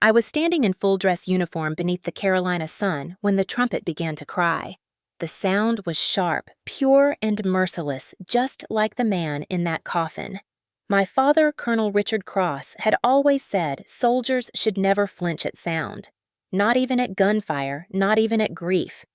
I was standing in full-dress uniform beneath the Carolina sun when the trumpet began to cry. The sound was sharp, pure, and merciless, just like the man in that coffin. My father, Colonel Richard Cross, had always said soldiers should never flinch at sound. Not even at gunfire, not even at grief.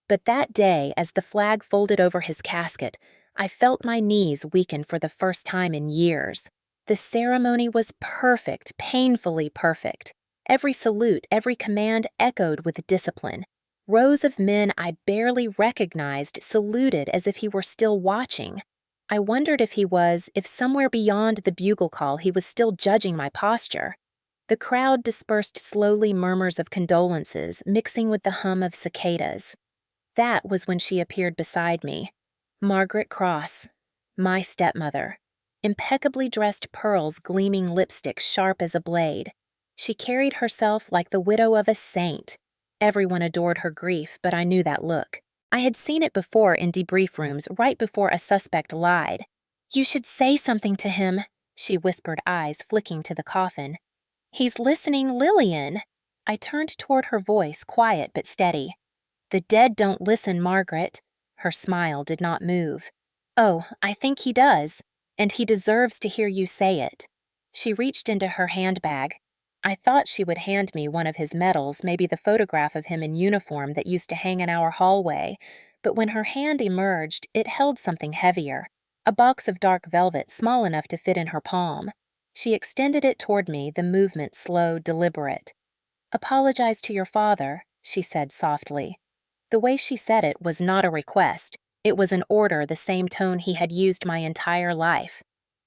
But that day, as the flag folded over his casket, I felt my knees weaken for the first time in years. The ceremony was perfect, painfully perfect. Every salute, every command echoed with discipline. Rows of men I barely recognized saluted as if he were still watching. I wondered if somewhere beyond the bugle call he was still judging my posture. The crowd dispersed slowly, murmurs of condolences, mixing with the hum of cicadas. That was when she appeared beside me. Margaret Cross, my stepmother. Impeccably dressed, pearls gleaming lipstick sharp as a blade. She carried herself like the widow of a saint. Everyone adored her grief, but I knew that look. I had seen it before in debrief rooms right before a suspect lied. "You should say something to him," she whispered, eyes flicking to the coffin. "He's listening, Lillian." I turned toward her voice, quiet but steady. "The dead don't listen, Margaret." Her smile did not move. "Oh, I think he does, and he deserves to hear you say it." She reached into her handbag. I thought she would hand me one of his medals, maybe the photograph of him in uniform that used to hang in our hallway, but when her hand emerged, it held something heavier, a box of dark velvet small enough to fit in her palm. She extended it toward me, the movement slow, deliberate. "Apologize to your father," she said softly. The way she said it was not a request. It was an order, the same tone he had used my entire life.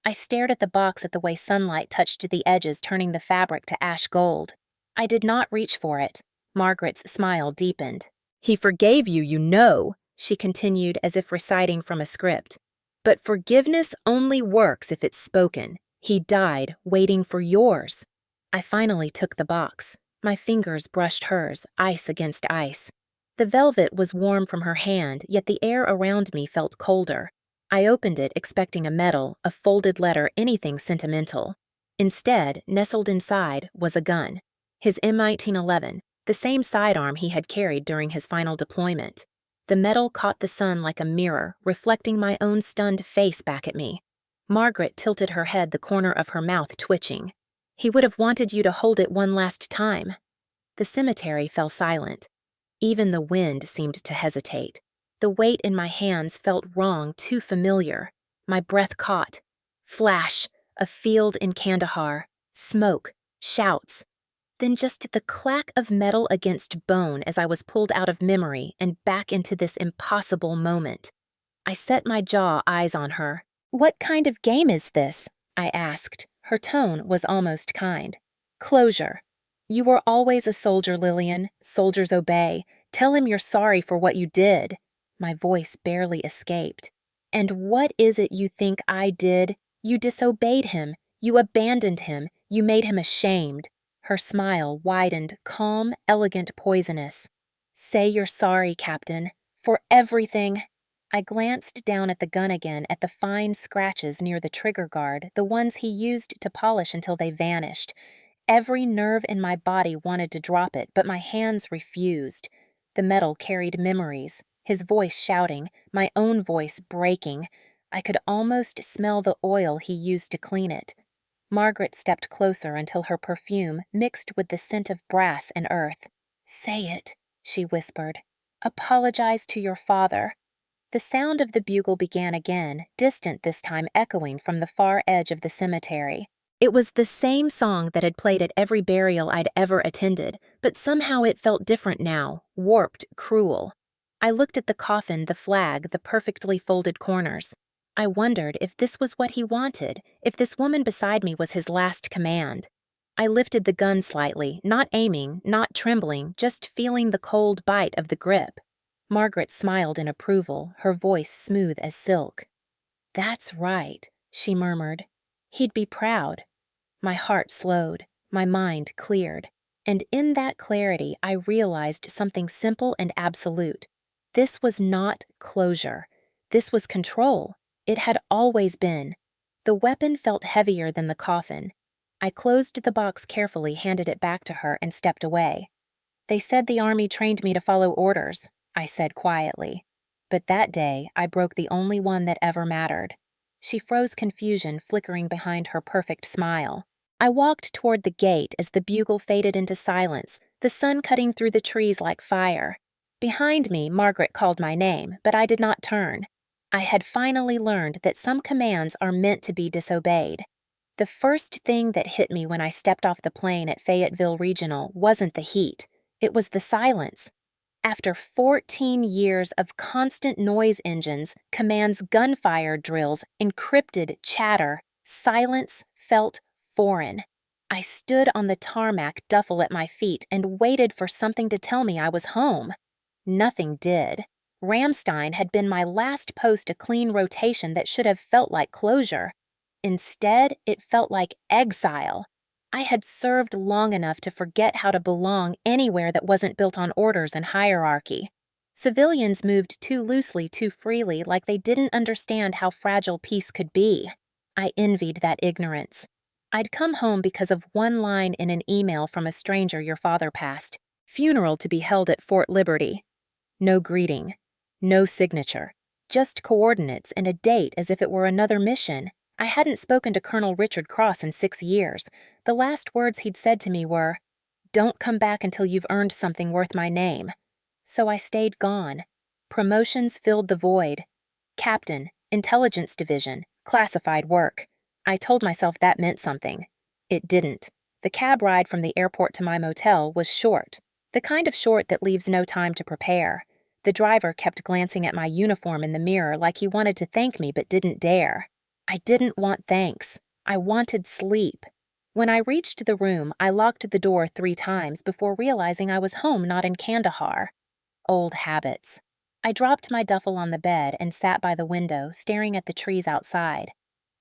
I stared at the box at the way sunlight touched the edges, turning the fabric to ash gold. I did not reach for it. Margaret's smile deepened. "He forgave you, you know," she continued as if reciting from a script. "But forgiveness only works if it's spoken. He died waiting for yours." I finally took the box. My fingers brushed hers, ice against ice. The velvet was warm from her hand, yet the air around me felt colder. I opened it expecting a medal, a folded letter, anything sentimental. Instead, nestled inside, was a gun. His M1911, the same sidearm he had carried during his final deployment. The metal caught the sun like a mirror, reflecting my own stunned face back at me. Margaret tilted her head, the corner of her mouth twitching. "He would have wanted you to hold it one last time." The cemetery fell silent. Even the wind seemed to hesitate. The weight in my hands felt wrong, too familiar. My breath caught. Flash, a field in Kandahar. Smoke, shouts. Then just the clack of metal against bone as I was pulled out of memory and back into this impossible moment. I set my jaw, eyes on her. "What kind of game is this?" I asked. Her tone was almost kind. "Closure. You were always a soldier, Lillian. Soldiers obey. Tell him you're sorry for what you did." My voice barely escaped. "And what is it you think I did? You disobeyed him. You abandoned him. You made him ashamed." Her smile widened, calm, elegant, poisonous. "Say you're sorry, Captain. For everything." I glanced down at the gun again, at the fine scratches near the trigger guard, the ones he used to polish until they vanished. Every nerve in my body wanted to drop it, but my hands refused. The metal carried memories. His voice shouting, my own voice breaking. I could almost smell the oil he used to clean it. Margaret stepped closer until her perfume mixed with the scent of brass and earth. "Say it," she whispered. "Apologize to your father." The sound of the bugle began again, distant this time, echoing from the far edge of the cemetery. It was the same song that had played at every burial I'd ever attended, but somehow it felt different now, warped, cruel. I looked at the coffin, the flag, the perfectly folded corners. I wondered if this was what he wanted, if this woman beside me was his last command. I lifted the gun slightly, not aiming, not trembling, just feeling the cold bite of the grip. Margaret smiled in approval, her voice smooth as silk. "That's right," she murmured. "He'd be proud." My heart slowed, my mind cleared, and in that clarity I realized something simple and absolute. This was not closure. This was control. It had always been. The weapon felt heavier than the coffin. I closed the box carefully, handed it back to her, and stepped away. "They said the Army trained me to follow orders," I said quietly. But that day, I broke the only one that ever mattered. She froze, confusion flickering behind her perfect smile. I walked toward the gate as the bugle faded into silence, the sun cutting through the trees like fire. Behind me, Margaret called my name, but I did not turn. I had finally learned that some commands are meant to be disobeyed. The first thing that hit me when I stepped off the plane at Fayetteville Regional wasn't the heat. It was the silence. After 14 years of constant noise engines, commands, gunfire drills, encrypted chatter, silence felt foreign. I stood on the tarmac, duffel at my feet, and waited for something to tell me I was home. Nothing did. Ramstein had been my last post, a clean rotation that should have felt like closure. Instead, it felt like exile. I had served long enough to forget how to belong anywhere that wasn't built on orders and hierarchy. Civilians moved too loosely, too freely, like they didn't understand how fragile peace could be. I envied that ignorance. I'd come home because of one line in an email from a stranger your father passed. Funeral to be held at Fort Liberty. No greeting. No signature. Just coordinates and a date as if it were another mission. I hadn't spoken to Colonel Richard Cross in 6 years. The last words he'd said to me were, "Don't come back until you've earned something worth my name." So I stayed gone. Promotions filled the void. Captain, Intelligence Division, classified work. I told myself that meant something. It didn't. The cab ride from the airport to my motel was short. The kind of short that leaves no time to prepare. The driver kept glancing at my uniform in the mirror like he wanted to thank me but didn't dare. I didn't want thanks. I wanted sleep. When I reached the room, I locked the door 3 times before realizing I was home, not in Kandahar. Old habits. I dropped my duffel on the bed and sat by the window, staring at the trees outside.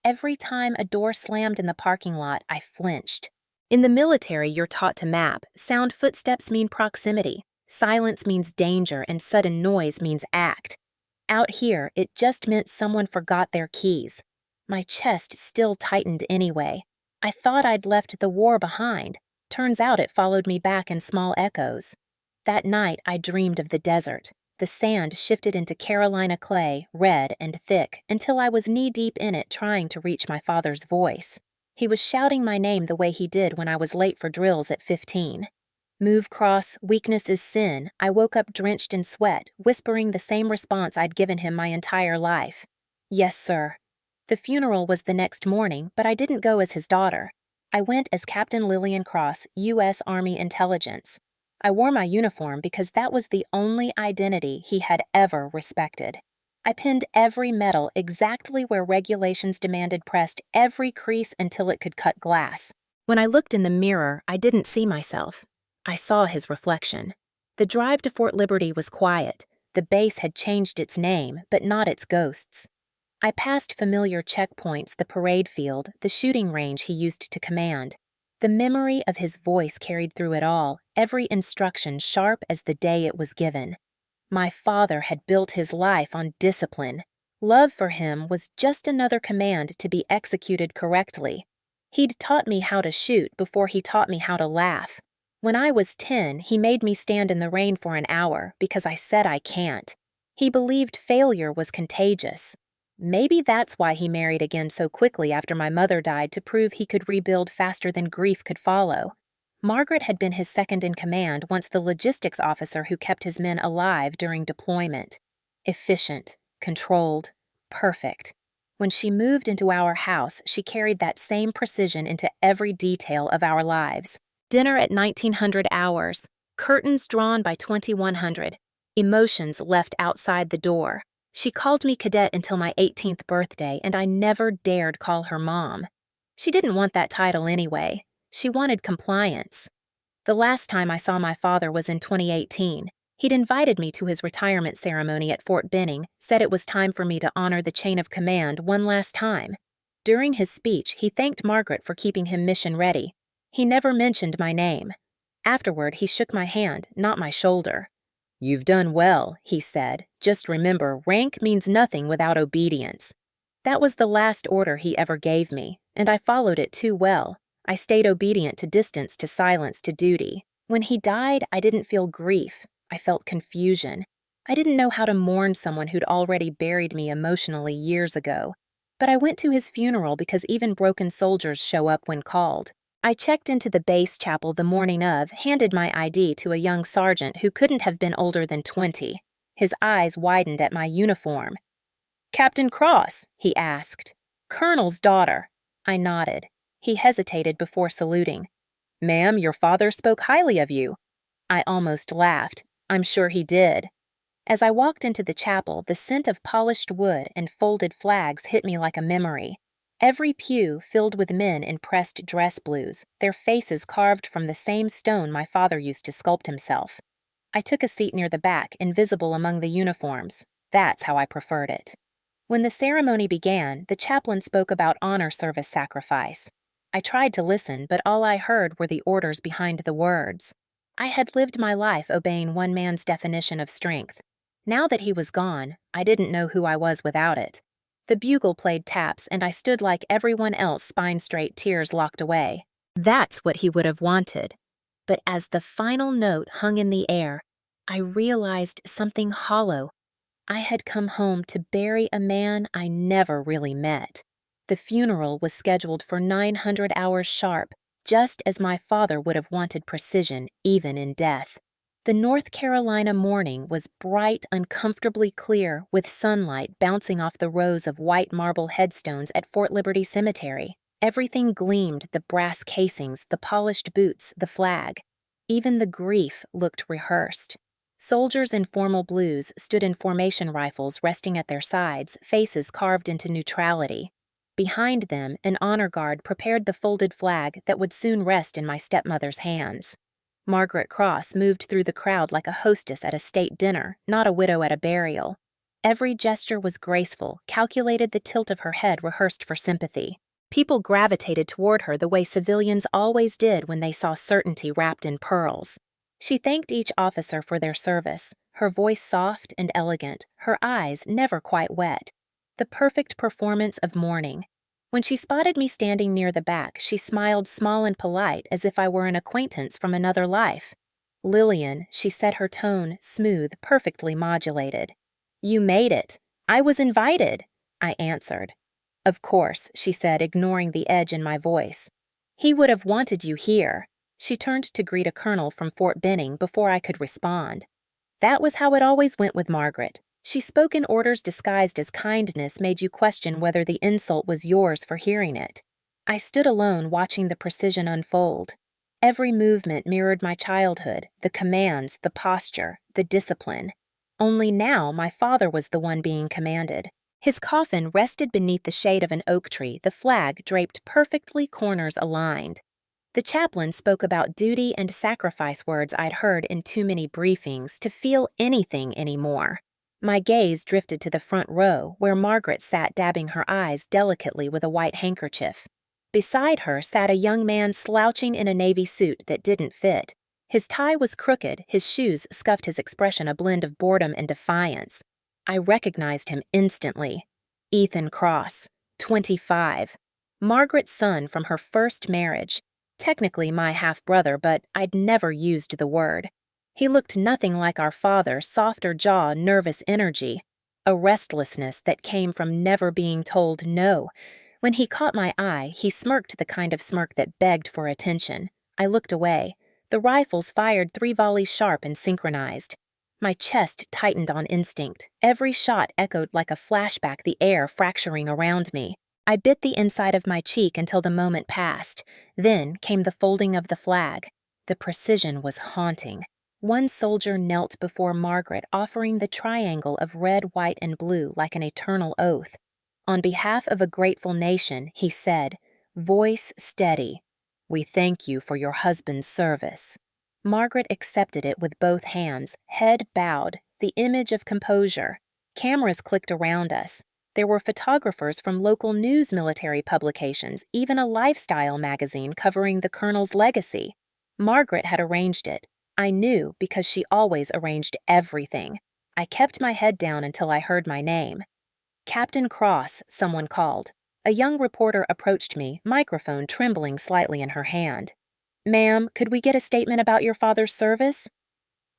Every time a door slammed in the parking lot, I flinched. In the military, you're taught to map. Sound footsteps mean proximity. Silence means danger, and sudden noise means act. Out here, it just meant someone forgot their keys. My chest still tightened anyway. I thought I'd left the war behind. Turns out it followed me back in small echoes. That night, I dreamed of the desert. The sand shifted into Carolina clay, red and thick, until I was knee-deep in it trying to reach my father's voice. He was shouting my name the way he did when I was late for drills at 15. Move cross, weakness is sin. I woke up drenched in sweat, whispering the same response I'd given him my entire life. Yes, sir. The funeral was the next morning, but I didn't go as his daughter. I went as Captain Lillian Cross, U.S. Army Intelligence. I wore my uniform because that was the only identity he had ever respected. I pinned every medal exactly where regulations demanded, pressed every crease until it could cut glass. When I looked in the mirror, I didn't see myself. I saw his reflection. The drive to Fort Liberty was quiet. The base had changed its name, but not its ghosts. I passed familiar checkpoints, the parade field, the shooting range he used to command. The memory of his voice carried through it all, every instruction sharp as the day it was given. My father had built his life on discipline. Love for him was just another command to be executed correctly. He'd taught me how to shoot before he taught me how to laugh. When I was 10, he made me stand in the rain for an hour because I said I can't. He believed failure was contagious. Maybe that's why he married again so quickly after my mother died, to prove he could rebuild faster than grief could follow. Margaret had been his second in command, once the logistics officer who kept his men alive during deployment. Efficient, controlled, perfect. When she moved into our house, she carried that same precision into every detail of our lives. Dinner at 1900 hours, curtains drawn by 2100, emotions left outside the door. She called me cadet until my 18th birthday, and I never dared call her mom. She didn't want that title anyway. She wanted compliance. The last time I saw my father was in 2018. He'd invited me to his retirement ceremony at Fort Benning, said it was time for me to honor the chain of command one last time. During his speech, he thanked Margaret for keeping him mission ready. He never mentioned my name. Afterward, he shook my hand, not my shoulder. "You've done well," he said. "Just remember, rank means nothing without obedience." That was the last order he ever gave me, and I followed it too well. I stayed obedient to distance, to silence, to duty. When he died, I didn't feel grief. I felt confusion. I didn't know how to mourn someone who'd already buried me emotionally years ago. But I went to his funeral because even broken soldiers show up when called. I checked into the base chapel the morning of, handed my ID to a young sergeant who couldn't have been older than 20. His eyes widened at my uniform. "Captain Cross?" he asked. "Colonel's daughter." I nodded. He hesitated before saluting. "Ma'am, your father spoke highly of you." I almost laughed. I'm sure he did. As I walked into the chapel, the scent of polished wood and folded flags hit me like a memory. Every pew filled with men in pressed dress blues, their faces carved from the same stone my father used to sculpt himself. I took a seat near the back, invisible among the uniforms. That's how I preferred it. When the ceremony began, the chaplain spoke about honor service sacrifice. I tried to listen, but all I heard were the orders behind the words. I had lived my life obeying one man's definition of strength. Now that he was gone, I didn't know who I was without it. The bugle played taps, and I stood like everyone else, spine straight, tears locked away. That's what he would have wanted. But as the final note hung in the air, I realized something hollow. I had come home to bury a man I never really met. The funeral was scheduled for 900 hours sharp, just as my father would have wanted precision even in death. The North Carolina morning was bright, uncomfortably clear, with sunlight bouncing off the rows of white marble headstones at Fort Liberty Cemetery. Everything gleamed: the brass casings, the polished boots, the flag. Even the grief looked rehearsed. Soldiers in formal blues stood in formation, rifles resting at their sides, faces carved into neutrality. Behind them, an honor guard prepared the folded flag that would soon rest in my stepmother's hands. Margaret Cross moved through the crowd like a hostess at a state dinner, not a widow at a burial. Every gesture was graceful, calculated, the tilt of her head rehearsed for sympathy. People gravitated toward her the way civilians always did when they saw certainty wrapped in pearls. She thanked each officer for their service, her voice soft and elegant, her eyes never quite wet. The perfect performance of mourning. When she spotted me standing near the back, she smiled, small and polite, as if I were an acquaintance from another life. "Lillian," she said, her tone smooth, perfectly modulated. "You made it. I was invited," I answered. "Of course," she said, ignoring the edge in my voice. "He would have wanted you here." She turned to greet a colonel from Fort Benning before I could respond. That was how it always went with Margaret. She spoke in orders disguised as kindness, made you question whether the insult was yours for hearing it. I stood alone, watching the precision unfold. Every movement mirrored my childhood, the commands, the posture, the discipline. Only now my father was the one being commanded. His coffin rested beneath the shade of an oak tree, the flag draped perfectly, corners aligned. The chaplain spoke about duty and sacrifice, words I'd heard in too many briefings to feel anything anymore. My gaze drifted to the front row, where Margaret sat dabbing her eyes delicately with a white handkerchief. Beside her sat a young man slouching in a navy suit that didn't fit. His tie was crooked, his shoes scuffed, his expression a blend of boredom and defiance. I recognized him instantly. Ethan Cross, 25. Margaret's son from her first marriage. Technically my half-brother, but I'd never used the word. He looked nothing like our father, softer jaw, nervous energy. A restlessness that came from never being told no. When he caught my eye, he smirked, the kind of smirk that begged for attention. I looked away. The rifles fired 3 volleys sharp and synchronized. My chest tightened on instinct. Every shot echoed like a flashback, the air fracturing around me. I bit the inside of my cheek until the moment passed. Then came the folding of the flag. The precision was haunting. One soldier knelt before Margaret, offering the triangle of red, white, and blue like an eternal oath. On behalf of a grateful nation, he said, voice steady, "We thank you for your husband's service." Margaret accepted it with both hands, head bowed, the image of composure. Cameras clicked around us. There were photographers from local news, military publications, even a lifestyle magazine covering the colonel's legacy. Margaret had arranged it. I knew because she always arranged everything. I kept my head down until I heard my name. "Captain Cross," someone called. A young reporter approached me, microphone trembling slightly in her hand. "Ma'am, could we get a statement about your father's service?"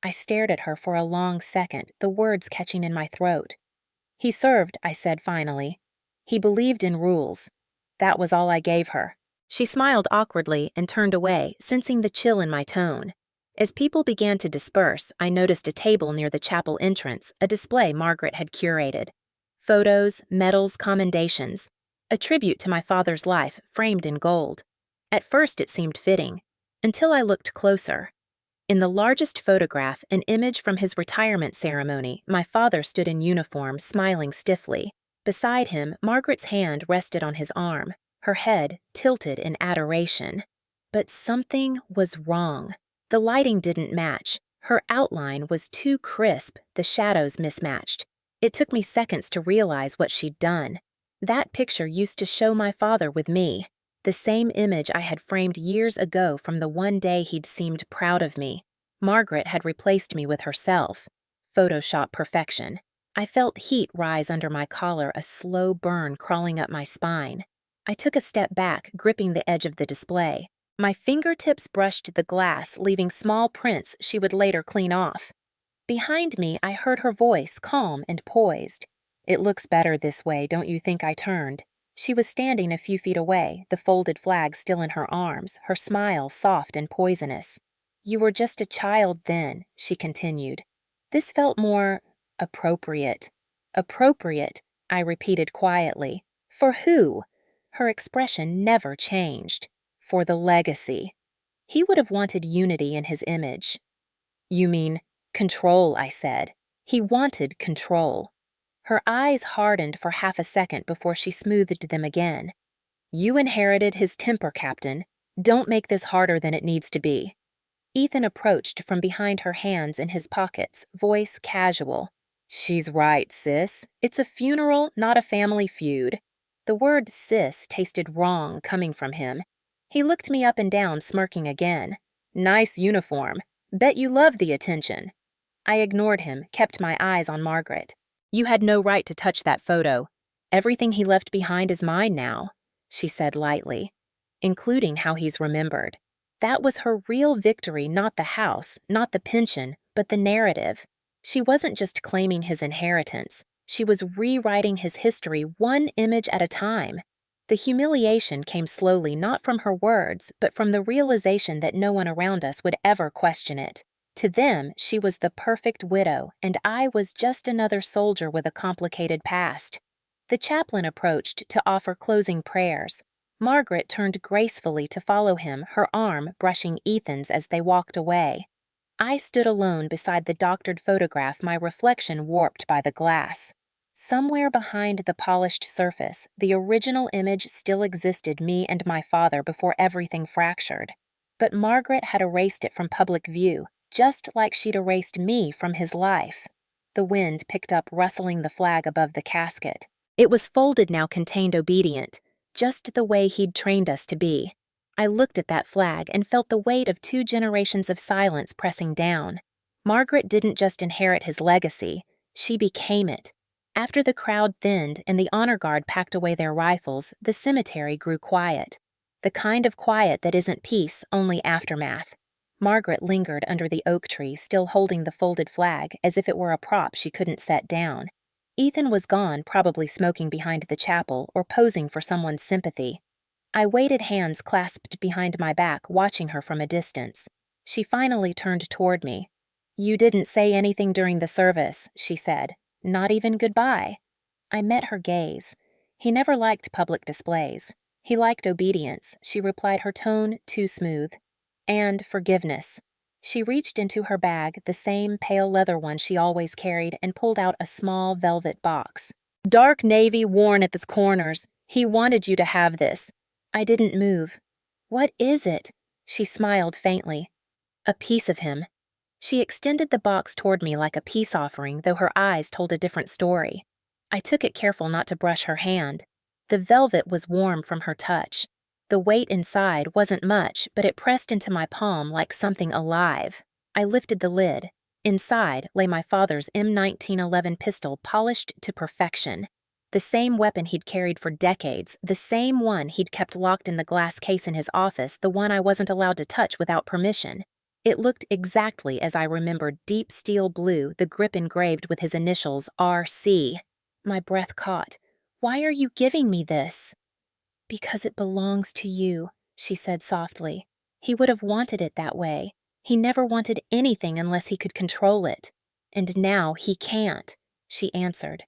I stared at her for a long second, the words catching in my throat. "He served," I said finally. "He believed in rules." That was all I gave her. She smiled awkwardly and turned away, sensing the chill in my tone. As people began to disperse, I noticed a table near the chapel entrance, a display Margaret had curated. Photos, medals, commendations. A tribute to my father's life, framed in gold. At first it seemed fitting, until I looked closer. In the largest photograph, an image from his retirement ceremony, my father stood in uniform, smiling stiffly. Beside him, Margaret's hand rested on his arm, her head tilted in adoration. But something was wrong. The lighting didn't match. Her outline was too crisp, the shadows mismatched. It took me seconds to realize what she'd done. That picture used to show my father with me. The same image I had framed years ago from the one day he'd seemed proud of me. Margaret had replaced me with herself. Photoshop perfection. I felt heat rise under my collar, a slow burn crawling up my spine. I took a step back, gripping the edge of the display. My fingertips brushed the glass, leaving small prints she would later clean off. Behind me, I heard her voice, calm and poised. "It looks better this way, don't you think?" I turned. She was standing a few feet away, the folded flag still in her arms, her smile soft and poisonous. "You were just a child then," she continued. This felt more appropriate. "Appropriate," I repeated quietly. "For who?" Her expression never changed. "For the legacy." He would have wanted unity in his image. "You mean control," I said. He wanted control. Her eyes hardened for half a second before she smoothed them again. "You inherited his temper, Captain. Don't make this harder than it needs to be." Ethan approached from behind her hands in his pockets, voice casual. "She's right, sis. It's a funeral, not a family feud." The word sis tasted wrong coming from him. He looked me up and down, smirking again. "Nice uniform. Bet you love the attention." I ignored him, kept my eyes on Margaret. "You had no right to touch that photo. Everything he left behind is mine now," she said lightly, "including how he's remembered." That was her real victory, not the house, not the pension, but the narrative. She wasn't just claiming his inheritance. She was rewriting his history one image at a time. The humiliation came slowly, not from her words, but from the realization that no one around us would ever question it. To them, she was the perfect widow, and I was just another soldier with a complicated past. The chaplain approached to offer closing prayers. Margaret turned gracefully to follow him, her arm brushing Ethan's as they walked away. I stood alone beside the doctored photograph, my reflection warped by the glass. Somewhere behind the polished surface, the original image still existed, me and my father, before everything fractured. But Margaret had erased it from public view, just like she'd erased me from his life. The wind picked up, rustling the flag above the casket. It was folded now, contained, obedient, just the way he'd trained us to be. I looked at that flag and felt the weight of 2 generations of silence pressing down. Margaret didn't just inherit his legacy, she became it. After the crowd thinned and the honor guard packed away their rifles, the cemetery grew quiet. The kind of quiet that isn't peace, only aftermath. Margaret lingered under the oak tree, still holding the folded flag, as if it were a prop she couldn't set down. Ethan was gone, probably smoking behind the chapel or posing for someone's sympathy. I waited, hands clasped behind my back, watching her from a distance. She finally turned toward me. "You didn't say anything during the service," she said. "Not even goodbye." I met her gaze. He never liked public displays. He liked obedience, she replied, her tone too smooth. "And forgiveness." She reached into her bag, the same pale leather one she always carried, and pulled out a small velvet box. "Dark navy, worn at the corners. He wanted you to have this." I didn't move. "What is it?" She smiled faintly. "A piece of him." She extended the box toward me like a peace offering, though her eyes told a different story. I took it, careful not to brush her hand. The velvet was warm from her touch. The weight inside wasn't much, but it pressed into my palm like something alive. I lifted the lid. Inside lay my father's M1911 pistol, polished to perfection. The same weapon he'd carried for decades, the same one he'd kept locked in the glass case in his office, the one I wasn't allowed to touch without permission. It looked exactly as I remembered, deep steel blue, the grip engraved with his initials, RC. My breath caught. "Why are you giving me this?" "Because it belongs to you," she said softly. "He would have wanted it that way. He never wanted anything unless he could control it. And now he can't," she answered.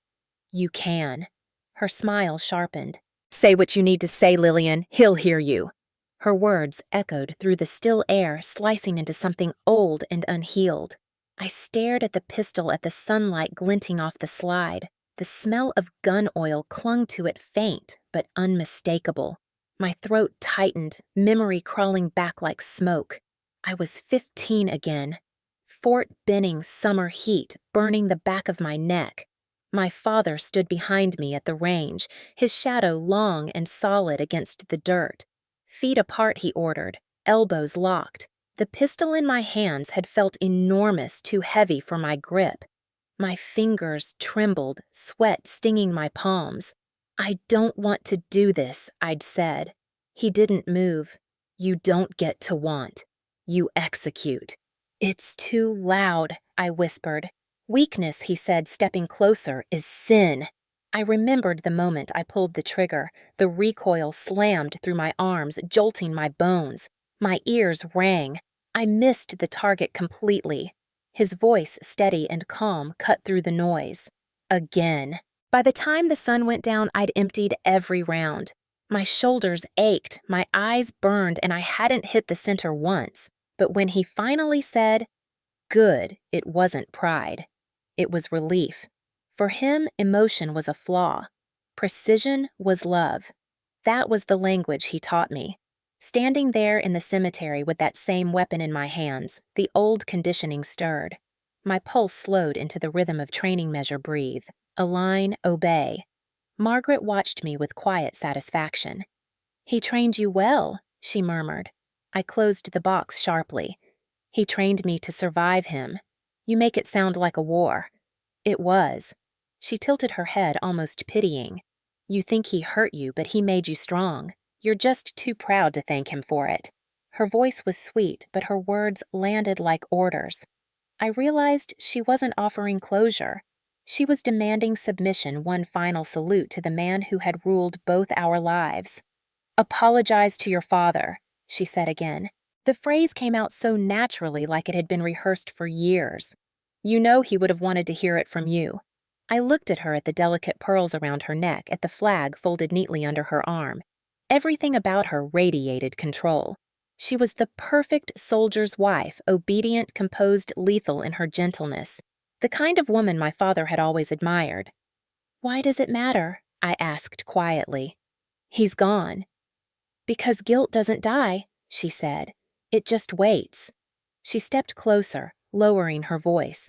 "You can." Her smile sharpened. "Say what you need to say, Lillian. He'll hear you." Her words echoed through the still air, slicing into something old and unhealed. I stared at the pistol at the sunlight glinting off the slide. The smell of gun oil clung to it, faint but unmistakable. My throat tightened, memory crawling back like smoke. I was 15 again. Fort Benning summer heat burning the back of my neck. My father stood behind me at the range, his shadow long and solid against the dirt. "Feet apart," he ordered, elbows locked. The pistol in my hands had felt enormous, too heavy for my grip. My fingers trembled, sweat stinging my palms. "I don't want to do this," I'd said. He didn't move. "You don't get to want. You execute." "It's too loud," I whispered. "Weakness," he said, stepping closer, "is sin." I remembered the moment I pulled the trigger. The recoil slammed through my arms, jolting my bones. My ears rang. I missed the target completely. His voice, steady and calm, cut through the noise. Again. By the time the sun went down, I'd emptied every round. My shoulders ached, my eyes burned, and I hadn't hit the center once. But when he finally said, "Good," it wasn't pride. It was relief. For him, emotion was a flaw. Precision was love. That was the language he taught me. Standing there in the cemetery with that same weapon in my hands, the old conditioning stirred. My pulse slowed into the rhythm of training measure breathe, align, obey. Margaret watched me with quiet satisfaction. "He trained you well," she murmured. I closed the box sharply. "He trained me to survive him. You make it sound like a war." It was. She tilted her head, almost pitying. "You think he hurt you, but he made you strong. You're just too proud to thank him for it." Her voice was sweet, but her words landed like orders. I realized she wasn't offering closure. She was demanding submission, one final salute to the man who had ruled both our lives. "Apologize to your father," she said again. The phrase came out so naturally, like it had been rehearsed for years. "You know he would have wanted to hear it from you." I looked at her, at the delicate pearls around her neck, at the flag folded neatly under her arm. Everything about her radiated control. She was the perfect soldier's wife, obedient, composed, lethal in her gentleness. The kind of woman my father had always admired. "Why does it matter?" I asked quietly. "He's gone." "Because guilt doesn't die," she said. "It just waits." She stepped closer, lowering her voice.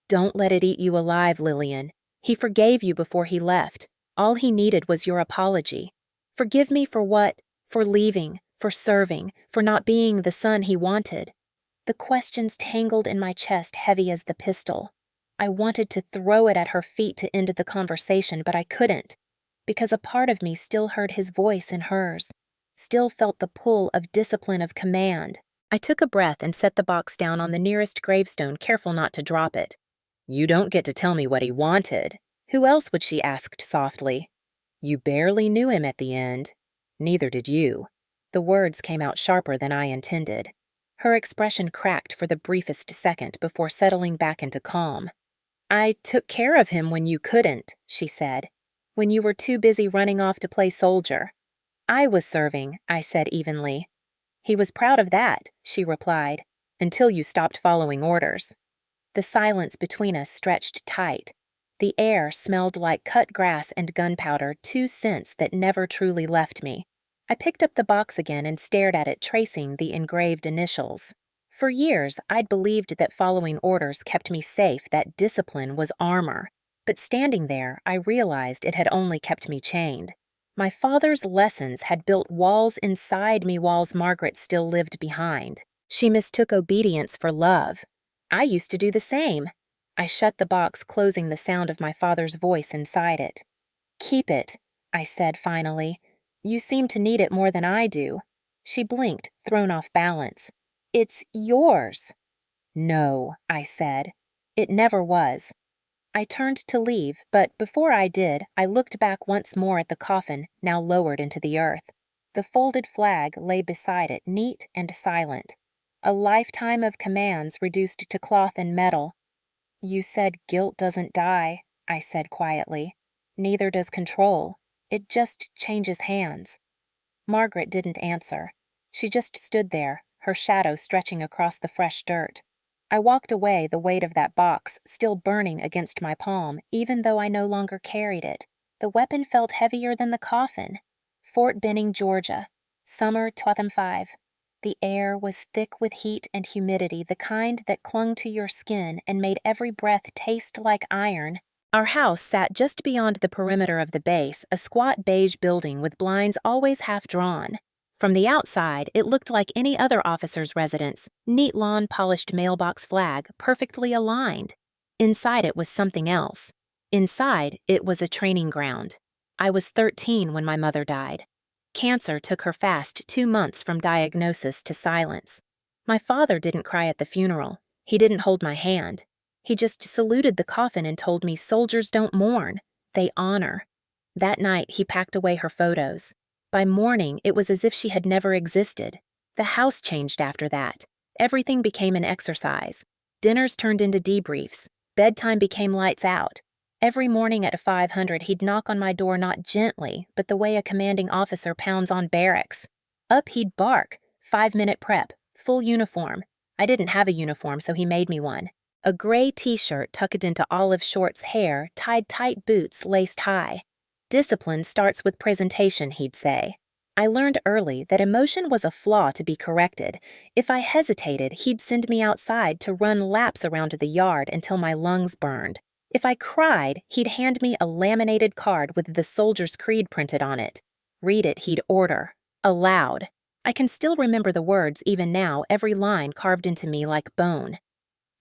"Don't let it eat you alive, Lillian. He forgave you before he left. All he needed was your apology. Forgive me for what? For leaving, for serving, for not being the son he wanted." The questions tangled in my chest, heavy as the pistol. I wanted to throw it at her feet to end the conversation, but I couldn't, because a part of me still heard his voice in hers, still felt the pull of discipline, of command. I took a breath and set the box down on the nearest gravestone, careful not to drop it. "You don't get to tell me what he wanted." "Who else would?" she asked softly. "You barely knew him at the end. Neither did you." The words came out sharper than I intended. Her expression cracked for the briefest second before settling back into calm. "I took care of him when you couldn't," she said. "When you were too busy running off to play soldier." "I was serving," I said evenly. "He was proud of that," she replied, "until you stopped following orders." The silence between us stretched tight. The air smelled like cut grass and gunpowder, two scents that never truly left me. I picked up the box again and stared at it, tracing the engraved initials. For years, I'd believed that following orders kept me safe, that discipline was armor. But standing there, I realized it had only kept me chained. My father's lessons had built walls inside me, walls Margaret still lived behind. She mistook obedience for love. I used to do the same. I shut the box, closing the sound of my father's voice inside it. Keep it, I said finally. You seem to need it more than I do. She blinked, thrown off balance. It's yours. No, I said. It never was. I turned to leave, but before I did, I looked back once more at the coffin, now lowered into the earth. The folded flag lay beside it, neat and silent. A lifetime of commands reduced to cloth and metal. You said guilt doesn't die, I said quietly. Neither does control. It just changes hands. Margaret didn't answer. She just stood there, her shadow stretching across the fresh dirt. I walked away, the weight of that box still burning against my palm, even though I no longer carried it. The weapon felt heavier than the coffin. Fort Benning, Georgia. Summer 2005. The air was thick with heat and humidity, the kind that clung to your skin and made every breath taste like iron. Our house sat just beyond the perimeter of the base, a squat beige building with blinds always half drawn. From the outside, it looked like any other officer's residence, neat lawn-polished mailbox flag, perfectly aligned. Inside it was something else. Inside, it was a training ground. I was 13 when my mother died. Cancer took her fast 2 months from diagnosis to silence. My father didn't cry at the funeral. He didn't hold my hand. He just saluted the coffin and told me soldiers don't mourn, they honor. That night, he packed away her photos. By morning, it was as if she had never existed. The house changed after that. Everything became an exercise. Dinners turned into debriefs. Bedtime became lights out. Every morning at 500, he'd knock on my door not gently, but the way a commanding officer pounds on barracks. Up he'd bark. 5-minute prep. Full uniform. I didn't have a uniform, so he made me one. A gray t-shirt tucked into olive shorts hair, tied tight boots laced high. Discipline starts with presentation, he'd say. I learned early that emotion was a flaw to be corrected. If I hesitated, he'd send me outside to run laps around the yard until my lungs burned. If I cried, he'd hand me a laminated card with the soldier's creed printed on it. Read it, he'd order. Aloud. I can still remember the words even now, every line carved into me like bone.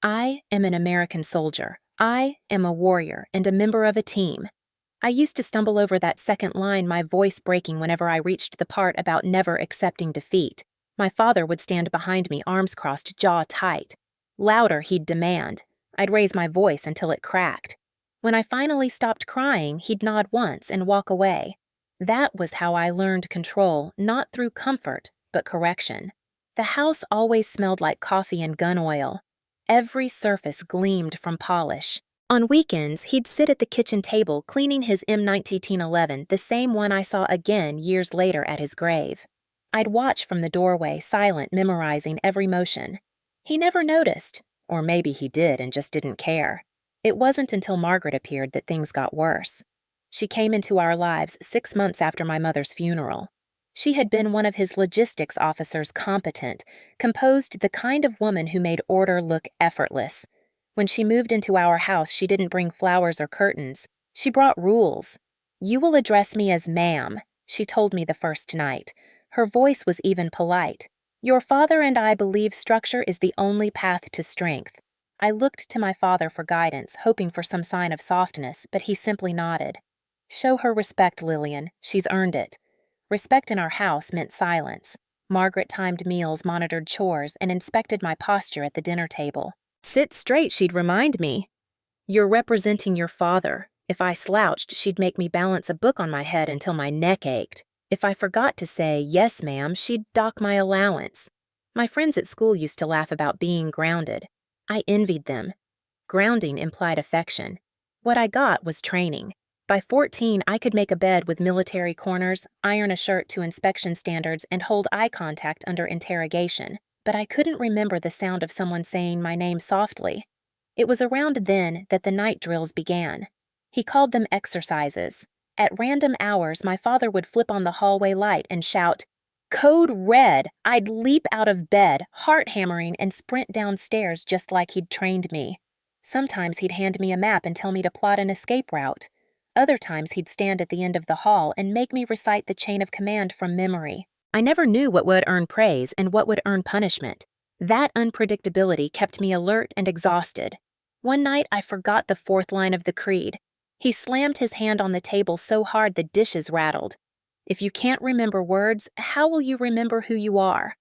I am an American soldier. I am a warrior and a member of a team. I used to stumble over that second line, my voice breaking whenever I reached the part about never accepting defeat. My father would stand behind me, arms crossed, jaw tight. Louder, he'd demand. I'd raise my voice until it cracked. When I finally stopped crying, he'd nod once and walk away. That was how I learned control, not through comfort, but correction. The house always smelled like coffee and gun oil. Every surface gleamed from polish. On weekends, he'd sit at the kitchen table cleaning his M1911, the same one I saw again years later at his grave. I'd watch from the doorway, silent, memorizing every motion. He never noticed, or maybe he did and just didn't care. It wasn't until Margaret appeared that things got worse. She came into our lives 6 months after my mother's funeral. She had been one of his logistics officers, competent, composed, the kind of woman who made order look effortless. When she moved into our house, she didn't bring flowers or curtains. She brought rules. "You will address me as ma'am," she told me the first night. Her voice was even polite. "Your father and I believe structure is the only path to strength." I looked to my father for guidance, hoping for some sign of softness, but he simply nodded. "Show her respect, Lillian. She's earned it." Respect in our house meant silence. Margaret timed meals, monitored chores, and inspected my posture at the dinner table. "Sit straight," she'd remind me. "You're representing your father." If I slouched, she'd make me balance a book on my head until my neck ached. If I forgot to say, "Yes, ma'am," she'd dock my allowance. My friends at school used to laugh about being grounded. I envied them. Grounding implied affection. What I got was training. By 14, I could make a bed with military corners, iron a shirt to inspection standards, and hold eye contact under interrogation. But I couldn't remember the sound of someone saying my name softly. It was around then that the night drills began. He called them exercises. At random hours, my father would flip on the hallway light and shout, "Code Red!" I'd leap out of bed, heart hammering, and sprint downstairs just like he'd trained me. Sometimes he'd hand me a map and tell me to plot an escape route. Other times he'd stand at the end of the hall and make me recite the chain of command from memory. I never knew what would earn praise and what would earn punishment. That unpredictability kept me alert and exhausted. One night I forgot the 4th line of the creed. He slammed his hand on the table so hard the dishes rattled. If you can't remember words, how will you remember who you are?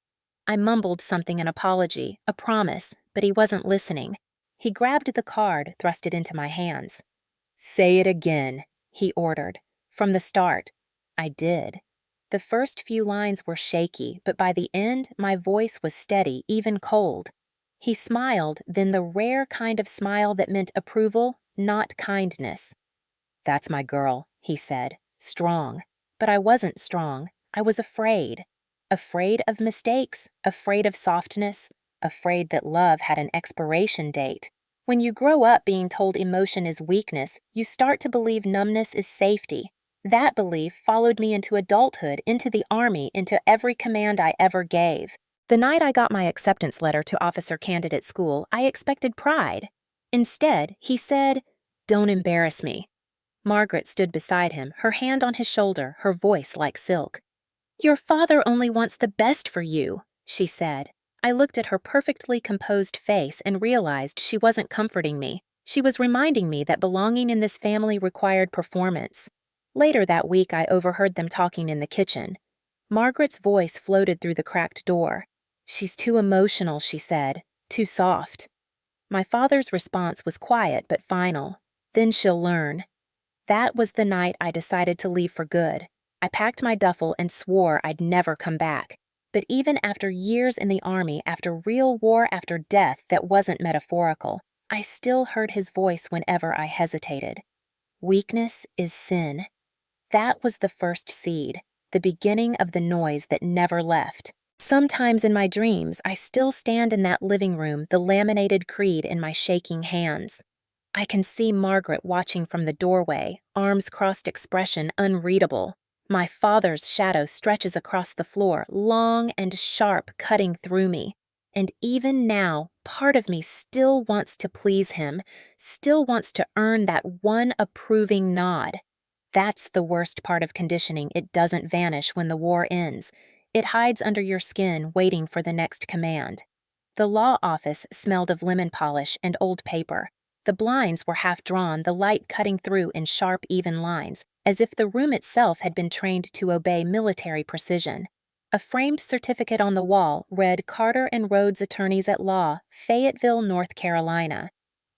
I mumbled something an apology, a promise, but he wasn't listening. He grabbed the card, thrust it into my hands. Say it again, he ordered. From the start. I did. The first few lines were shaky, but by the end, my voice was steady, even cold. He smiled, then the rare kind of smile that meant approval, not kindness. That's my girl, he said, strong. But I wasn't strong. I was afraid. Afraid of mistakes, afraid of softness, afraid that love had an expiration date. When you grow up being told emotion is weakness, you start to believe numbness is safety. That belief followed me into adulthood, into the Army, into every command I ever gave. The night I got my acceptance letter to officer candidate school, I expected pride. Instead, he said, "Don't embarrass me." Margaret stood beside him, her hand on his shoulder, her voice like silk. "Your father only wants the best for you," she said. I looked at her perfectly composed face and realized she wasn't comforting me. She was reminding me that belonging in this family required performance. Later that week, I overheard them talking in the kitchen. Margaret's voice floated through the cracked door. "She's too emotional," she said. "Too soft." My father's response was quiet but final. "Then she'll learn." That was the night I decided to leave for good. I packed my duffel and swore I'd never come back. But even after years in the Army, after real war, after death that wasn't metaphorical, I still heard his voice whenever I hesitated. Weakness is sin. That was the first seed, the beginning of the noise that never left. Sometimes in my dreams, I still stand in that living room, the laminated creed in my shaking hands. I can see Margaret watching from the doorway, arms crossed, expression unreadable. My father's shadow stretches across the floor, long and sharp, cutting through me. And even now, part of me still wants to please him, still wants to earn that one approving nod. That's the worst part of conditioning. It doesn't vanish when the war ends. It hides under your skin, waiting for the next command. The law office smelled of lemon polish and old paper. The blinds were half drawn, the light cutting through in sharp, even lines, as if the room itself had been trained to obey military precision. A framed certificate on the wall read Carter and Rhodes Attorneys at Law, Fayetteville, North Carolina.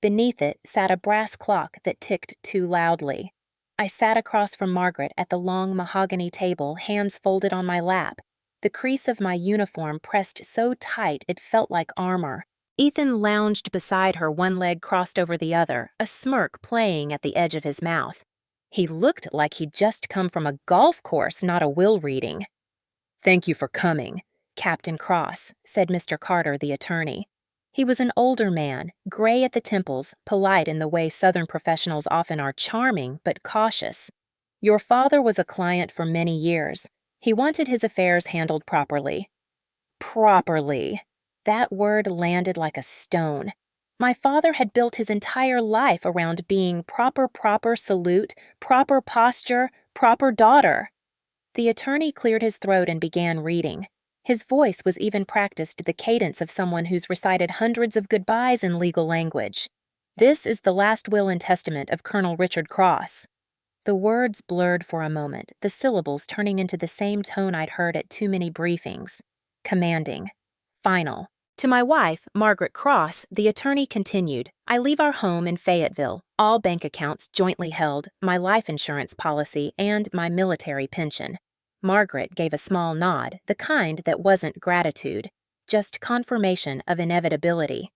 Beneath it sat a brass clock that ticked too loudly. I sat across from Margaret at the long mahogany table, hands folded on my lap. The crease of my uniform pressed so tight it felt like armor. Ethan lounged beside her, one leg crossed over the other, a smirk playing at the edge of his mouth. He looked like he'd just come from a golf course, not a will reading. "Thank you for coming, Captain Cross," said Mr. Carter, the attorney. He was an older man, gray at the temples, polite in the way Southern professionals often are, charming but cautious. "Your father was a client for many years. He wanted his affairs handled properly." Properly. That word landed like a stone. My father had built his entire life around being proper salute, proper posture, proper daughter. The attorney cleared his throat and began reading. His voice was even practiced the cadence of someone who's recited hundreds of goodbyes in legal language. "This is the last will and testament of Colonel Richard Cross." The words blurred for a moment, the syllables turning into the same tone I'd heard at too many briefings. Commanding. Final. To my wife, Margaret Cross, the attorney continued, "I leave our home in Fayetteville, all bank accounts jointly held, my life insurance policy, and my military pension." Margaret gave a small nod, the kind that wasn't gratitude, just confirmation of inevitability.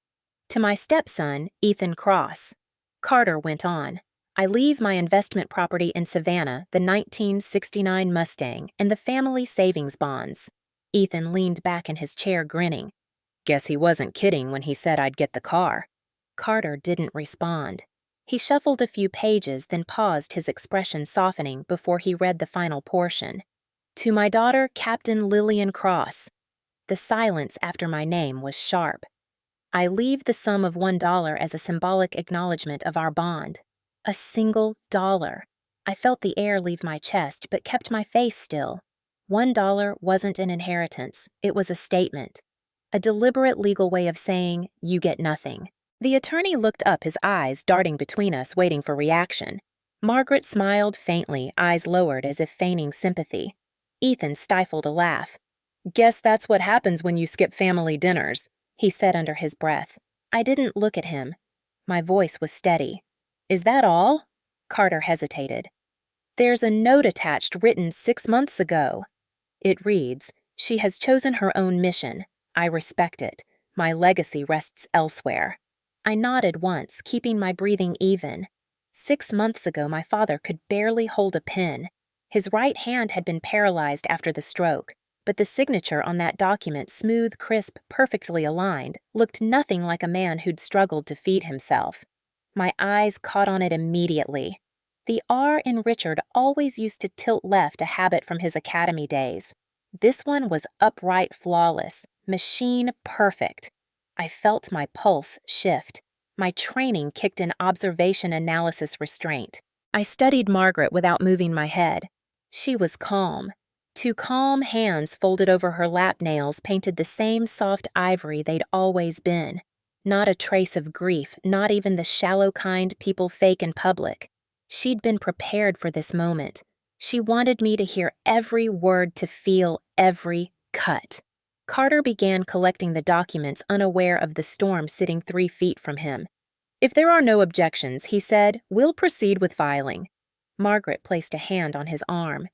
To my stepson, Ethan Cross. Carter went on, "I leave my investment property in Savannah, the 1969 Mustang, and the family savings bonds." Ethan leaned back in his chair, grinning. "Guess he wasn't kidding when he said I'd get the car." Carter didn't respond. He shuffled a few pages, then paused, his expression softening before he read the final portion. "To my daughter, Captain Lillian Cross." The silence after my name was sharp. "I leave the sum of $1 as a symbolic acknowledgement of our bond." A single dollar. I felt the air leave my chest, but kept my face still. $1 wasn't an inheritance. It was a statement. A deliberate legal way of saying, "You get nothing." The attorney looked up, his eyes darting between us, waiting for reaction. Margaret smiled faintly, eyes lowered as if feigning sympathy. Ethan stifled a laugh. Guess that's what happens when you skip family dinners, he said under his breath. I didn't look at him. My voice was steady. Is that all? Carter hesitated. There's a note attached written 6 months ago. It reads, She has chosen her own mission. I respect it. My legacy rests elsewhere. I nodded once, keeping my breathing even. 6 months ago, my father could barely hold a pen. His right hand had been paralyzed after the stroke, but the signature on that document, smooth, crisp, perfectly aligned, looked nothing like a man who'd struggled to feed himself. My eyes caught on it immediately. The R in Richard always used to tilt left, a habit from his academy days. This one was upright, flawless, machine perfect. I felt my pulse shift. My training kicked in observation, analysis, restraint. I studied Margaret without moving my head. She was calm. Two calm hands folded over her lap nails painted the same soft ivory they'd always been. Not a trace of grief, not even the shallow kind people fake in public. She'd been prepared for this moment. She wanted me to hear every word, to feel every cut. Carter began collecting the documents, unaware of the storm sitting 3 feet from him. If there are no objections, he said, we'll proceed with filing. Margaret placed a hand on his arm.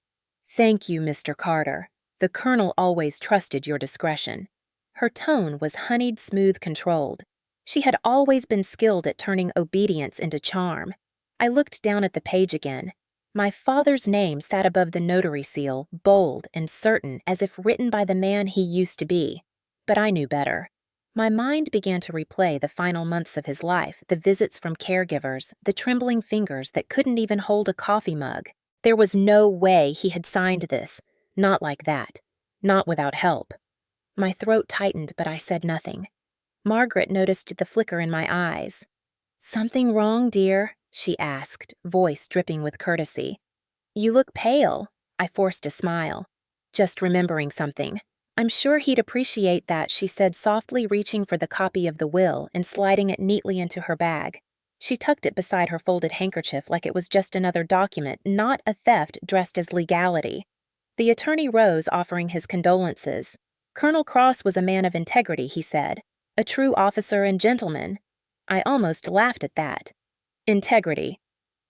Thank you, Mr. Carter. The Colonel always trusted your discretion. Her tone was honeyed smooth, controlled. She had always been skilled at turning obedience into charm. I looked down at the page again. My father's name sat above the notary seal, bold and certain, as if written by the man he used to be. But I knew better. My mind began to replay the final months of his life, the visits from caregivers, the trembling fingers that couldn't even hold a coffee mug. There was no way he had signed this. Not like that. Not without help. My throat tightened, but I said nothing. Margaret noticed the flicker in my eyes. Something wrong, dear? She asked, voice dripping with courtesy. You look pale. I forced a smile. Just remembering something. I'm sure he'd appreciate that, she said softly, reaching for the copy of the will and sliding it neatly into her bag. She tucked it beside her folded handkerchief like it was just another document, not a theft dressed as legality. The attorney rose, offering his condolences. Colonel Cross was a man of integrity, he said. A true officer and gentleman. I almost laughed at that. Integrity.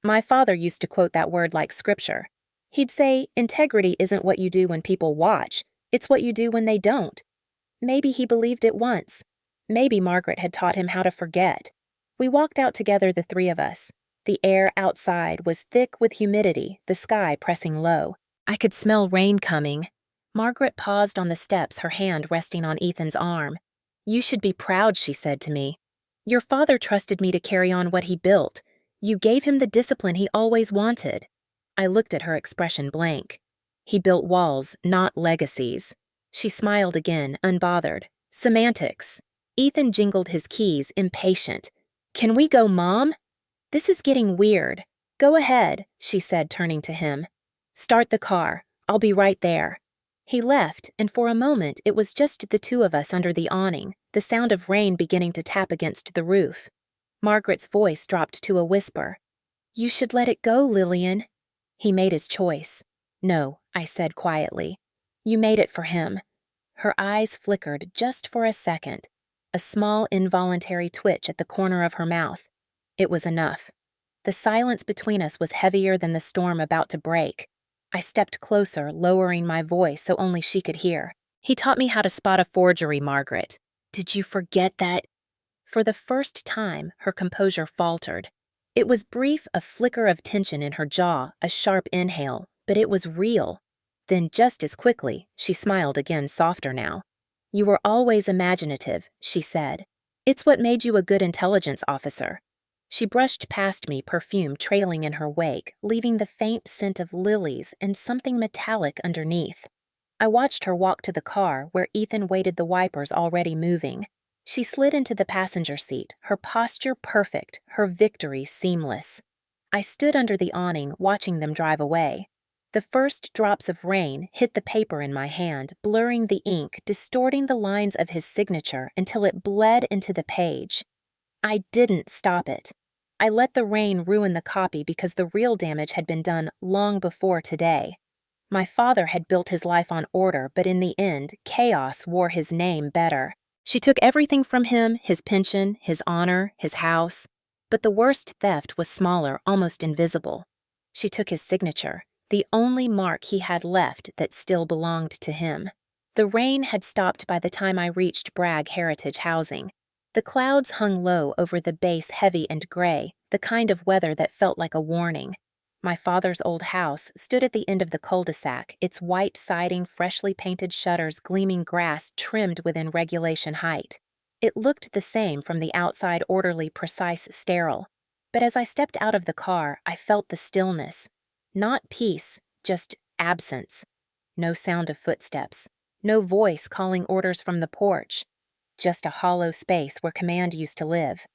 My father used to quote that word like scripture. He'd say, integrity isn't what you do when people watch, it's what you do when they don't. Maybe he believed it once. Maybe Margaret had taught him how to forget. We walked out together, the three of us. The air outside was thick with humidity, the sky pressing low. I could smell rain coming. Margaret paused on the steps, her hand resting on Ethan's arm. You should be proud, she said to me. Your father trusted me to carry on what he built. You gave him the discipline he always wanted. I looked at her, expression blank. He built walls, not legacies. She smiled again, unbothered. Semantics. Ethan jingled his keys, impatient. Can we go, Mom? This is getting weird. Go ahead, she said, turning to him. Start the car. I'll be right there. He left, and for a moment it was just the two of us under the awning, the sound of rain beginning to tap against the roof. Margaret's voice dropped to a whisper. You should let it go, Lillian. He made his choice. No, I said quietly. You made it for him. Her eyes flickered just for a second. A small, involuntary twitch at the corner of her mouth. It was enough. The silence between us was heavier than the storm about to break. I stepped closer, lowering my voice so only she could hear. He taught me how to spot a forgery, Margaret. Did you forget that? For the first time, her composure faltered. It was brief, a flicker of tension in her jaw, a sharp inhale, but it was real. Then just as quickly, she smiled again, softer now. You were always imaginative, she said. It's what made you a good intelligence officer. She brushed past me, perfume trailing in her wake, leaving the faint scent of lilies and something metallic underneath. I watched her walk to the car, where Ethan waited, the wipers already moving. She slid into the passenger seat, her posture perfect, her victory seamless. I stood under the awning, watching them drive away. The first drops of rain hit the paper in my hand, blurring the ink, distorting the lines of his signature until it bled into the page. I didn't stop it. I let the rain ruin the copy because the real damage had been done long before today. My father had built his life on order, but in the end, chaos wore his name better. She took everything from him, his pension, his honor, his house. But the worst theft was smaller, almost invisible. She took his signature, the only mark he had left that still belonged to him. The rain had stopped by the time I reached Bragg Heritage Housing. The clouds hung low over the base, heavy and gray, the kind of weather that felt like a warning. My father's old house stood at the end of the cul-de-sac, its white siding, freshly painted shutters, gleaming grass trimmed within regulation height. It looked the same from the outside, orderly, precise, sterile. But as I stepped out of the car, I felt the stillness. Not peace, just absence. No sound of footsteps. No voice calling orders from the porch. Just a hollow space where command used to live.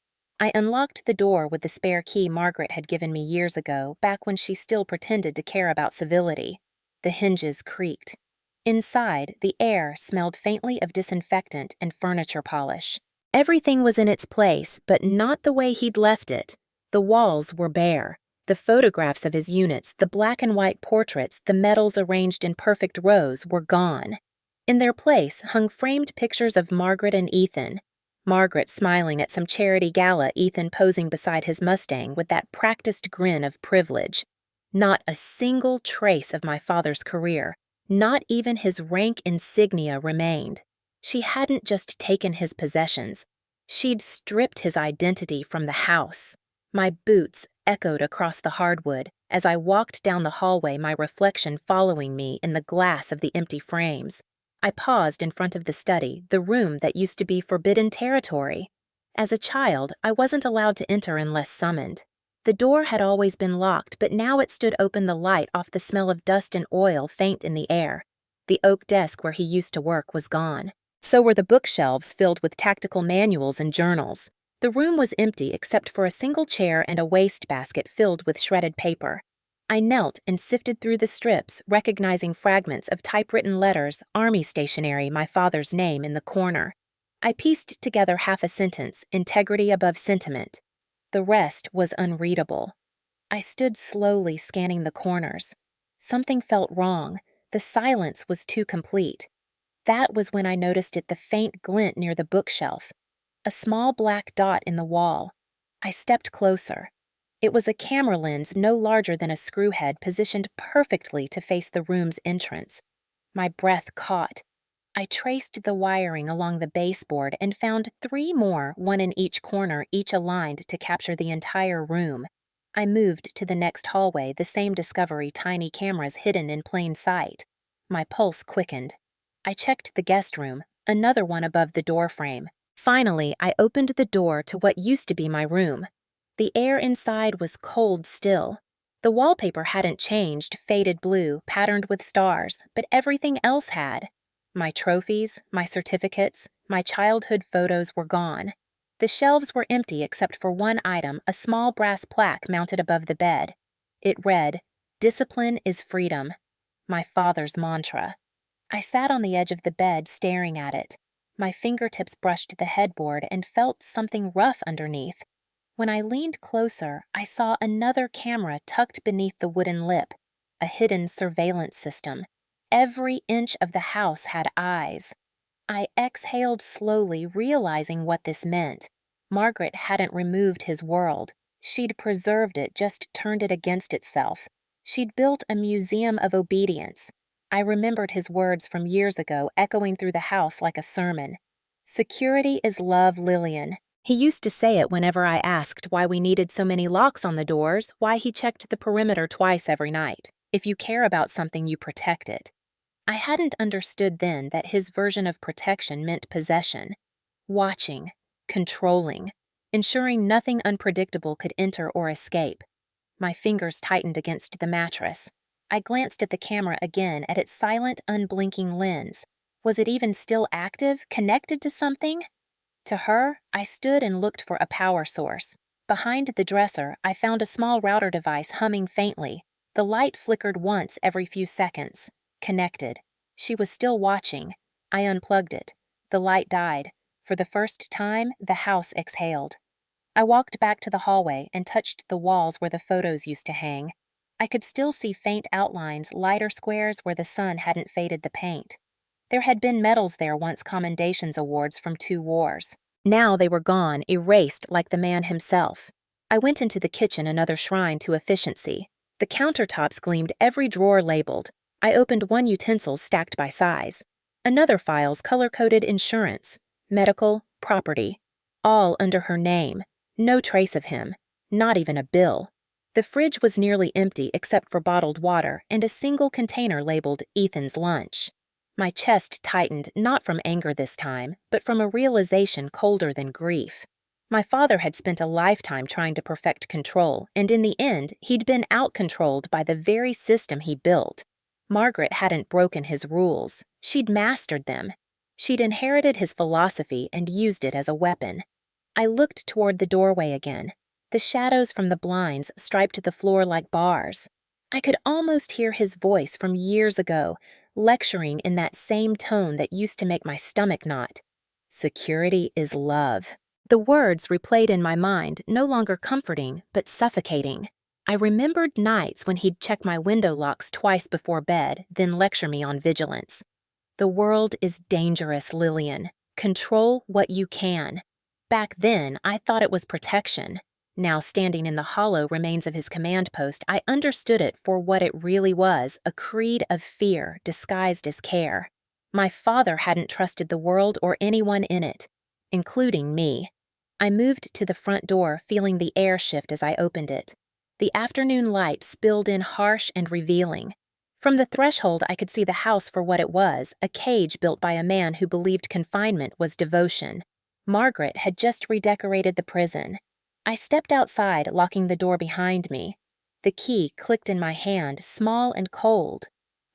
I unlocked the door with the spare key Margaret had given me years ago, back when she still pretended to care about civility. The hinges creaked. Inside, the air smelled faintly of disinfectant and furniture polish. Everything was in its place, but not the way he'd left it. The walls were bare. The photographs of his units, the black and white portraits, the medals arranged in perfect rows were gone. In their place hung framed pictures of Margaret and Ethan. Margaret smiling at some charity gala, Ethan posing beside his Mustang with that practiced grin of privilege. Not a single trace of my father's career, not even his rank insignia remained. She hadn't just taken his possessions. She'd stripped his identity from the house. My boots echoed across the hardwood as I walked down the hallway, my reflection following me in the glass of the empty frames. I paused in front of the study, the room that used to be forbidden territory. As a child, I wasn't allowed to enter unless summoned. The door had always been locked, but now it stood open, the light off the smell of dust and oil faint in the air. The oak desk where he used to work was gone. So were the bookshelves filled with tactical manuals and journals. The room was empty except for a single chair and a wastebasket filled with shredded paper. I knelt and sifted through the strips, recognizing fragments of typewritten letters, army stationery, my father's name in the corner. I pieced together half a sentence, integrity above sentiment. The rest was unreadable. I stood slowly scanning the corners. Something felt wrong. The silence was too complete. That was when I noticed the faint glint near the bookshelf. A small black dot in the wall. I stepped closer. It was a camera lens no larger than a screwhead, positioned perfectly to face the room's entrance. My breath caught. I traced the wiring along the baseboard and found 3 more, one in each corner, each aligned to capture the entire room. I moved to the next hallway, the same discovery, tiny cameras hidden in plain sight. My pulse quickened. I checked the guest room, another one above the doorframe. Finally, I opened the door to what used to be my room. The air inside was cold still. The wallpaper hadn't changed, faded blue, patterned with stars, but everything else had. My trophies, my certificates, my childhood photos were gone. The shelves were empty except for one item, a small brass plaque mounted above the bed. It read, "Discipline is freedom," my father's mantra. I sat on the edge of the bed staring at it. My fingertips brushed the headboard and felt something rough underneath. When I leaned closer, I saw another camera tucked beneath the wooden lip, a hidden surveillance system. Every inch of the house had eyes. I exhaled slowly, realizing what this meant. Margaret hadn't removed his world. She'd preserved it, just turned it against itself. She'd built a museum of obedience. I remembered his words from years ago, echoing through the house like a sermon. "Security is love, Lillian." He used to say it whenever I asked why we needed so many locks on the doors, why he checked the perimeter twice every night. If you care about something, you protect it. I hadn't understood then that his version of protection meant possession. Watching, controlling, ensuring nothing unpredictable could enter or escape. My fingers tightened against the mattress. I glanced at the camera again, at its silent, unblinking lens. Was it even still active, connected to something? To her, I stood and looked for a power source. Behind the dresser, I found a small router device humming faintly. The light flickered once every few seconds. Connected. She was still watching. I unplugged it. The light died. For the first time, the house exhaled. I walked back to the hallway and touched the walls where the photos used to hang. I could still see faint outlines, lighter squares where the sun hadn't faded the paint. There had been medals there once, commendations awards from 2 wars. Now they were gone, erased like the man himself. I went into the kitchen, another shrine to efficiency. The countertops gleamed, every drawer labeled. I opened one utensil stacked by size. Another file's color-coded insurance, medical, property, all under her name. No trace of him, not even a bill. The fridge was nearly empty except for bottled water and a single container labeled Ethan's lunch. My chest tightened, not from anger this time, but from a realization colder than grief. My father had spent a lifetime trying to perfect control, and in the end, he'd been out-controlled by the very system he built. Margaret hadn't broken his rules. She'd mastered them. She'd inherited his philosophy and used it as a weapon. I looked toward the doorway again. The shadows from the blinds striped the floor like bars. I could almost hear his voice from years ago, lecturing in that same tone that used to make my stomach knot. Security is love. The words replayed in my mind, no longer comforting, but suffocating. I remembered nights when he'd check my window locks twice before bed, then lecture me on vigilance. The world is dangerous, Lillian. Control what you can. Back then, I thought it was protection. Now, standing in the hollow remains of his command post, I understood it for what it really was, a creed of fear disguised as care. My father hadn't trusted the world or anyone in it, including me. I moved to the front door, feeling the air shift as I opened it. The afternoon light spilled in harsh and revealing. From the threshold, I could see the house for what it was, a cage built by a man who believed confinement was devotion. Margaret had just redecorated the prison. I stepped outside, locking the door behind me. The key clicked in my hand, small and cold.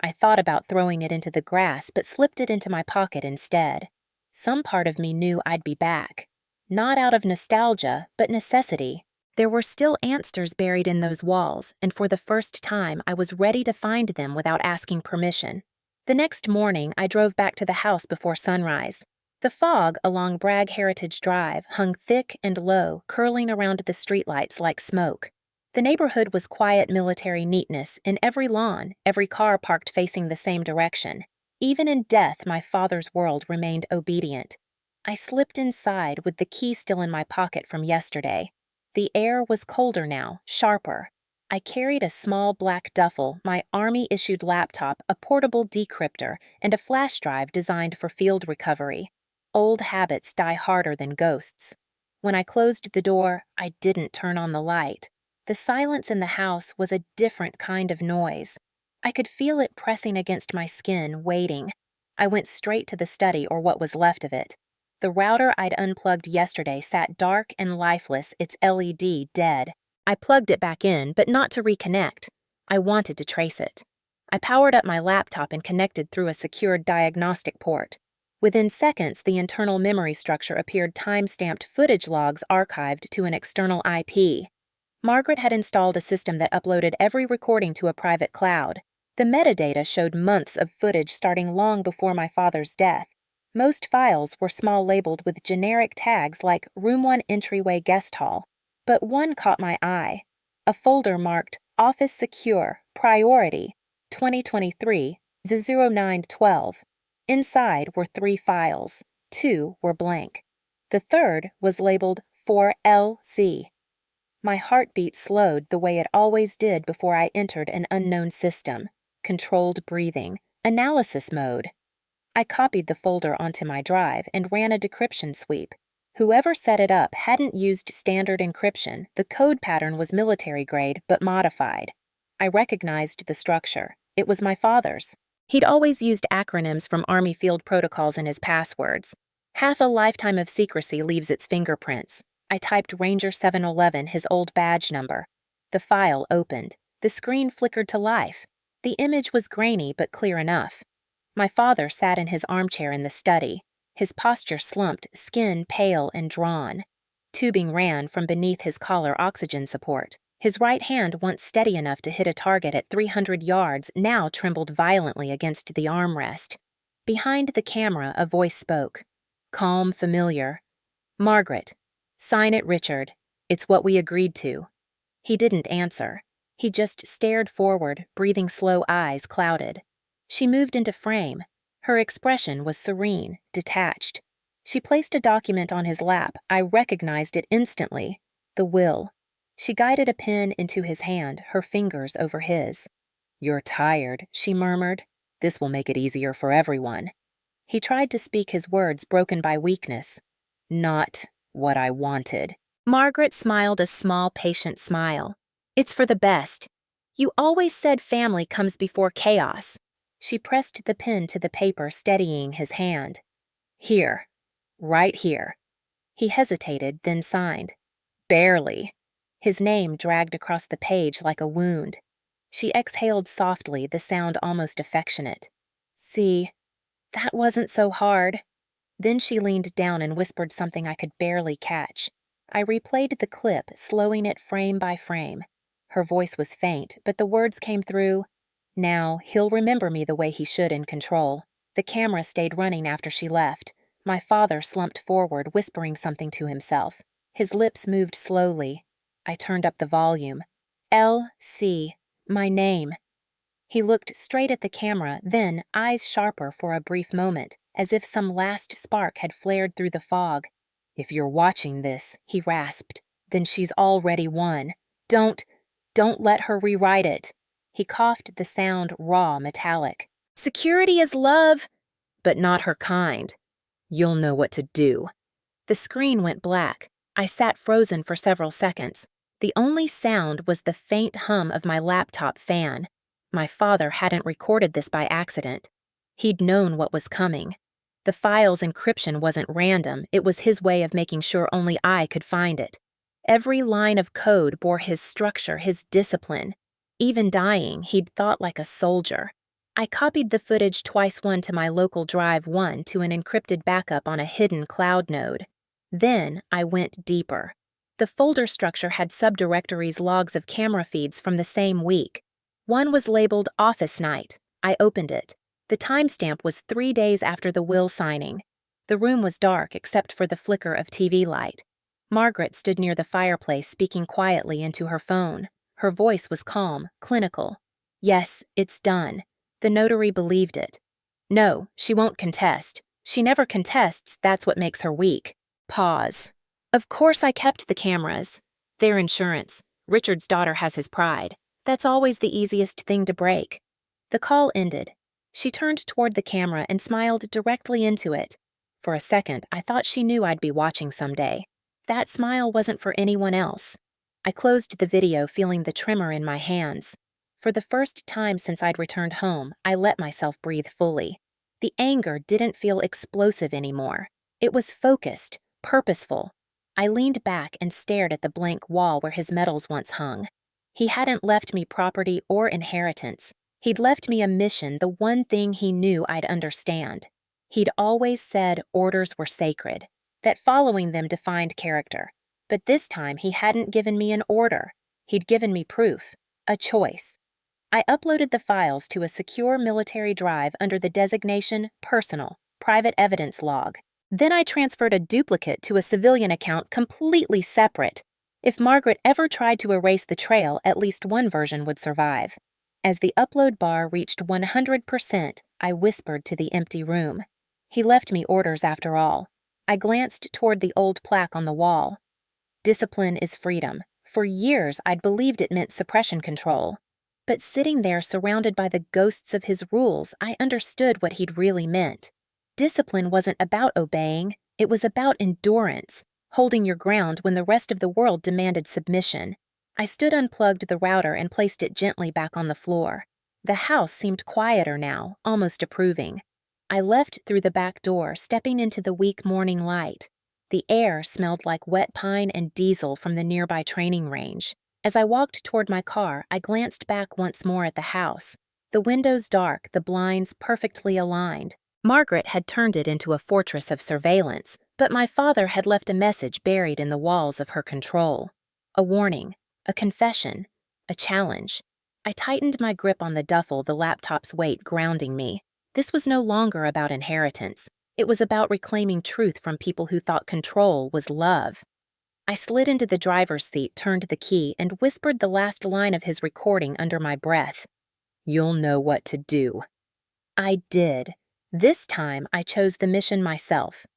I thought about throwing it into the grass, but slipped it into my pocket instead. Some part of me knew I'd be back. Not out of nostalgia, but necessity. There were still answers buried in those walls, and for the first time I was ready to find them without asking permission. The next morning, I drove back to the house before sunrise. The fog along Bragg Heritage Drive hung thick and low, curling around the streetlights like smoke. The neighborhood was quiet military neatness in every lawn, every car parked facing the same direction. Even in death, my father's world remained obedient. I slipped inside with the key still in my pocket from yesterday. The air was colder now, sharper. I carried a small black duffel, my Army-issued laptop, a portable decryptor, and a flash drive designed for field recovery. Old habits die harder than ghosts. When I closed the door, I didn't turn on the light. The silence in the house was a different kind of noise. I could feel it pressing against my skin, waiting. I went straight to the study, or what was left of it. The router I'd unplugged yesterday sat dark and lifeless, its LED dead. I plugged it back in, but not to reconnect. I wanted to trace it. I powered up my laptop and connected through a secured diagnostic port. Within seconds, the internal memory structure appeared time-stamped footage logs archived to an external IP. Margaret had installed a system that uploaded every recording to a private cloud. The metadata showed months of footage starting long before my father's death. Most files were small, labeled with generic tags like Room 1 Entryway Guest Hall. But one caught my eye. A folder marked Office Secure, Priority, 2023-0912. Inside were 3 files. 2 were blank. The third was labeled 4LC. My heartbeat slowed the way it always did before I entered an unknown system. Controlled breathing. Analysis mode. I copied the folder onto my drive and ran a decryption sweep. Whoever set it up hadn't used standard encryption. The code pattern was military grade, but modified. I recognized the structure. It was my father's. He'd always used acronyms from Army field protocols in his passwords. Half a lifetime of secrecy leaves its fingerprints. I typed Ranger 711, his old badge number. The file opened. The screen flickered to life. The image was grainy but clear enough. My father sat in his armchair in the study. His posture slumped, skin pale and drawn. Tubing ran from beneath his collar oxygen support. His right hand, once steady enough to hit a target at 300 yards, now trembled violently against the armrest. Behind the camera, a voice spoke. Calm, familiar. Margaret. Sign it, Richard. It's what we agreed to." He didn't answer. He just stared forward, breathing slow eyes clouded. She moved into frame. Her expression was serene, detached. She placed a document on his lap. I recognized it instantly. The will. She guided a pen into his hand, her fingers over his. "You're tired," she murmured. "This will make it easier for everyone." He tried to speak his words broken by weakness. "Not what I wanted." Margaret smiled a small, patient smile. "It's for the best. You always said family comes before chaos." She pressed the pen to the paper, steadying his hand. "Here. Right here." He hesitated, then signed. "Barely." His name dragged across the page like a wound. She exhaled softly, the sound almost affectionate. "See, that wasn't so hard." Then she leaned down and whispered something I could barely catch. I replayed the clip, slowing it frame by frame. Her voice was faint, but the words came through. "Now, he'll remember me the way he should in control." The camera stayed running after she left. My father slumped forward, whispering something to himself. His lips moved slowly. I turned up the volume. "L.C. My name." He looked straight at the camera, then, eyes sharper for a brief moment, as if some last spark had flared through the fog. "If you're watching this," he rasped, "then she's already won. Don't let her rewrite it." He coughed, the sound raw, metallic. "Security is love, but not her kind. You'll know what to do." The screen went black. I sat frozen for several seconds. The only sound was the faint hum of my laptop fan. My father hadn't recorded this by accident. He'd known what was coming. The file's encryption wasn't random, it was his way of making sure only I could find it. Every line of code bore his structure, his discipline. Even dying, he'd thought like a soldier. I copied the footage twice, one to my local drive, one to an encrypted backup on a hidden cloud node. Then I went deeper. The folder structure had subdirectories, logs of camera feeds from the same week. One was labeled Office Night. I opened it. The timestamp was 3 days after the will signing. The room was dark except for the flicker of TV light. Margaret stood near the fireplace, speaking quietly into her phone. Her voice was calm, clinical. "Yes, it's done." The notary believed it. "No, she won't contest. She never contests, that's what makes her weak." Pause. Of course I kept the cameras. They're insurance. Richard's daughter has his pride. That's always the easiest thing to break. The call ended. She turned toward the camera and smiled directly into it. For a second, I thought she knew I'd be watching someday. That smile wasn't for anyone else. I closed the video, feeling the tremor in my hands. For the first time since I'd returned home, I let myself breathe fully. The anger didn't feel explosive anymore. It was focused, purposeful. I leaned back and stared at the blank wall where his medals once hung. He hadn't left me property or inheritance. He'd left me a mission, the one thing he knew I'd understand. He'd always said orders were sacred, that following them defined character. But this time he hadn't given me an order. He'd given me proof, a choice. I uploaded the files to a secure military drive under the designation Personal, Private Evidence Log. Then I transferred a duplicate to a civilian account completely separate. If Margaret ever tried to erase the trail, at least one version would survive. As the upload bar reached 100%, I whispered to the empty room. He left me orders after all. I glanced toward the old plaque on the wall. Discipline is freedom. For years, I'd believed it meant suppression control. But sitting there surrounded by the ghosts of his rules, I understood what he'd really meant. Discipline wasn't about obeying, it was about endurance, holding your ground when the rest of the world demanded submission. I unplugged the router and placed it gently back on the floor. The house seemed quieter now, almost approving. I left through the back door, stepping into the weak morning light. The air smelled like wet pine and diesel from the nearby training range. As I walked toward my car, I glanced back once more at the house. The windows dark, the blinds perfectly aligned. Margaret had turned it into a fortress of surveillance, but my father had left a message buried in the walls of her control. A warning, a confession, a challenge. I tightened my grip on the duffel, the laptop's weight grounding me. This was no longer about inheritance. It was about reclaiming truth from people who thought control was love. I slid into the driver's seat, turned the key, and whispered the last line of his recording under my breath. "You'll know what to do." I did. This time, I chose the mission myself.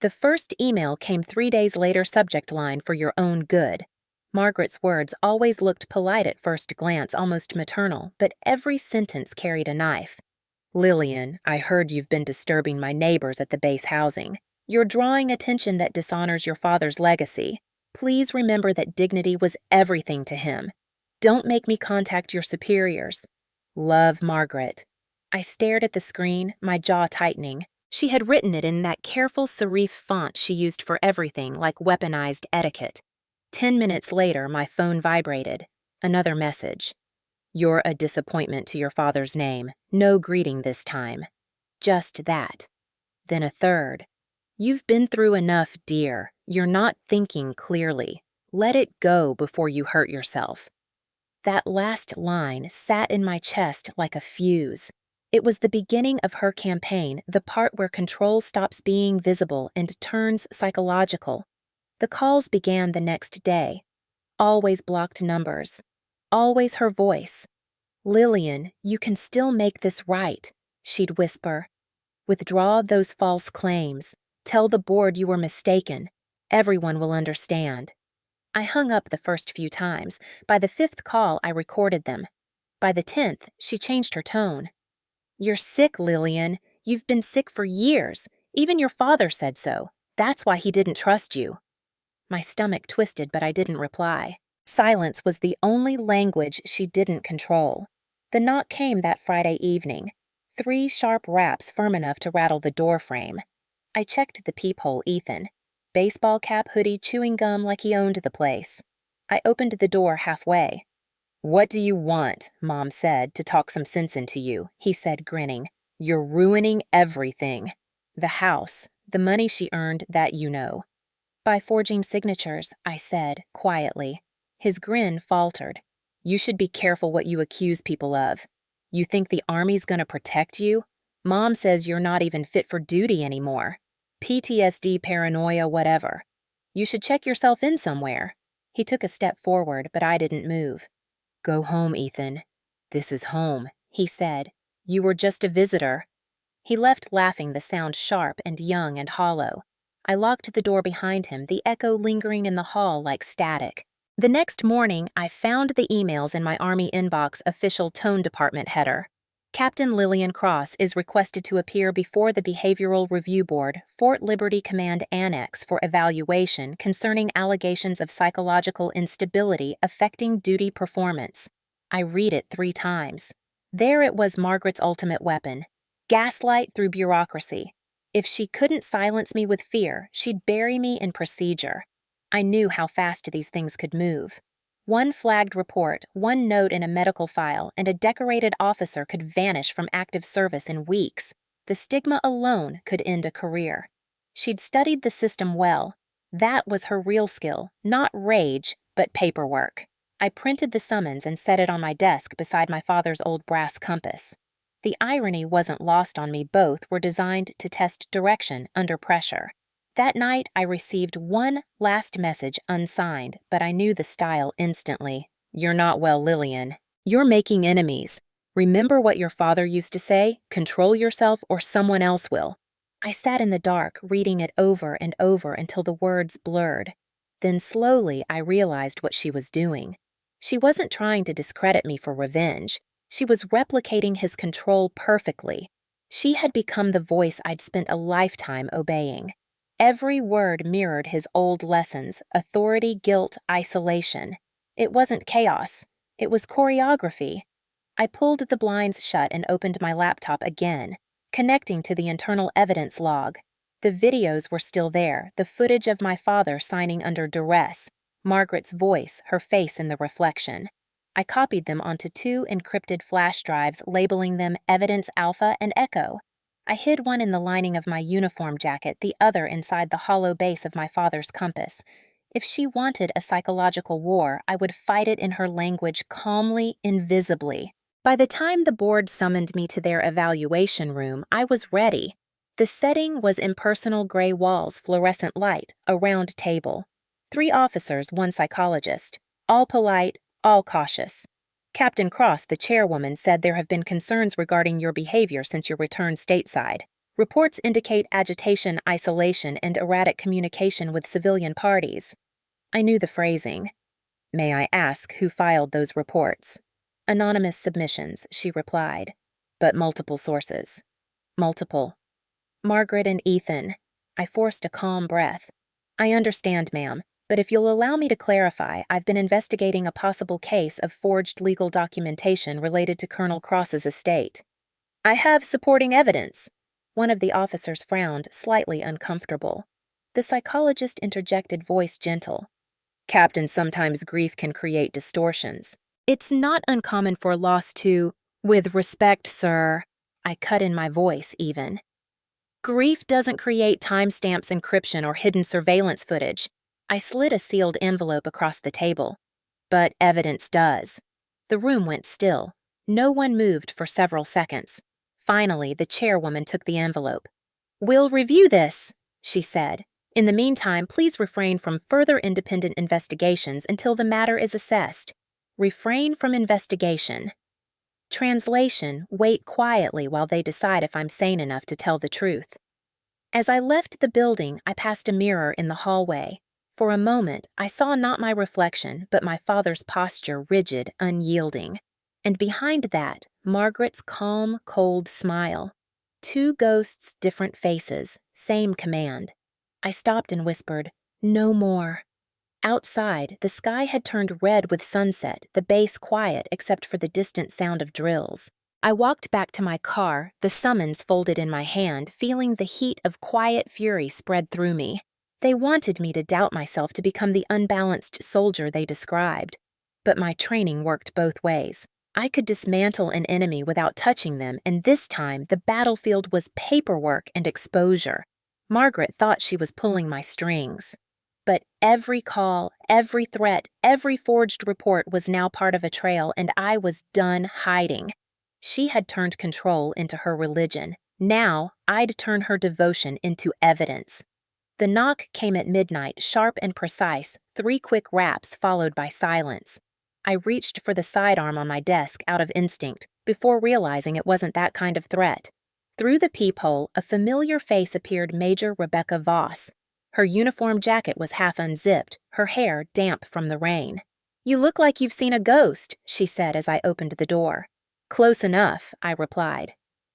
The first email came 3 days later, subject line, "For your own good." Margaret's words always looked polite at first glance, almost maternal, but every sentence carried a knife. "Lillian, I heard you've been disturbing my neighbors at the base housing. You're drawing attention that dishonors your father's legacy. Please remember that dignity was everything to him. Don't make me contact your superiors. Love, Margaret." I stared at the screen, my jaw tightening. She had written it in that careful serif font she used for everything, like weaponized etiquette. 10 minutes later, my phone vibrated. Another message. "You're a disappointment to your father's name. No greeting this time." Just that. Then a third. "You've been through enough, dear. You're not thinking clearly. Let it go before you hurt yourself." That last line sat in my chest like a fuse. It was the beginning of her campaign, the part where control stops being visible and turns psychological. The calls began the next day. Always blocked numbers. Always her voice. "Lillian, you can still make this right," she'd whisper. "Withdraw those false claims. Tell the board you were mistaken. Everyone will understand." I hung up the first few times. By the 5th call, I recorded them. By the 10th, she changed her tone. "You're sick, Lillian. You've been sick for years. Even your father said so. That's why he didn't trust you." My stomach twisted, but I didn't reply. Silence was the only language she didn't control. The knock came that Friday evening. 3 sharp raps firm enough to rattle the door frame. I checked the peephole. Ethan. Baseball cap, hoodie, chewing gum like he owned the place. I opened the door halfway. "What do you want?" Mom said, "to talk some sense into you," he said, grinning. "You're ruining everything. The house, the money she earned, that you know." "By forging signatures," I said, quietly. His grin faltered. "You should be careful what you accuse people of. You think the Army's gonna protect you? Mom says you're not even fit for duty anymore. PTSD, paranoia, whatever. You should check yourself in somewhere." He took a step forward, but I didn't move. "Go home, Ethan. This is home," he said. "You were just a visitor." He left, laughing, the sound sharp and young and hollow. I locked the door behind him, the echo lingering in the hall like static. The next morning, I found the emails in my Army inbox official tone department header. "Captain Lillian Cross is requested to appear before the Behavioral Review Board, Fort Liberty Command Annex, for evaluation concerning allegations of psychological instability affecting duty performance." I read it 3 times. There it was, Margaret's ultimate weapon. Gaslight through bureaucracy. If she couldn't silence me with fear, she'd bury me in procedure. I knew how fast these things could move. One flagged report, one note in a medical file, and a decorated officer could vanish from active service in weeks. The stigma alone could end a career. She'd studied the system well. That was her real skill, not rage, but paperwork. I printed the summons and set it on my desk beside my father's old brass compass. The irony wasn't lost on me. Both were designed to test direction under pressure. That night, I received one last message unsigned, but I knew the style instantly. "You're not well, Lillian. You're making enemies. Remember what your father used to say? Control yourself or someone else will." I sat in the dark, reading it over and over until the words blurred. Then slowly, I realized what she was doing. She wasn't trying to discredit me for revenge. She was replicating his control perfectly. She had become the voice I'd spent a lifetime obeying. Every word mirrored his old lessons: authority, guilt, isolation. It wasn't chaos. It was choreography. I pulled the blinds shut and opened my laptop again, connecting to the internal evidence log. The videos were still there, the footage of my father signing under duress, Margaret's voice, her face in the reflection. I copied them onto 2 encrypted flash drives, labeling them Evidence Alpha and Echo. I hid one in the lining of my uniform jacket, the other inside the hollow base of my father's compass. If she wanted a psychological war, I would fight it in her language, calmly, invisibly. By the time the board summoned me to their evaluation room, I was ready. The setting was impersonal gray walls, fluorescent light, a round table. 3 officers, 1 psychologist. All polite, all cautious. Captain Cross, the chairwoman, said there have been concerns regarding your behavior since your return stateside. Reports indicate agitation, isolation, and erratic communication with civilian parties. I knew the phrasing. May I ask who filed those reports? Anonymous submissions, she replied. But multiple sources. Multiple. Margaret and Ethan. I forced a calm breath. I understand, ma'am, but if you'll allow me to clarify, I've been investigating a possible case of forged legal documentation related to Colonel Cross's estate. I have supporting evidence. One of the officers frowned, slightly uncomfortable. The psychologist interjected, voice gentle. Captain, sometimes grief can create distortions. It's not uncommon for loss to, with respect, sir. I cut in my voice, even. Grief doesn't create timestamps, encryption, or hidden surveillance footage. I slid a sealed envelope across the table. But evidence does. The room went still. No one moved for several seconds. Finally, the chairwoman took the envelope. We'll review this, she said. In the meantime, please refrain from further independent investigations until the matter is assessed. Refrain from investigation. Translation, wait quietly while they decide if I'm sane enough to tell the truth. As I left the building, I passed a mirror in the hallway. For a moment, I saw not my reflection, but my father's posture, rigid, unyielding. And behind that, Margaret's calm, cold smile. 2 ghosts, different faces, same command. I stopped and whispered, no more. Outside, the sky had turned red with sunset, the base quiet except for the distant sound of drills. I walked back to my car, the summons folded in my hand, feeling the heat of quiet fury spread through me. They wanted me to doubt myself to become the unbalanced soldier they described. But my training worked both ways. I could dismantle an enemy without touching them, and this time the battlefield was paperwork and exposure. Margaret thought she was pulling my strings. But every call, every threat, every forged report was now part of a trail, and I was done hiding. She had turned control into her religion. Now I'd turn her devotion into evidence. The knock came at midnight, sharp and precise, 3 quick raps followed by silence. I reached for the sidearm on my desk out of instinct, before realizing it wasn't that kind of threat. Through the peephole, a familiar face appeared, Major Rebecca Voss. Her uniform jacket was half unzipped, her hair damp from the rain. You look like you've seen a ghost, she said as I opened the door. Close enough, I replied.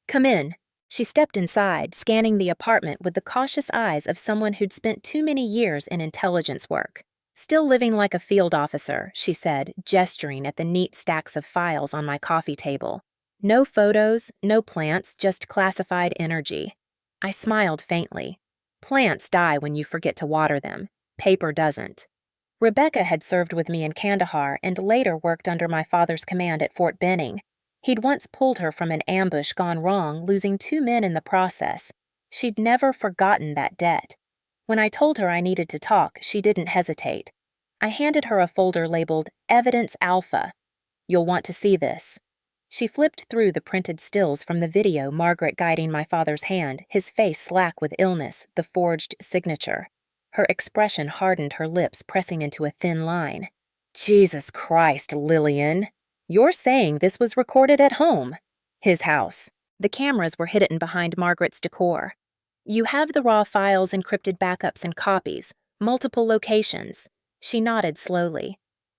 Come in. She stepped inside, scanning the apartment with the cautious eyes of someone who'd spent too many years in intelligence work. Still living like a field officer, she said, gesturing at the neat stacks of files on my coffee table. No photos, no plants, just classified energy. I smiled faintly. Plants die when you forget to water them. Paper doesn't. Rebecca had served with me in Kandahar and later worked under my father's command at Fort Benning. He'd once pulled her from an ambush gone wrong, losing 2 men in the process. She'd never forgotten that debt. When I told her I needed to talk, she didn't hesitate. I handed her a folder labeled Evidence Alpha. You'll want to see this. She flipped through the printed stills from the video, Margaret guiding my father's hand, his face slack with illness, the forged signature. Her expression hardened, her lips pressing into a thin line. Jesus Christ, Lillian! You're saying this was recorded at home? His house. The cameras were hidden behind Margaret's decor. You have the raw files, encrypted backups, and copies. Multiple locations. She nodded slowly.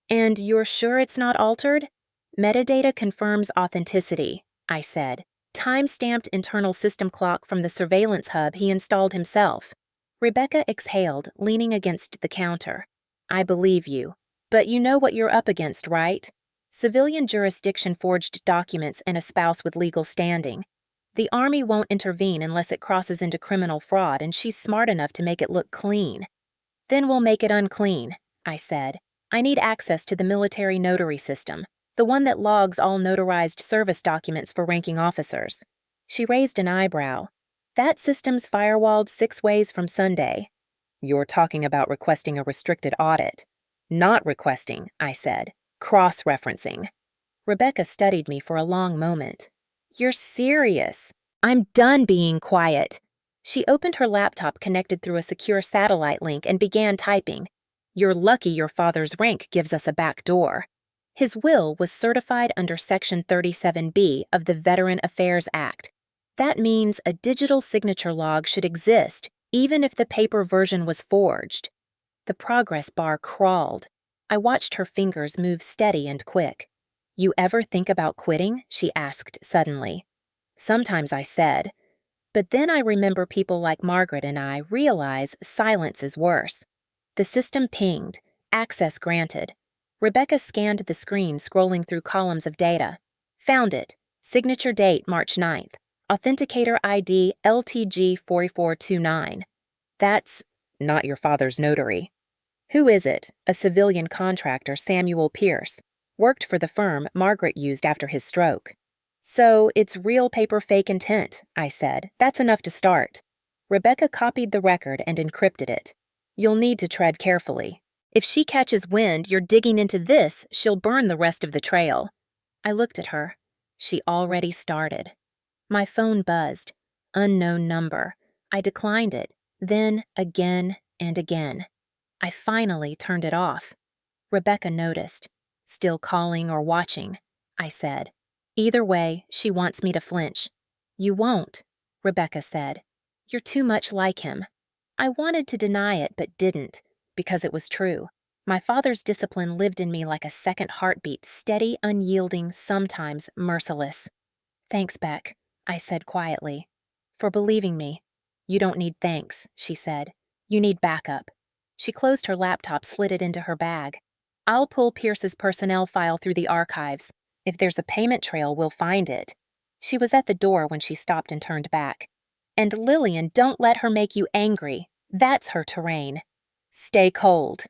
And you're sure it's not altered? Metadata confirms authenticity, I said. Time-stamped internal system clock from the surveillance hub he installed himself. Rebecca exhaled, leaning against the counter. I believe you. But you know what you're up against, right? Civilian jurisdiction forged documents and a spouse with legal standing. The Army won't intervene unless it crosses into criminal fraud, and she's smart enough to make it look clean. Then we'll make it unclean, I said. I need access to the military notary system, the one that logs all notarized service documents for ranking officers. She raised an eyebrow. That system's firewalled 6 ways from Sunday. You're talking about requesting a restricted audit. Not requesting, I said. Cross-referencing. Rebecca studied me for a long moment. You're serious. I'm done being quiet. She opened her laptop connected through a secure satellite link and began typing. You're lucky your father's rank gives us a back door. His will was certified under Section 37B of the Veteran Affairs Act. That means a digital signature log should exist, even if the paper version was forged. The progress bar crawled. I watched her fingers move steady and quick. You ever think about quitting? She asked suddenly. Sometimes I said. But then I remember people like Margaret and I realize silence is worse. The system pinged. Access granted. Rebecca scanned the screen, scrolling through columns of data. Found it. Signature date March 9th. Authenticator ID LTG4429. That's not your father's notary. Who is it? A civilian contractor, Samuel Pierce. Worked for the firm Margaret used after his stroke. So it's real paper fake intent, I said. That's enough to start. Rebecca copied the record and encrypted it. You'll need to tread carefully. If she catches wind you're digging into this, she'll burn the rest of the trail. I looked at her. She already started. My phone buzzed. Unknown number. I declined it, then again and again. I finally turned it off. Rebecca noticed. Still calling or watching, I said. Either way, she wants me to flinch. You won't, Rebecca said. You're too much like him. I wanted to deny it but didn't, because it was true. My father's discipline lived in me like a second heartbeat, steady, unyielding, sometimes merciless. Thanks, Beck, I said quietly. For believing me. You don't need thanks, she said. You need backup. She closed her laptop, slid it into her bag. I'll pull Pierce's personnel file through the archives. If there's a payment trail, we'll find it. She was at the door when she stopped and turned back. And Lillian, don't let her make you angry. That's her terrain. Stay cold.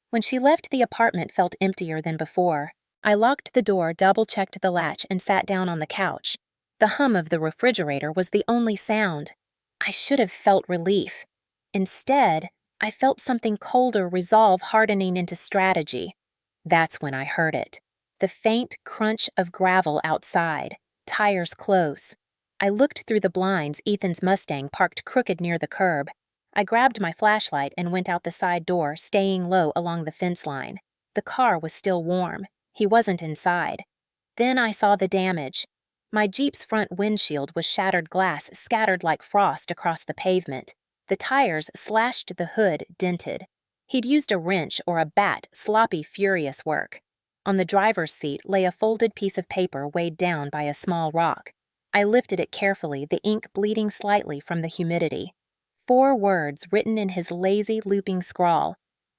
When she left, the apartment felt emptier than before. I locked the door, double-checked the latch, and sat down on the couch. The hum of the refrigerator was the only sound. I should have felt relief. Instead, I felt something colder, resolve hardening into strategy. That's when I heard it. The faint crunch of gravel outside, tires close. I looked through the blinds, Ethan's Mustang parked crooked near the curb. I grabbed my flashlight and went out the side door, staying low along the fence line. The car was still warm. He wasn't inside. Then I saw the damage. My Jeep's front windshield was shattered glass scattered like frost across the pavement. The tires slashed, the hood dented. He'd used a wrench or a bat, sloppy, furious work. On the driver's seat lay a folded piece of paper weighed down by a small rock. I lifted it carefully, the ink bleeding slightly from the humidity. 4 words written in his lazy, looping scrawl.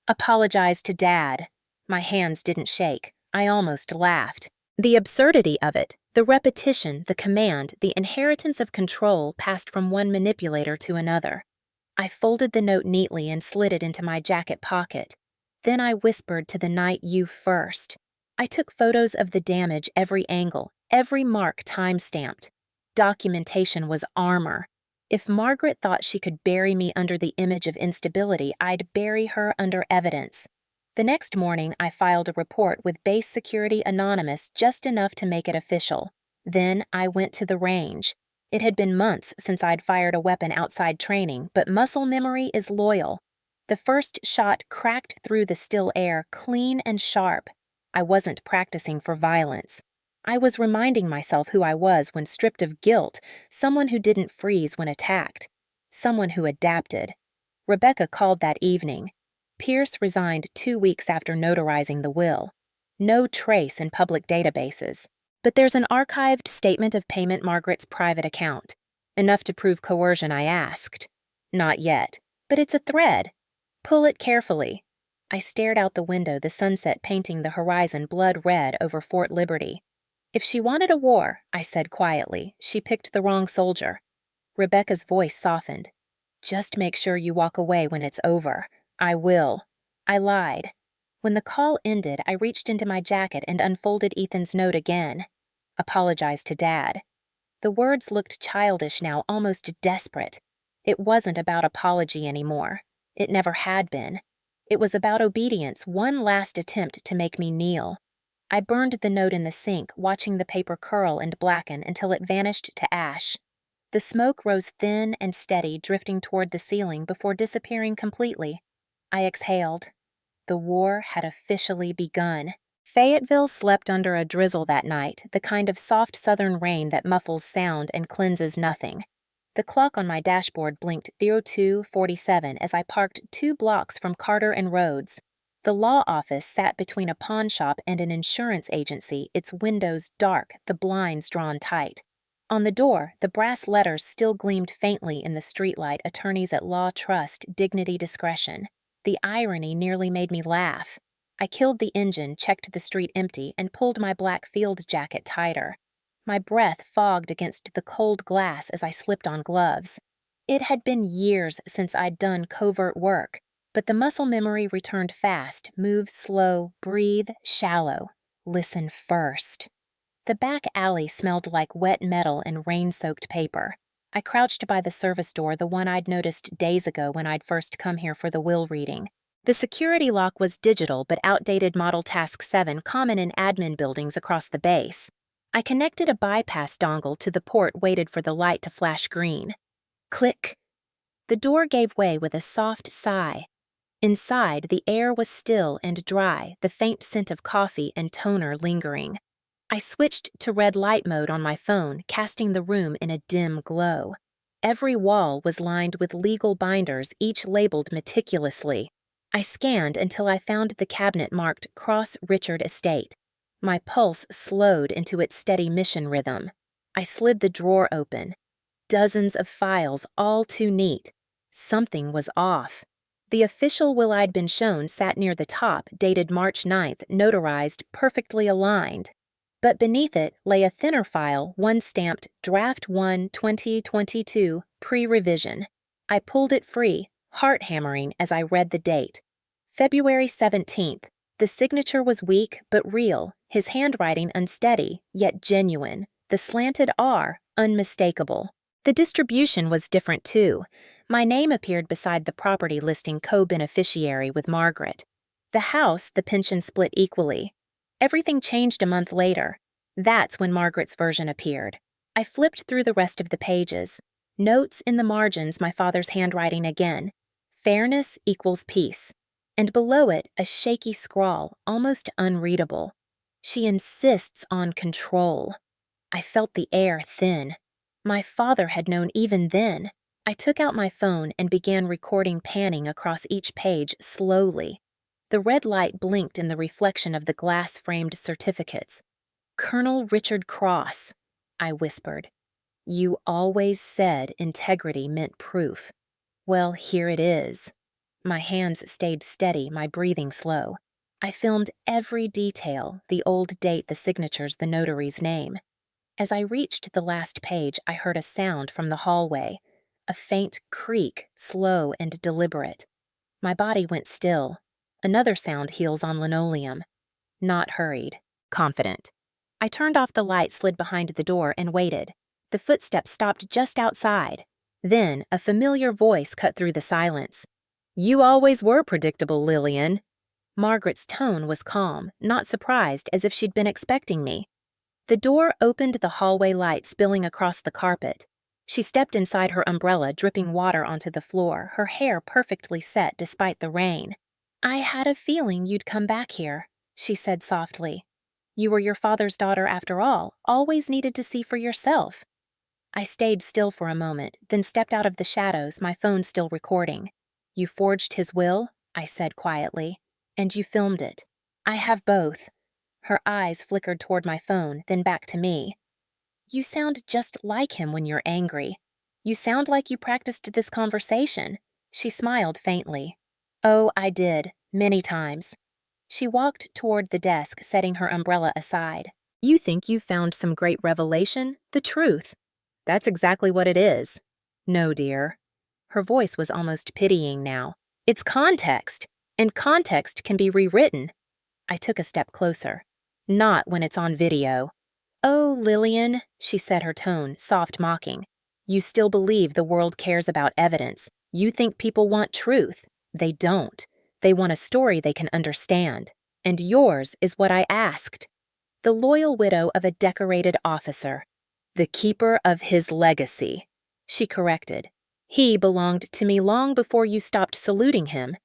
Apologize to Dad. My hands didn't shake. I almost laughed. The absurdity of it, the repetition, the command, the inheritance of control passed from one manipulator to another. I folded the note neatly and slid it into my jacket pocket. Then I whispered to the night you first. I took photos of the damage, every angle, every mark time-stamped. Documentation was armor. If Margaret thought she could bury me under the image of instability, I'd bury her under evidence. The next morning, I filed a report with Base Security Anonymous, just enough to make it official. Then I went to the range. It had been months since I'd fired a weapon outside training, but muscle memory is loyal. The first shot cracked through the still air, clean and sharp. I wasn't practicing for violence. I was reminding myself who I was when stripped of guilt, someone who didn't freeze when attacked, someone who adapted. Rebecca called that evening. Pierce resigned 2 weeks after notarizing the will. No trace in public databases. But there's an archived statement of payment Margaret's private account. Enough to prove coercion, I asked. Not yet, but it's a thread. Pull it carefully. I stared out the window, the sunset painting the horizon blood red over Fort Liberty. If she wanted a war, I said quietly, she picked the wrong soldier. Rebecca's voice softened. Just make sure you walk away when it's over. I will. I lied. When the call ended, I reached into my jacket and unfolded Ethan's note again. Apologize to Dad. The words looked childish now, almost desperate. It wasn't about apology anymore. It never had been. It was about obedience, one last attempt to make me kneel. I burned the note in the sink, watching the paper curl and blacken until it vanished to ash. The smoke rose thin and steady, drifting toward the ceiling before disappearing completely. I exhaled. The war had officially begun. Fayetteville slept under a drizzle that night, the kind of soft southern rain that muffles sound and cleanses nothing. The clock on my dashboard blinked 02:47 as I parked 2 blocks from Carter and Rhodes. The law office sat between a pawn shop and an insurance agency, its windows dark, the blinds drawn tight. On the door, the brass letters still gleamed faintly in the streetlight: Attorneys at Law Trust, Dignity Discretion. The irony nearly made me laugh. I killed the engine, checked the street empty, and pulled my black field jacket tighter. My breath fogged against the cold glass as I slipped on gloves. It had been years since I'd done covert work, but the muscle memory returned fast: move slow, breathe shallow, listen first. The back alley smelled like wet metal and rain-soaked paper. I crouched by the service door, the one I'd noticed days ago when I'd first come here for the will reading. The security lock was digital but outdated Model Task 7, common in admin buildings across the base. I connected a bypass dongle to the port, waited for the light to flash green. Click. The door gave way with a soft sigh. Inside, the air was still and dry, the faint scent of coffee and toner lingering. I switched to red light mode on my phone, casting the room in a dim glow. Every wall was lined with legal binders, each labeled meticulously. I scanned until I found the cabinet marked Cross Richard Estate. My pulse slowed into its steady mission rhythm. I slid the drawer open. Dozens of files, all too neat. Something was off. The official will I'd been shown sat near the top, dated March 9th, notarized, perfectly aligned. But beneath it lay a thinner file, one stamped Draft 1 2022, pre-revision. I pulled it free, heart hammering as I read the date. February 17th. The signature was weak but real, his handwriting unsteady, yet genuine, the slanted R unmistakable. The distribution was different too. My name appeared beside the property listing co-beneficiary with Margaret. The house, the pension split equally. Everything changed a month later. That's when Margaret's version appeared. I flipped through the rest of the pages. Notes in the margins, my father's handwriting again. Fairness equals peace. And below it, a shaky scrawl, almost unreadable. She insists on control. I felt the air thin. My father had known even then. I took out my phone and began recording, panning across each page slowly. The red light blinked in the reflection of the glass-framed certificates. Colonel Richard Cross, I whispered. You always said integrity meant proof. Well, here it is. My hands stayed steady, my breathing slow. I filmed every detail, the old date, the signatures, the notary's name. As I reached the last page, I heard a sound from the hallway, a faint creak, slow and deliberate. My body went still. Another sound, heels on linoleum. Not hurried, confident. I turned off the light, slid behind the door, and waited. The footsteps stopped just outside. Then a familiar voice cut through the silence. You always were predictable, Lillian. Margaret's tone was calm, not surprised, as if she'd been expecting me. The door opened, the hallway light spilling across the carpet. She stepped inside her umbrella, dripping water onto the floor, her hair perfectly set despite the rain. I had a feeling you'd come back here, she said softly. You were your father's daughter after all, always needed to see for yourself. I stayed still for a moment, then stepped out of the shadows, my phone still recording. You forged his will, I said quietly, and you filmed it. I have both. Her eyes flickered toward my phone, then back to me. You sound just like him when you're angry. You sound like you practiced this conversation. She smiled faintly. Oh, I did, many times. She walked toward the desk, setting her umbrella aside. You think you found some great revelation? The truth. That's exactly what it is. No, dear. Her voice was almost pitying now. It's context, and context can be rewritten. I took a step closer. Not when it's on video. Oh, Lillian, she said, her tone soft, mocking. You still believe the world cares about evidence. You think people want truth. They don't. They want a story they can understand. And yours is what I asked. The loyal widow of a decorated officer. The keeper of his legacy. She corrected. He belonged to me long before you stopped saluting him.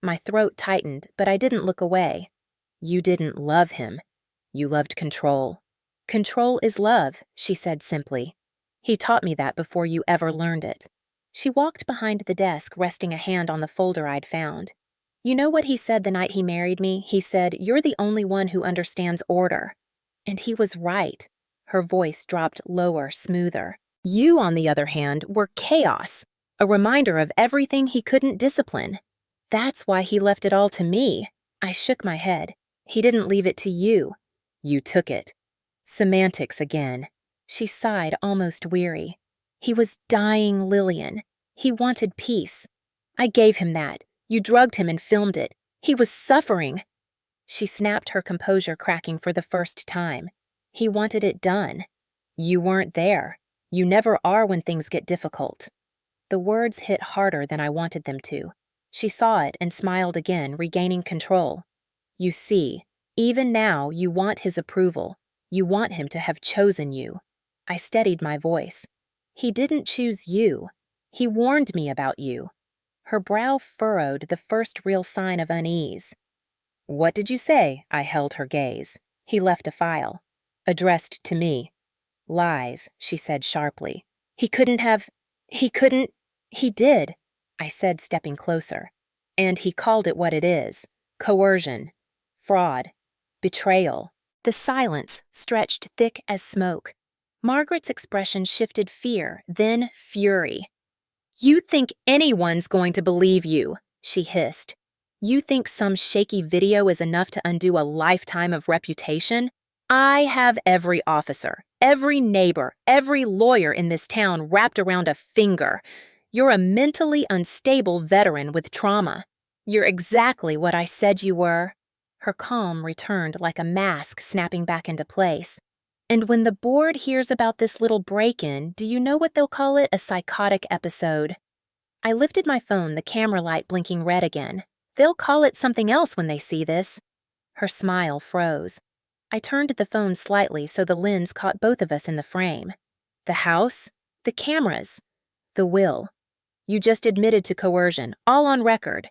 My throat tightened, but I didn't look away. You didn't love him. You loved control. Control is love, she said simply. He taught me that before you ever learned it. She walked behind the desk, resting a hand on the folder I'd found. You know what he said the night he married me? He said, "You're the only one who understands order." And he was right. Her voice dropped lower, smoother. You, on the other hand, were chaos, a reminder of everything he couldn't discipline. That's why he left it all to me. I shook my head. He didn't leave it to you. You took it. Semantics again. She sighed, almost weary. He was dying, Lillian. He wanted peace. I gave him that. You drugged him and filmed it. He was suffering. She snapped, her composure cracking for the first time. He wanted it done. You weren't there. You never are when things get difficult. The words hit harder than I wanted them to. She saw it and smiled again, regaining control. You see, even now you want his approval. You want him to have chosen you. I steadied my voice. He didn't choose you. He warned me about you. Her brow furrowed, the first real sign of unease. What did you say? I held her gaze. He left a file. Addressed to me. Lies, she said sharply. He did, I said, stepping closer. And he called it what it is. Coercion. Fraud. Betrayal. The silence stretched thick as smoke. Margaret's expression shifted fear, then fury. You think anyone's going to believe you, she hissed. You think some shaky video is enough to undo a lifetime of reputation? I have every officer, every neighbor, every lawyer in this town wrapped around a finger. You're a mentally unstable veteran with trauma. You're exactly what I said you were. Her calm returned like a mask snapping back into place. And when the board hears about this little break-in, do you know what they'll call it? A psychotic episode. I lifted my phone, the camera light blinking red again. They'll call it something else when they see this. Her smile froze. I turned the phone slightly so the lens caught both of us in the frame. The house, the cameras, the will. You just admitted to coercion, all on record.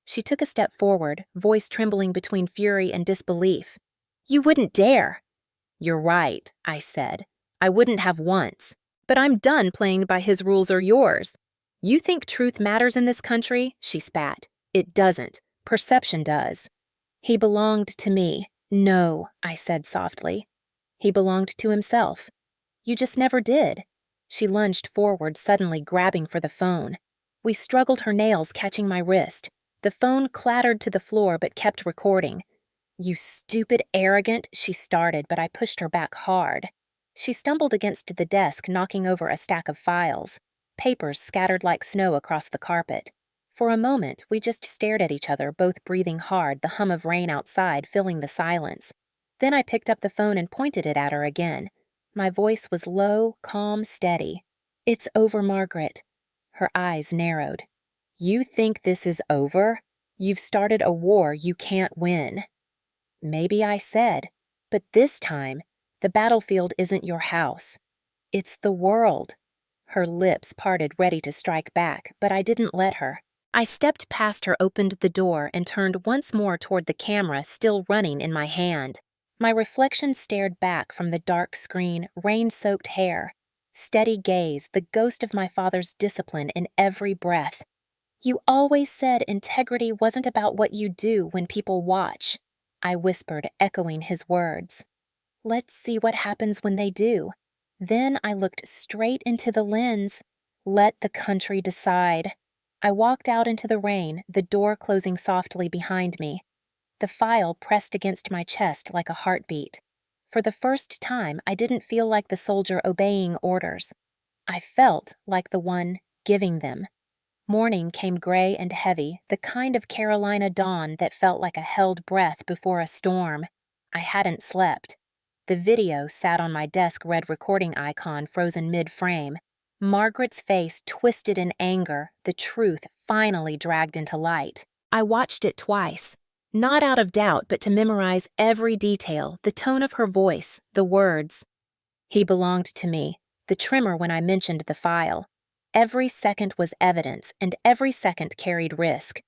She took a step forward, voice trembling between fury and disbelief. You wouldn't dare. You're right, I said. I wouldn't have once. But I'm done playing by his rules or yours. You think truth matters in this country? She spat. It doesn't. Perception does. He belonged to me. No, I said softly. He belonged to himself. You just never did. She lunged forward, suddenly grabbing for the phone. We struggled, her nails catching my wrist. The phone clattered to the floor but kept recording. You stupid arrogant, she started, but I pushed her back hard. She stumbled against the desk, knocking over a stack of files. Papers scattered like snow across the carpet. For a moment, we just stared at each other, both breathing hard, the hum of rain outside filling the silence. Then I picked up the phone and pointed it at her again. My voice was low, calm, steady. It's over, Margaret. Her eyes narrowed. You think this is over? You've started a war you can't win. Maybe I said, but this time, the battlefield isn't your house. It's the world. Her lips parted, ready to strike back, but I didn't let her. I stepped past her, opened the door, and turned once more toward the camera still running in my hand. My reflection stared back from the dark screen, rain-soaked hair. Steady gaze, the ghost of my father's discipline in every breath. You always said integrity wasn't about what you do when people watch, I whispered, echoing his words. Let's see what happens when they do. Then I looked straight into the lens. Let the country decide. I walked out into the rain, the door closing softly behind me. The file pressed against my chest like a heartbeat. For the first time, I didn't feel like the soldier obeying orders. I felt like the one giving them. Morning came gray and heavy, the kind of Carolina dawn that felt like a held breath before a storm. I hadn't slept. The video sat on my desk, red recording icon frozen mid-frame. Margaret's face twisted in anger, the truth finally dragged into light. I watched it twice, not out of doubt, but to memorize every detail, the tone of her voice, the words. He belonged to me, the tremor when I mentioned the file. Every second was evidence, and every second carried risk.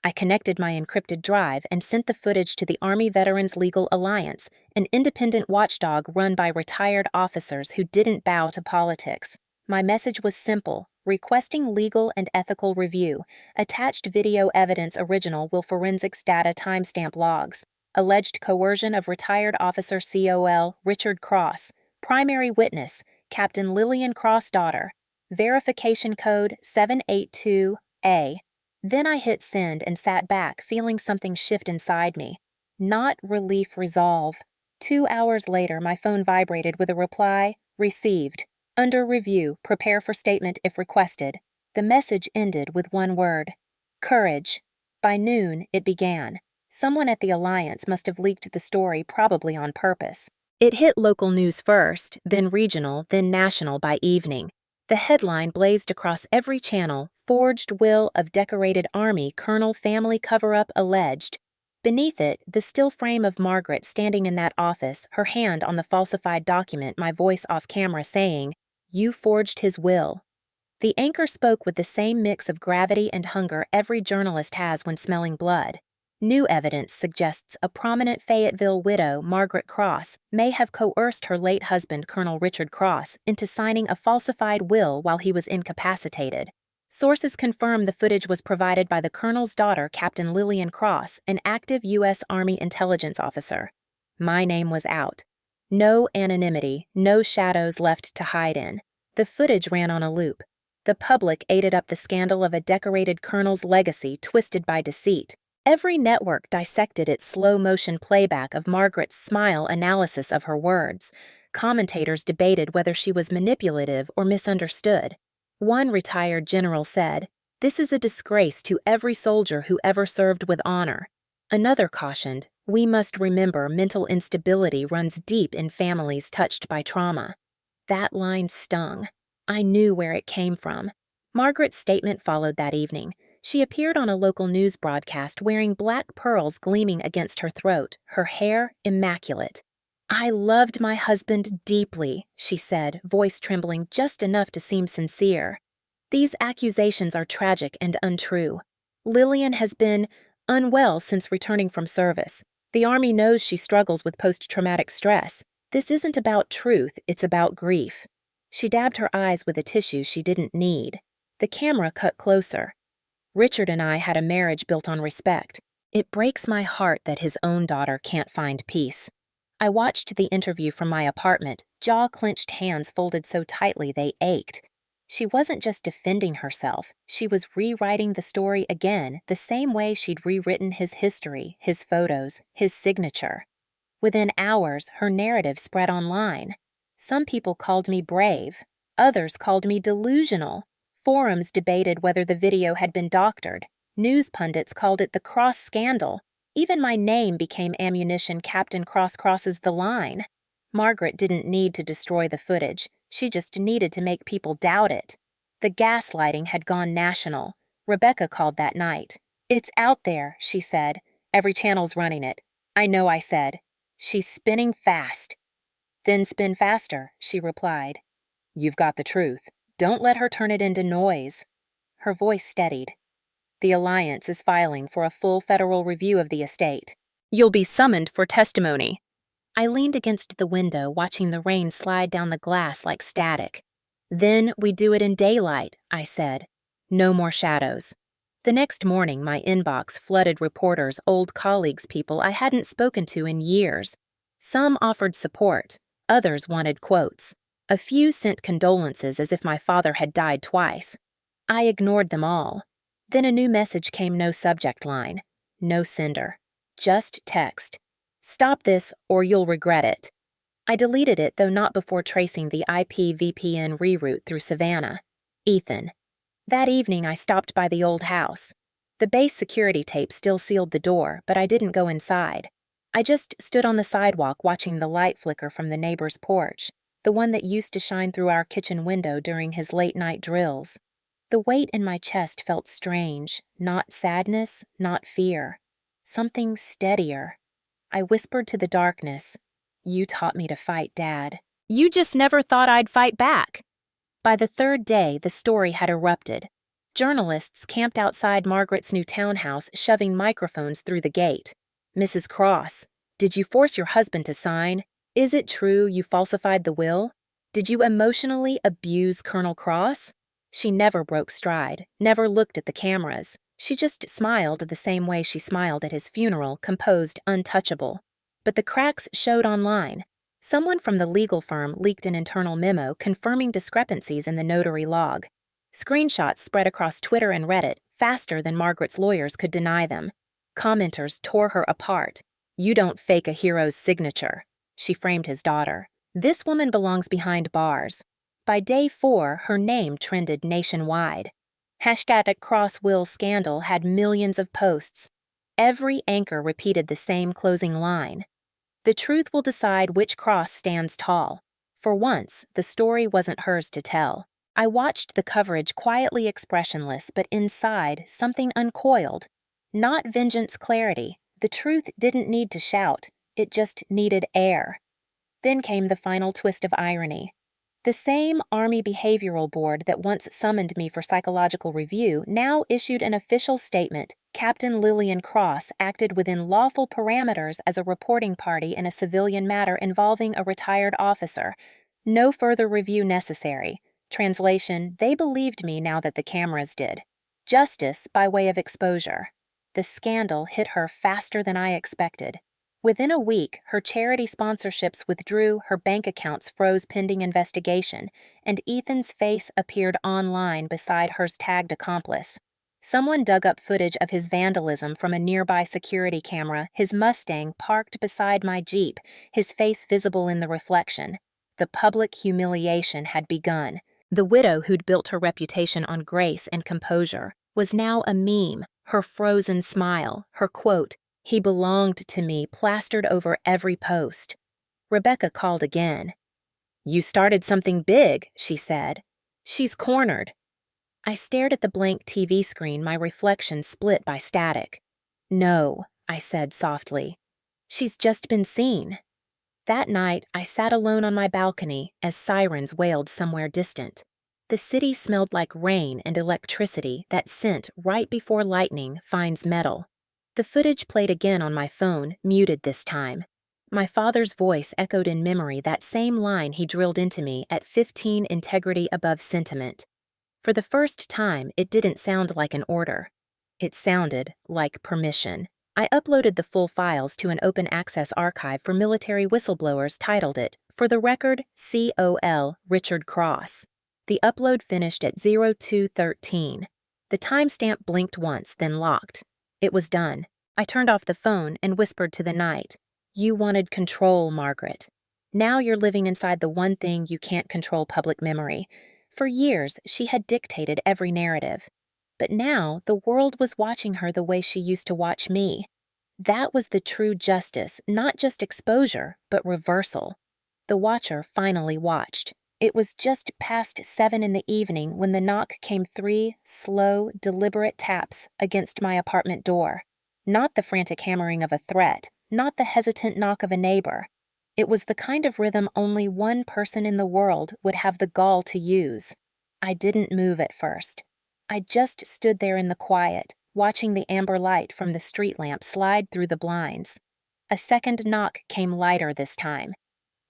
I connected my encrypted drive and sent the footage to the Army Veterans Legal Alliance, an independent watchdog run by retired officers who didn't bow to politics. My message was simple: requesting legal and ethical review. Attached video evidence original will forensics data timestamp logs. Alleged coercion of retired officer COL Richard Cross. Primary witness, Captain Lillian Cross daughter. Verification code 782A. Then I hit send and sat back, feeling something shift inside me. Not relief, resolve. 2 hours later, my phone vibrated with a reply: received. Under review, prepare for statement if requested. The message ended with one word: courage. By noon, it began. Someone at the Alliance must have leaked the story, probably on purpose. It hit local news first, then regional, then national by evening. The headline blazed across every channel: forged will of decorated Army Colonel family cover-up alleged. Beneath it, the still frame of Margaret standing in that office, her hand on the falsified document, my voice off camera saying, "You forged his will." The anchor spoke with the same mix of gravity and hunger every journalist has when smelling blood. New evidence suggests a prominent Fayetteville widow, Margaret Cross, may have coerced her late husband, Colonel Richard Cross, into signing a falsified will while he was incapacitated. Sources confirm the footage was provided by the colonel's daughter, Captain Lillian Cross, an active U.S. Army intelligence officer. My name was out. No anonymity, no shadows left to hide in. The footage ran on a loop. The public ate up the scandal of a decorated colonel's legacy twisted by deceit. Every network dissected its slow-motion playback of Margaret's smile analysis of her words. Commentators debated whether she was manipulative or misunderstood. One retired general said, "This is a disgrace to every soldier who ever served with honor." Another cautioned, "We must remember mental instability runs deep in families touched by trauma." That line stung. I knew where it came from. Margaret's statement followed that evening. She appeared on a local news broadcast wearing black pearls gleaming against her throat, her hair immaculate. "I loved my husband deeply," she said, voice trembling just enough to seem sincere. "These accusations are tragic and untrue. Lillian has been unwell since returning from service. The Army knows she struggles with post-traumatic stress. This isn't about truth, it's about grief." She dabbed her eyes with a tissue she didn't need. The camera cut closer. "Richard and I had a marriage built on respect. It breaks my heart that his own daughter can't find peace." I watched the interview from my apartment, jaw-clenched hands folded so tightly they ached. She wasn't just defending herself, she was rewriting the story again, the same way she'd rewritten his history, his photos, his signature. Within hours, her narrative spread online. Some people called me brave. Others called me delusional. Forums debated whether the video had been doctored. News pundits called it the Cross scandal. Even my name became ammunition. Captain Cross crosses the line. Margaret didn't need to destroy the footage. She just needed to make people doubt it. The gaslighting had gone national. Rebecca called that night. "It's out there," she said. "Every channel's running it." "I know," I said. "She's spinning fast." "Then spin faster," she replied. "You've got the truth. Don't let her turn it into noise." Her voice steadied. "The Alliance is filing for a full federal review of the estate. You'll be summoned for testimony." I leaned against the window, watching the rain slide down the glass like static. "Then we do it in daylight," I said. "No more shadows." The next morning, my inbox flooded reporters, old colleagues, people I hadn't spoken to in years. Some offered support. Others wanted quotes. A few sent condolences as if my father had died twice. I ignored them all. Then a new message came, no subject line. No sender. Just text. "Stop this or you'll regret it." I deleted it, though not before tracing the IP VPN reroute through Savannah. Ethan. That evening I stopped by the old house. The base security tape still sealed the door, but I didn't go inside. I just stood on the sidewalk watching the light flicker from the neighbor's porch, the one that used to shine through our kitchen window during his late-night drills. The weight in my chest felt strange, not sadness, not fear. Something steadier. I whispered to the darkness, "You taught me to fight, Dad. You just never thought I'd fight back." By the third day, the story had erupted. Journalists camped outside Margaret's new townhouse, shoving microphones through the gate. "Mrs. Cross, did you force your husband to sign? Is it true you falsified the will? Did you emotionally abuse Colonel Cross?" She never broke stride, never looked at the cameras. She just smiled the same way she smiled at his funeral, composed, untouchable. But the cracks showed online. Someone from the legal firm leaked an internal memo confirming discrepancies in the notary log. Screenshots spread across Twitter and Reddit faster than Margaret's lawyers could deny them. Commenters tore her apart. "You don't fake a hero's signature." She framed his daughter. "This woman belongs behind bars." By day 4, her name trended nationwide. #CrossWill scandal had millions of posts. Every anchor repeated the same closing line. "The truth will decide which cross stands tall." For once, the story wasn't hers to tell. I watched the coverage quietly expressionless, but inside, something uncoiled. Not vengeance clarity. The truth didn't need to shout. It just needed air. Then came the final twist of irony. The same Army Behavioral Board that once summoned me for psychological review now issued an official statement. Captain Lillian Cross acted within lawful parameters as a reporting party in a civilian matter involving a retired officer. No further review necessary. Translation, they believed me now that the cameras did. Justice by way of exposure. The scandal hit her faster than I expected. Within a week, her charity sponsorships withdrew, her bank accounts froze pending investigation, and Ethan's face appeared online beside hers tagged accomplice. Someone dug up footage of his vandalism from a nearby security camera, his Mustang parked beside my Jeep, his face visible in the reflection. The public humiliation had begun. The widow who'd built her reputation on grace and composure was now a meme, her frozen smile, her quote, "He belonged to me," plastered over every post. Rebecca called again. "You started something big," she said. "She's cornered." I stared at the blank TV screen, my reflection split by static. "No," I said softly. "She's just been seen." That night, I sat alone on my balcony as sirens wailed somewhere distant. The city smelled like rain and electricity, that scent right before lightning finds metal. The footage played again on my phone, muted this time. My father's voice echoed in memory that same line he drilled into me at 15 integrity above sentiment. For the first time, it didn't sound like an order. It sounded like permission. I uploaded the full files to an open access archive for military whistleblowers, titled it, "For the Record, COL Richard Cross." The upload finished at 02:13. The timestamp blinked once, then locked. It was done. I turned off the phone and whispered to the night, "You wanted control, Margaret. Now you're living inside the one thing you can't control: public memory." For years, she had dictated every narrative. But now, the world was watching her the way she used to watch me. That was the true justice, not just exposure, but reversal. The watcher finally watched. It was just past 7 in the evening when the knock came, 3 slow, deliberate taps against my apartment door. Not the frantic hammering of a threat, not the hesitant knock of a neighbor. It was the kind of rhythm only one person in the world would have the gall to use. I didn't move at first. I just stood there in the quiet, watching the amber light from the street lamp slide through the blinds. A second knock came lighter this time.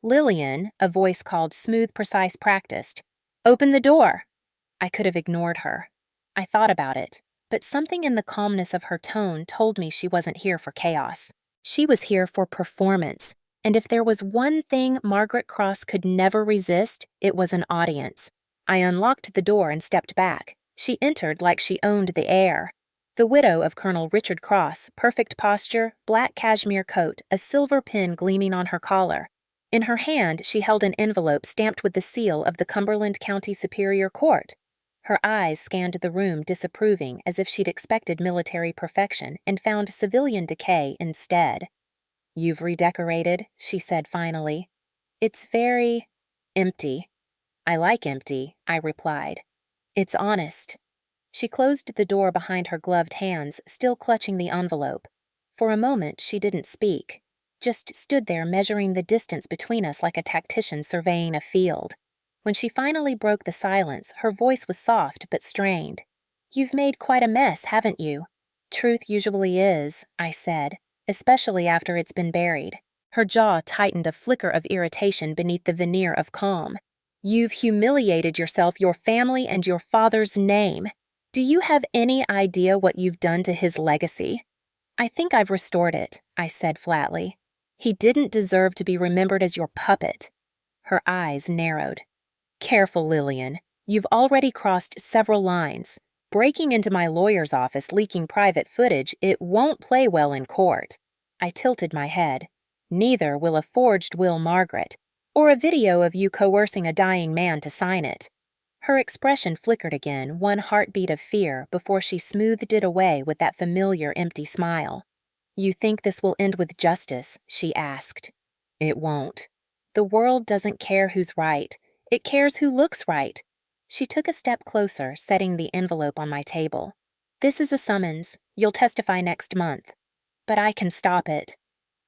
"Lillian," a voice called, smooth, precise, practiced. "Open the door." I could have ignored her. I thought about it, but something in the calmness of her tone told me she wasn't here for chaos. She was here for performance, and if there was one thing Margaret Cross could never resist, it was an audience. I unlocked the door and stepped back. She entered like she owned the air. The widow of Colonel Richard Cross, perfect posture, black cashmere coat, a silver pin gleaming on her collar. In her hand, she held an envelope stamped with the seal of the Cumberland County Superior Court. Her eyes scanned the room disapproving, as if she'd expected military perfection and found civilian decay instead. "You've redecorated," she said finally. "It's very empty." "I like empty," I replied. "It's honest." She closed the door behind her gloved hands, still clutching the envelope. For a moment, she didn't speak, just stood there measuring the distance between us like a tactician surveying a field. When she finally broke the silence, her voice was soft but strained. You've made quite a mess, haven't you? Truth usually is, I said, especially after it's been buried. Her jaw tightened a flicker of irritation beneath the veneer of calm. You've humiliated yourself, your family, and your father's name. Do you have any idea what you've done to his legacy? I think I've restored it, I said flatly. He didn't deserve to be remembered as your puppet. Her eyes narrowed. Careful, Lillian. You've already crossed several lines. Breaking into my lawyer's office leaking private footage, it won't play well in court. I tilted my head. Neither will a forged will, Margaret, or a video of you coercing a dying man to sign it. Her expression flickered again, one heartbeat of fear, before she smoothed it away with that familiar empty smile. You think this will end with justice? She asked. It won't. The world doesn't care who's right. It cares who looks right. She took a step closer, setting the envelope on my table. This is a summons. You'll testify next month. But I can stop it.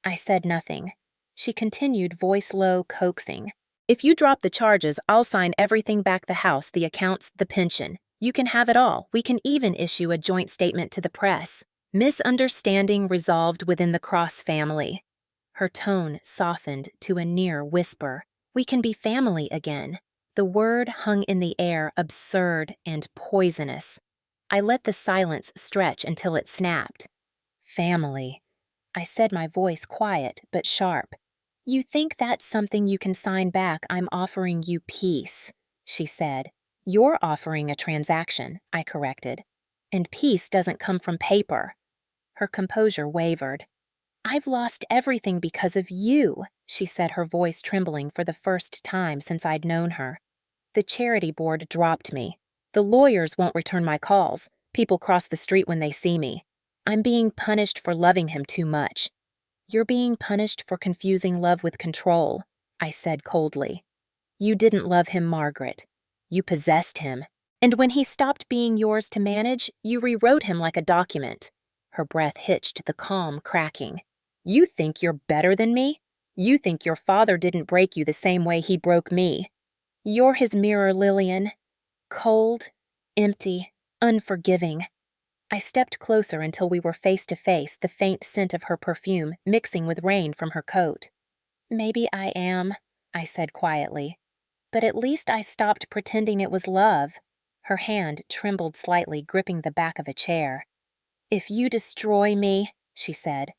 I said nothing. She continued, voice low, coaxing. If you drop the charges, I'll sign everything back: the house, the accounts, the pension. You can have it all. We can even issue a joint statement to the press. Misunderstanding resolved within the Cross family. Her tone softened to a near whisper. We can be family again. The word hung in the air, absurd and poisonous. I let the silence stretch until it snapped. Family. I said, my voice quiet but sharp. You think that's something you can sign back? I'm offering you peace, she said. You're offering a transaction, I corrected. And peace doesn't come from paper. Her composure wavered. I've lost everything because of you, she said, her voice trembling for the first time since I'd known her. The charity board dropped me. The lawyers won't return my calls. People cross the street when they see me. I'm being punished for loving him too much. You're being punished for confusing love with control, I said coldly. You didn't love him, Margaret. You possessed him. And when he stopped being yours to manage, you rewrote him like a document. Her breath hitched, the calm cracking. You think you're better than me? You think your father didn't break you the same way he broke me? You're his mirror, Lillian. Cold, empty, unforgiving. I stepped closer until we were face to face, the faint scent of her perfume mixing with rain from her coat. Maybe I am, I said quietly. But at least I stopped pretending it was love. Her hand trembled slightly, gripping the back of a chair. If you destroy me, she said,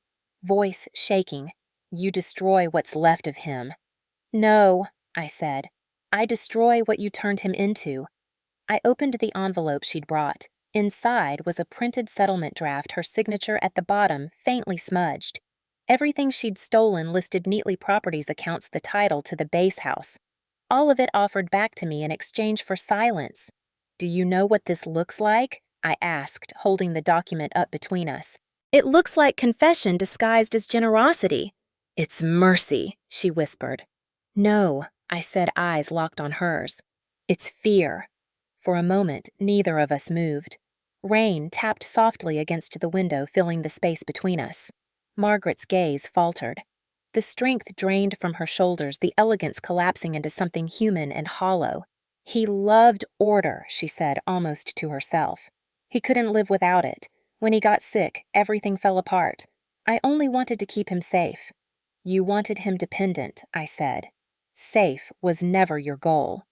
voice shaking, you destroy what's left of him. No, I said. I destroy what you turned him into. I opened the envelope she'd brought. Inside was a printed settlement draft, her signature at the bottom faintly smudged. Everything she'd stolen listed neatly: properties, accounts, the title to the base house. All of it offered back to me in exchange for silence. Do you know what this looks like? I asked, holding the document up between us. It looks like confession disguised as generosity. It's mercy, she whispered. No, I said, eyes locked on hers. It's fear. For a moment, neither of us moved. Rain tapped softly against the window, filling the space between us. Margaret's gaze faltered. The strength drained from her shoulders, the elegance collapsing into something human and hollow. He loved order, she said, almost to herself. He couldn't live without it. When he got sick, everything fell apart. I only wanted to keep him safe. You wanted him dependent, I said. Safe was never your goal.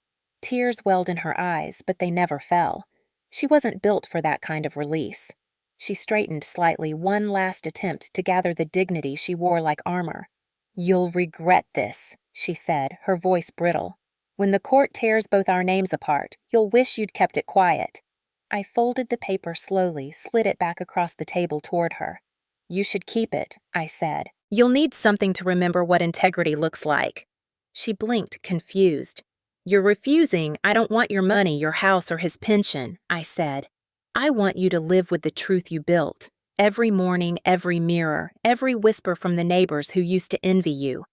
Tears welled in her eyes, but they never fell. She wasn't built for that kind of release. She straightened slightly, one last attempt to gather the dignity she wore like armor. You'll regret this, she said, her voice brittle. When the court tears both our names apart, you'll wish you'd kept it quiet. I folded the paper slowly, slid it back across the table toward her. You should keep it, I said. You'll need something to remember what integrity looks like. She blinked, confused. You're refusing. I don't want your money, your house, or his pension, I said. I want you to live with the truth you built. Every morning, every mirror, every whisper from the neighbors who used to envy you.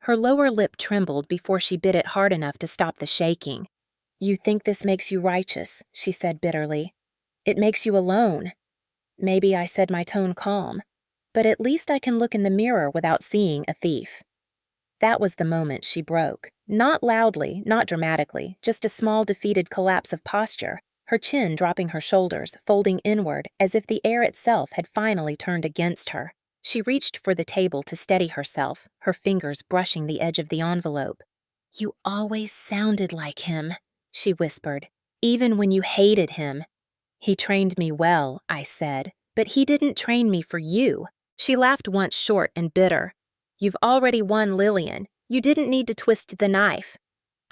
Her lower lip trembled before she bit it hard enough to stop the shaking. You think this makes you righteous, she said bitterly. It makes you alone. Maybe, I said, my tone calm. But at least I can look in the mirror without seeing a thief. That was the moment she broke. Not loudly, not dramatically, just a small defeated collapse of posture. her chin dropping her shoulders, folding inward as if the air itself had finally turned against her. She reached for the table to steady herself, her fingers brushing the edge of the envelope. "You always sounded like him," she whispered, "even when you hated him." "He trained me well," I said, "but he didn't train me for you." She laughed once short and bitter. "You've already won, Lillian. You didn't need to twist the knife."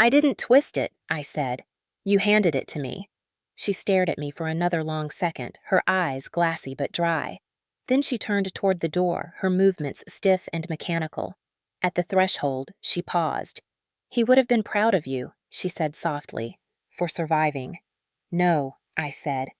"I didn't twist it," I said. "You handed it to me." She stared at me for another long second, her eyes glassy but dry. Then she turned toward the door, her movements stiff and mechanical. At the threshold, she paused. "He would have been proud of you," she said softly, "for surviving." "No," I said.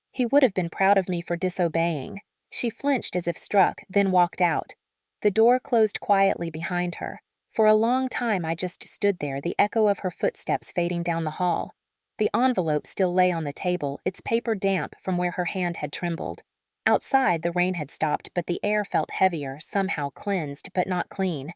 "He would have been proud of me for disobeying." She flinched as if struck, then walked out. The door closed quietly behind her. For a long time I just stood there, the echo of her footsteps fading down the hall. The envelope still lay on the table, its paper damp from where her hand had trembled. Outside, the rain had stopped, but the air felt heavier, somehow cleansed, but not clean.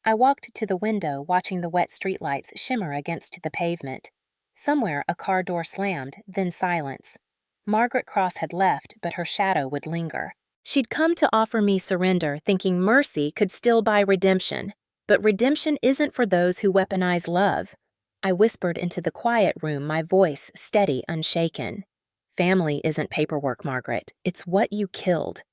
I walked to the window, watching the wet streetlights shimmer against the pavement. Somewhere a car door slammed, then silence. Margaret Cross had left, but her shadow would linger. She'd come to offer me surrender, thinking mercy could still buy redemption. But redemption isn't for those who weaponize love. I whispered into the quiet room, my voice steady, unshaken. "Family isn't paperwork, Margaret. It's what you killed."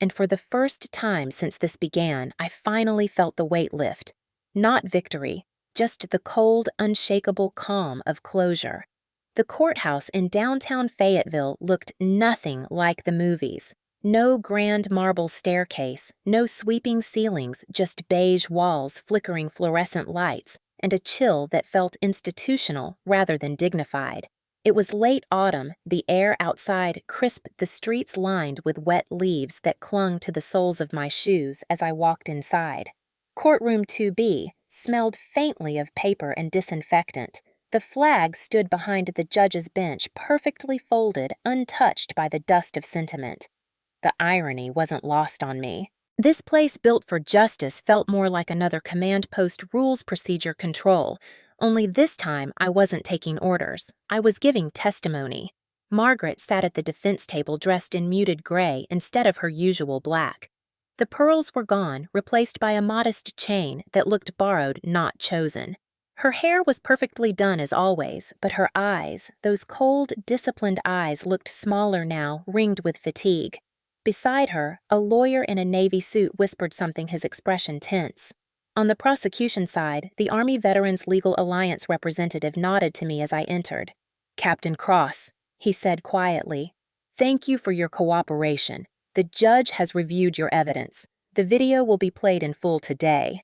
And for the first time since this began, I finally felt the weight lift. Not victory, just the cold, unshakable calm of closure. The courthouse in downtown Fayetteville looked nothing like the movies. No grand marble staircase, no sweeping ceilings, just beige walls, flickering fluorescent lights, and a chill that felt institutional rather than dignified. It was late autumn, the air outside crisp, the streets lined with wet leaves that clung to the soles of my shoes as I walked inside. Courtroom 2B smelled faintly of paper and disinfectant. The flag stood behind the judge's bench, perfectly folded, untouched by the dust of sentiment. The irony wasn't lost on me. This place built for justice felt more like another command post rules procedure control, only this time I wasn't taking orders. I was giving testimony. Margaret sat at the defense table dressed in muted gray instead of her usual black. The pearls were gone, replaced by a modest chain that looked borrowed, not chosen. Her hair was perfectly done as always, but her eyes, those cold, disciplined eyes, looked smaller now, ringed with fatigue. Beside her, a lawyer in a navy suit whispered something, his expression tense. On the prosecution side, the Army Veterans Legal Alliance representative nodded to me as I entered. "Captain Cross," he said quietly, "thank you for your cooperation. The judge has reviewed your evidence. The video will be played in full today."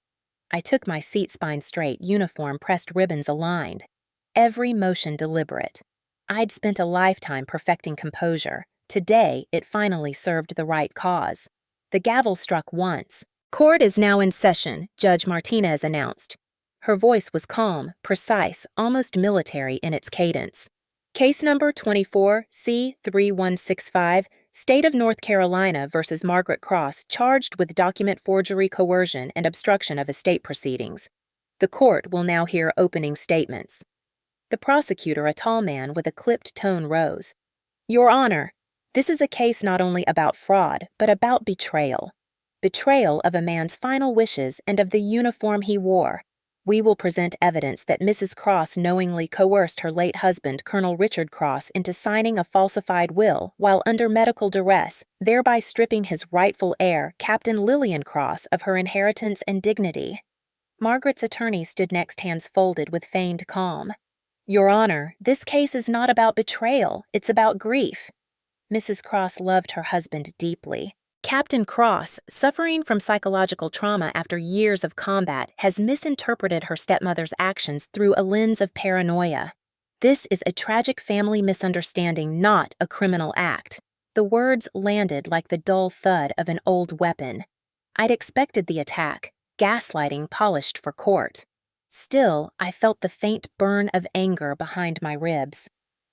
I took my seat spine straight, uniform, pressed ribbons aligned. Every motion deliberate. I'd spent a lifetime perfecting composure. Today, it finally served the right cause. The gavel struck once. "Court is now in session," Judge Martinez announced. Her voice was calm, precise, almost military in its cadence. "Case number 24C3165, State of North Carolina versus Margaret Cross, charged with document forgery, coercion, and obstruction of estate proceedings. The court will now hear opening statements." The prosecutor, a tall man with a clipped tone, rose. "Your Honor, this is a case not only about fraud, but about betrayal. Betrayal of a man's final wishes and of the uniform he wore. We will present evidence that Mrs. Cross knowingly coerced her late husband, Colonel Richard Cross, into signing a falsified will while under medical duress, thereby stripping his rightful heir, Captain Lillian Cross, of her inheritance and dignity." Margaret's attorney stood next, hands folded with feigned calm. "Your Honor, this case is not about betrayal, it's about grief." Mrs. Cross loved her husband deeply. Captain Cross, suffering from psychological trauma after years of combat, has misinterpreted her stepmother's actions through a lens of paranoia. "This is a tragic family misunderstanding, not a criminal act." The words landed like the dull thud of an old weapon. I'd expected the attack, gaslighting polished for court. Still, I felt the faint burn of anger behind my ribs.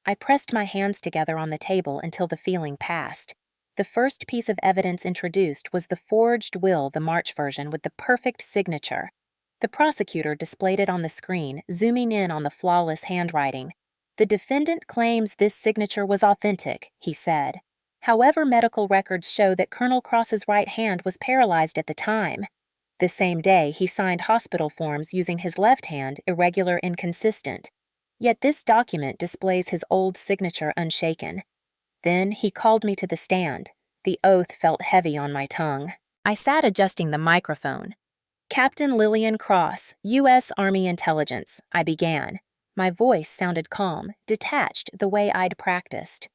I pressed my hands together on the table until the feeling passed. The first piece of evidence introduced was the forged will, the March version, with the perfect signature. The prosecutor displayed it on the screen, zooming in on the flawless handwriting. "The defendant claims this signature was authentic," he said. "However, medical records show that Colonel Cross's right hand was paralyzed at the time. The same day, he signed hospital forms using his left hand, irregular, inconsistent. Yet this document displays his old signature unshaken." Then he called me to the stand. The oath felt heavy on my tongue. I sat adjusting the microphone. "Captain Lillian Cross, U.S. Army Intelligence," I began. My voice sounded calm, detached the way I'd practiced.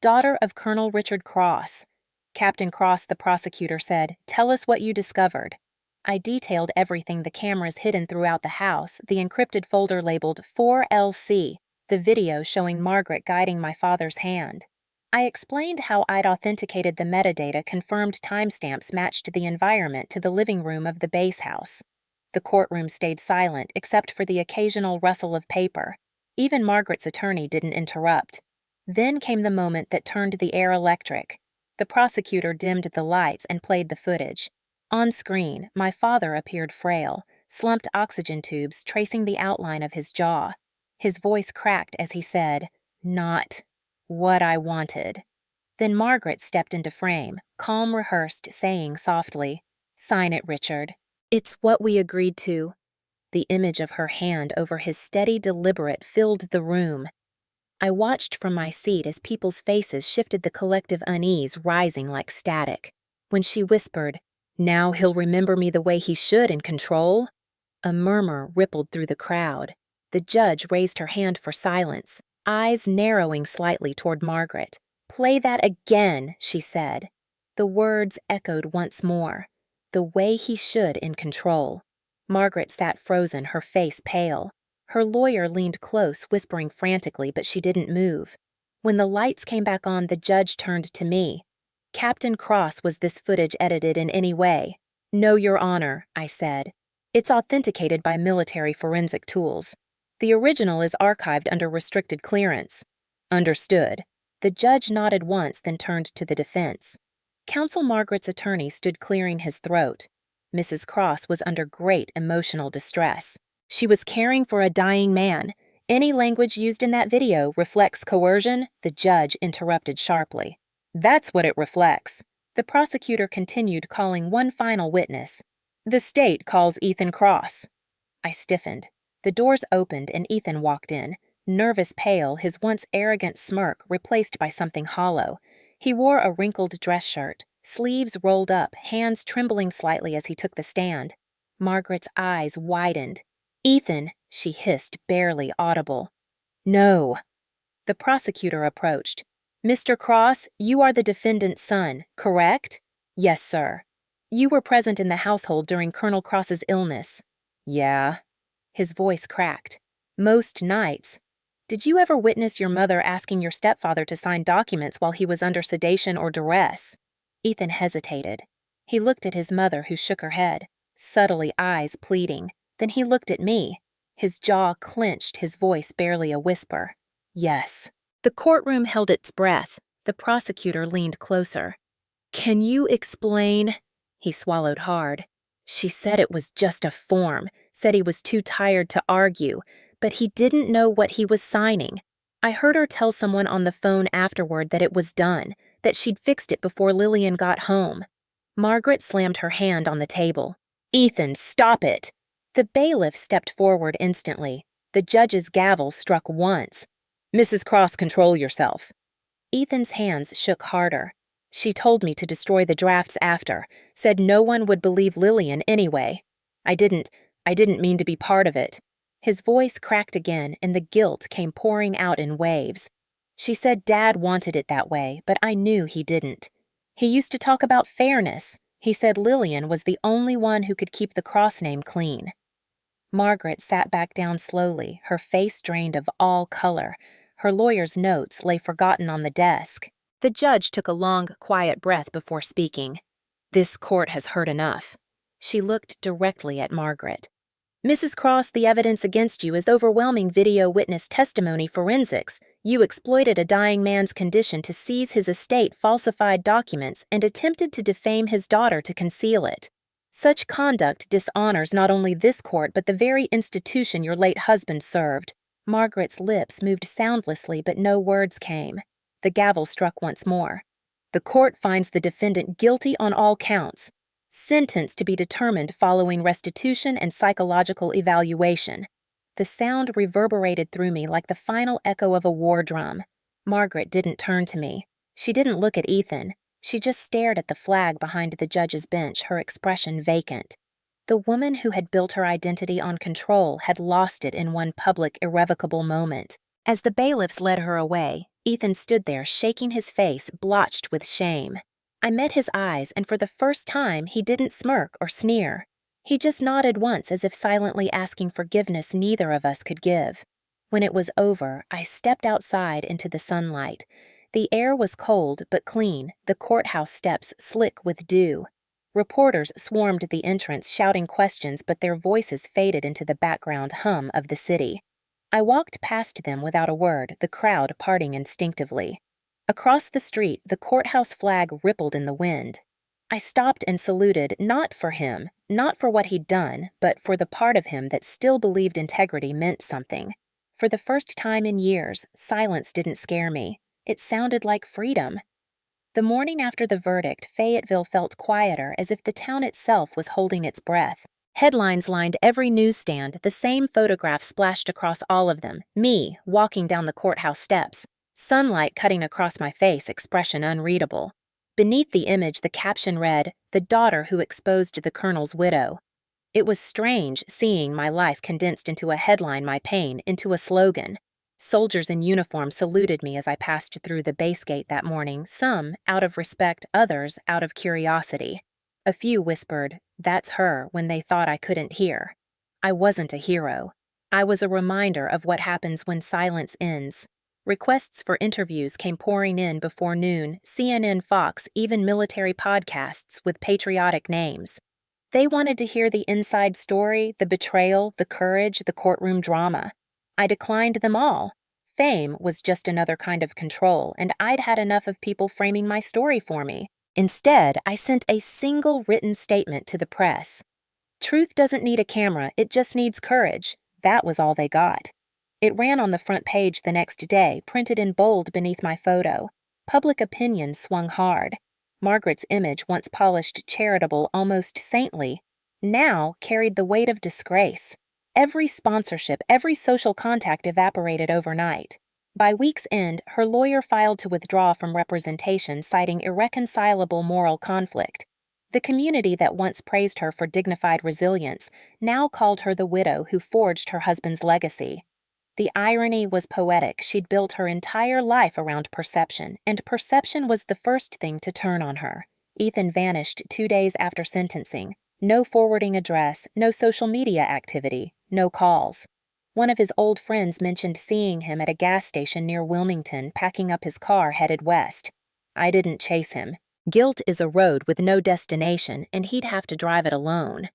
"Daughter of Colonel Richard Cross." Captain Cross, the prosecutor, said, "Tell us what you discovered." I detailed everything: the cameras hidden throughout the house, the encrypted folder labeled 4LC, the video showing Margaret guiding my father's hand. I explained how I'd authenticated the metadata, confirmed timestamps matched the environment to the living room of the base house. The courtroom stayed silent except for the occasional rustle of paper. Even Margaret's attorney didn't interrupt. Then came the moment that turned the air electric. The prosecutor dimmed the lights and played the footage. On screen, my father appeared frail, slumped oxygen tubes tracing the outline of his jaw. His voice cracked as he said, "Not what I wanted." Then Margaret stepped into frame, calm, rehearsed, saying softly, "Sign it, Richard." "It's what we agreed to." The image of her hand over his steady, deliberate filled the room. I watched from my seat as people's faces shifted, the collective unease rising like static. When she whispered, "Now he'll remember me the way he should, in control," a murmur rippled through the crowd. The judge raised her hand for silence, eyes narrowing slightly toward Margaret. "Play that again," she said. The words echoed once more. "The way he should, in control." Margaret sat frozen, her face pale. Her lawyer leaned close, whispering frantically, but she didn't move. When the lights came back on, the judge turned to me. "Captain Cross, was this footage edited in any way?" "No, Your Honor," I said. "It's authenticated by military forensic tools. The original is archived under restricted clearance." "Understood." The judge nodded once, then turned to the defense. Counsel Margaret's attorney stood clearing his throat. Mrs. Cross was under great emotional distress. She was caring for a dying man. "Any language used in that video reflects coercion," the judge interrupted sharply. "That's what it reflects." The prosecutor continued, calling one final witness. "The state calls Ethan Cross." I stiffened. The doors opened and Ethan walked in, nervous, pale, his once arrogant smirk replaced by something hollow. He wore a wrinkled dress shirt, sleeves rolled up, hands trembling slightly as he took the stand. Margaret's eyes widened. "Ethan," she hissed, barely audible. "No." The prosecutor approached. "Mr. Cross, you are the defendant's son, correct?" "Yes, sir." "You were present in the household during Colonel Cross's illness?" "Yeah." His voice cracked. "Most nights. Did you ever witness your mother asking your stepfather to sign documents while he was under sedation or duress?" Ethan hesitated. He looked at his mother, who shook her head, subtly, eyes pleading. Then he looked at me. His jaw clenched, his voice barely a whisper. "Yes." The courtroom held its breath. The prosecutor leaned closer. "Can you explain?" He swallowed hard. "She said it was just a form, said he was too tired to argue, but he didn't know what he was signing. I heard her tell someone on the phone afterward that it was done, that she'd fixed it before Lillian got home." Margaret slammed her hand on the table. "Ethan, stop it!" The bailiff stepped forward instantly. The judge's gavel struck once. "Mrs. Cross, control yourself." Ethan's hands shook harder. "She told me to destroy the drafts after, said no one would believe Lillian anyway. I didn't mean to be part of it." His voice cracked again, and the guilt came pouring out in waves. "She said Dad wanted it that way, but I knew he didn't. He used to talk about fairness. He said Lillian was the only one who could keep the Cross name clean." Margaret sat back down slowly, her face drained of all color. Her lawyer's notes lay forgotten on the desk. The judge took a long, quiet breath before speaking. "This court has heard enough." She looked directly at Margaret. "Mrs. Cross, the evidence against you is overwhelming video witness testimony forensics. You exploited a dying man's condition to seize his estate, falsified documents, and attempted to defame his daughter to conceal it. Such conduct dishonors not only this court but the very institution your late husband served." Margaret's lips moved soundlessly, but no words came. The gavel struck once more. The court finds the defendant guilty on all counts. Sentence to be determined following restitution and psychological evaluation. The sound reverberated through me like the final echo of a war drum. Margaret didn't turn to me. She didn't look at Ethan. She just stared at the flag behind the judge's bench, her expression vacant. The woman who had built her identity on control had lost it in one public, irrevocable moment. As the bailiffs led her away, Ethan stood there shaking his face, blotched with shame. I met his eyes, and for the first time he didn't smirk or sneer. He just nodded once as if silently asking forgiveness neither of us could give. When it was over, I stepped outside into the sunlight. The air was cold but clean, the courthouse steps slick with dew. Reporters swarmed the entrance shouting questions, but their voices faded into the background hum of the city. I walked past them without a word, the crowd parting instinctively. Across the street, the courthouse flag rippled in the wind. I stopped and saluted, not for him, not for what he'd done, but for the part of him that still believed integrity meant something. For the first time in years, silence didn't scare me. It sounded like freedom. The morning after the verdict, Fayetteville felt quieter, as if the town itself was holding its breath. Headlines lined every newsstand, the same photograph splashed across all of them, me, walking down the courthouse steps. Sunlight cutting across my face, expression unreadable. Beneath the image, the caption read, "The daughter who exposed the colonel's widow." It was strange seeing my life condensed into a headline, my pain into a slogan. Soldiers in uniform saluted me as I passed through the base gate that morning, some out of respect, others out of curiosity. A few whispered, "That's her," when they thought I couldn't hear. I wasn't a hero. I was a reminder of what happens when silence ends. Requests for interviews came pouring in before noon, CNN, Fox, even military podcasts with patriotic names. They wanted to hear the inside story, the betrayal, the courage, the courtroom drama. I declined them all. Fame was just another kind of control, and I'd had enough of people framing my story for me. Instead, I sent a single written statement to the press. Truth doesn't need a camera, it just needs courage. That was all they got. It ran on the front page the next day, printed in bold beneath my photo. Public opinion swung hard. Margaret's image, once polished, charitable, almost saintly, now carried the weight of disgrace. Every sponsorship, every social contact evaporated overnight. By week's end, her lawyer filed to withdraw from representation, citing irreconcilable moral conflict. The community that once praised her for dignified resilience now called her the widow who forged her husband's legacy. The irony was poetic. She'd built her entire life around perception, and perception was the first thing to turn on her. Ethan vanished 2 days after sentencing. No forwarding address, no social media activity, no calls. One of his old friends mentioned seeing him at a gas station near Wilmington, packing up his car headed west. I didn't chase him. Guilt is a road with no destination, and he'd have to drive it alone.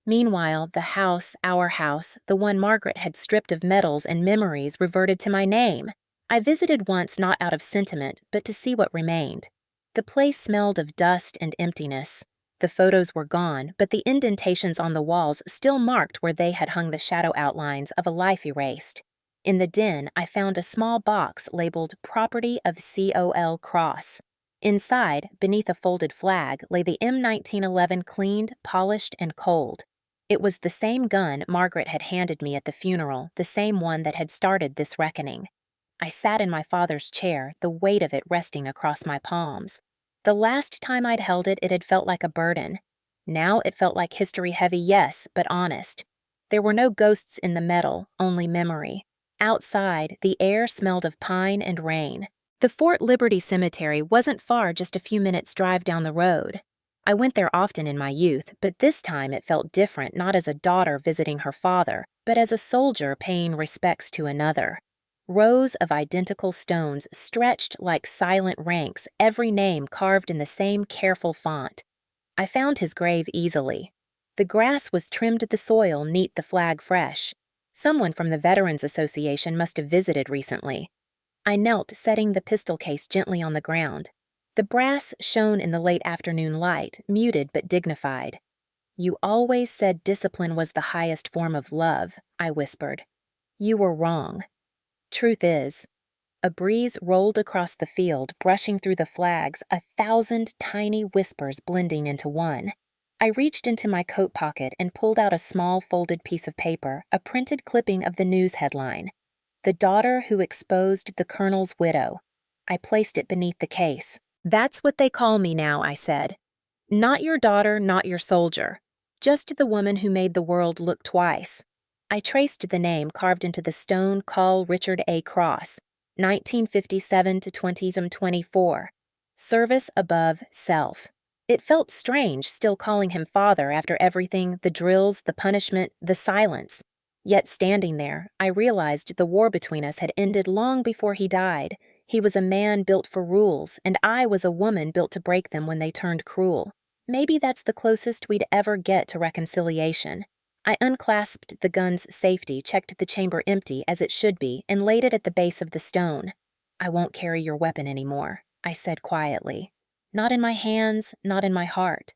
Meanwhile, the house, our house, the one Margaret had stripped of medals and memories, reverted to my name. I visited once not out of sentiment, but to see what remained. The place smelled of dust and emptiness. The photos were gone, but the indentations on the walls still marked where they had hung the shadow outlines of a life erased. In the den, I found a small box labeled Property of COL Cross. Inside, beneath a folded flag, lay the M1911 cleaned, polished, and cold. It was the same gun Margaret had handed me at the funeral, the same one that had started this reckoning. I sat in my father's chair, the weight of it resting across my palms. The last time I'd held it, it had felt like a burden. Now it felt like history heavy, yes, but honest. There were no ghosts in the metal, only memory. Outside, the air smelled of pine and rain. The Fort Liberty Cemetery wasn't far, just a few minutes' drive down the road. I went there often in my youth, but this time it felt different, not as a daughter visiting her father, but as a soldier paying respects to another. Rows of identical stones stretched like silent ranks, every name carved in the same careful font. I found his grave easily. The grass was trimmed to the soil, neat, the flag fresh. Someone from the Veterans Association must have visited recently. I knelt, setting the pistol case gently on the ground. The brass shone in the late afternoon light, muted but dignified. "You always said discipline was the highest form of love," I whispered. "You were wrong." Truth is, a breeze rolled across the field, brushing through the flags, 1,000 tiny whispers blending into one. I reached into my coat pocket and pulled out a small folded piece of paper, a printed clipping of the news headline. The daughter who exposed the colonel's widow. I placed it beneath the case. That's what they call me now, I said. Not your daughter, not your soldier. Just the woman who made the world look twice. I traced the name carved into the stone Call Richard A. Cross, 1957 to 2024. Service above self. It felt strange still calling him father after everything, the drills, the punishment, the silence. Yet standing there, I realized the war between us had ended long before he died. He was a man built for rules, and I was a woman built to break them when they turned cruel. Maybe that's the closest we'd ever get to reconciliation. I unclasped the gun's safety, checked the chamber empty as it should be, and laid it at the base of the stone. I won't carry your weapon anymore, I said quietly. Not in my hands, not in my heart.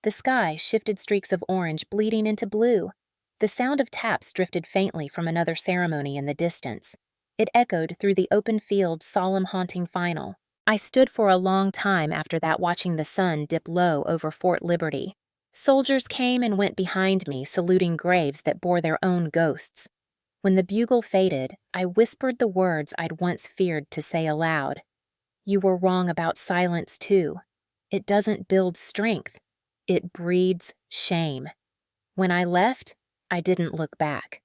The sky shifted streaks of orange bleeding into blue. The sound of taps drifted faintly from another ceremony in the distance. It echoed through the open field's solemn haunting final. I stood for a long time after that watching the sun dip low over Fort Liberty. Soldiers came and went behind me, saluting graves that bore their own ghosts. When the bugle faded, I whispered the words I'd once feared to say aloud. You were wrong about silence, too. It doesn't build strength. It breeds shame. When I left, I didn't look back.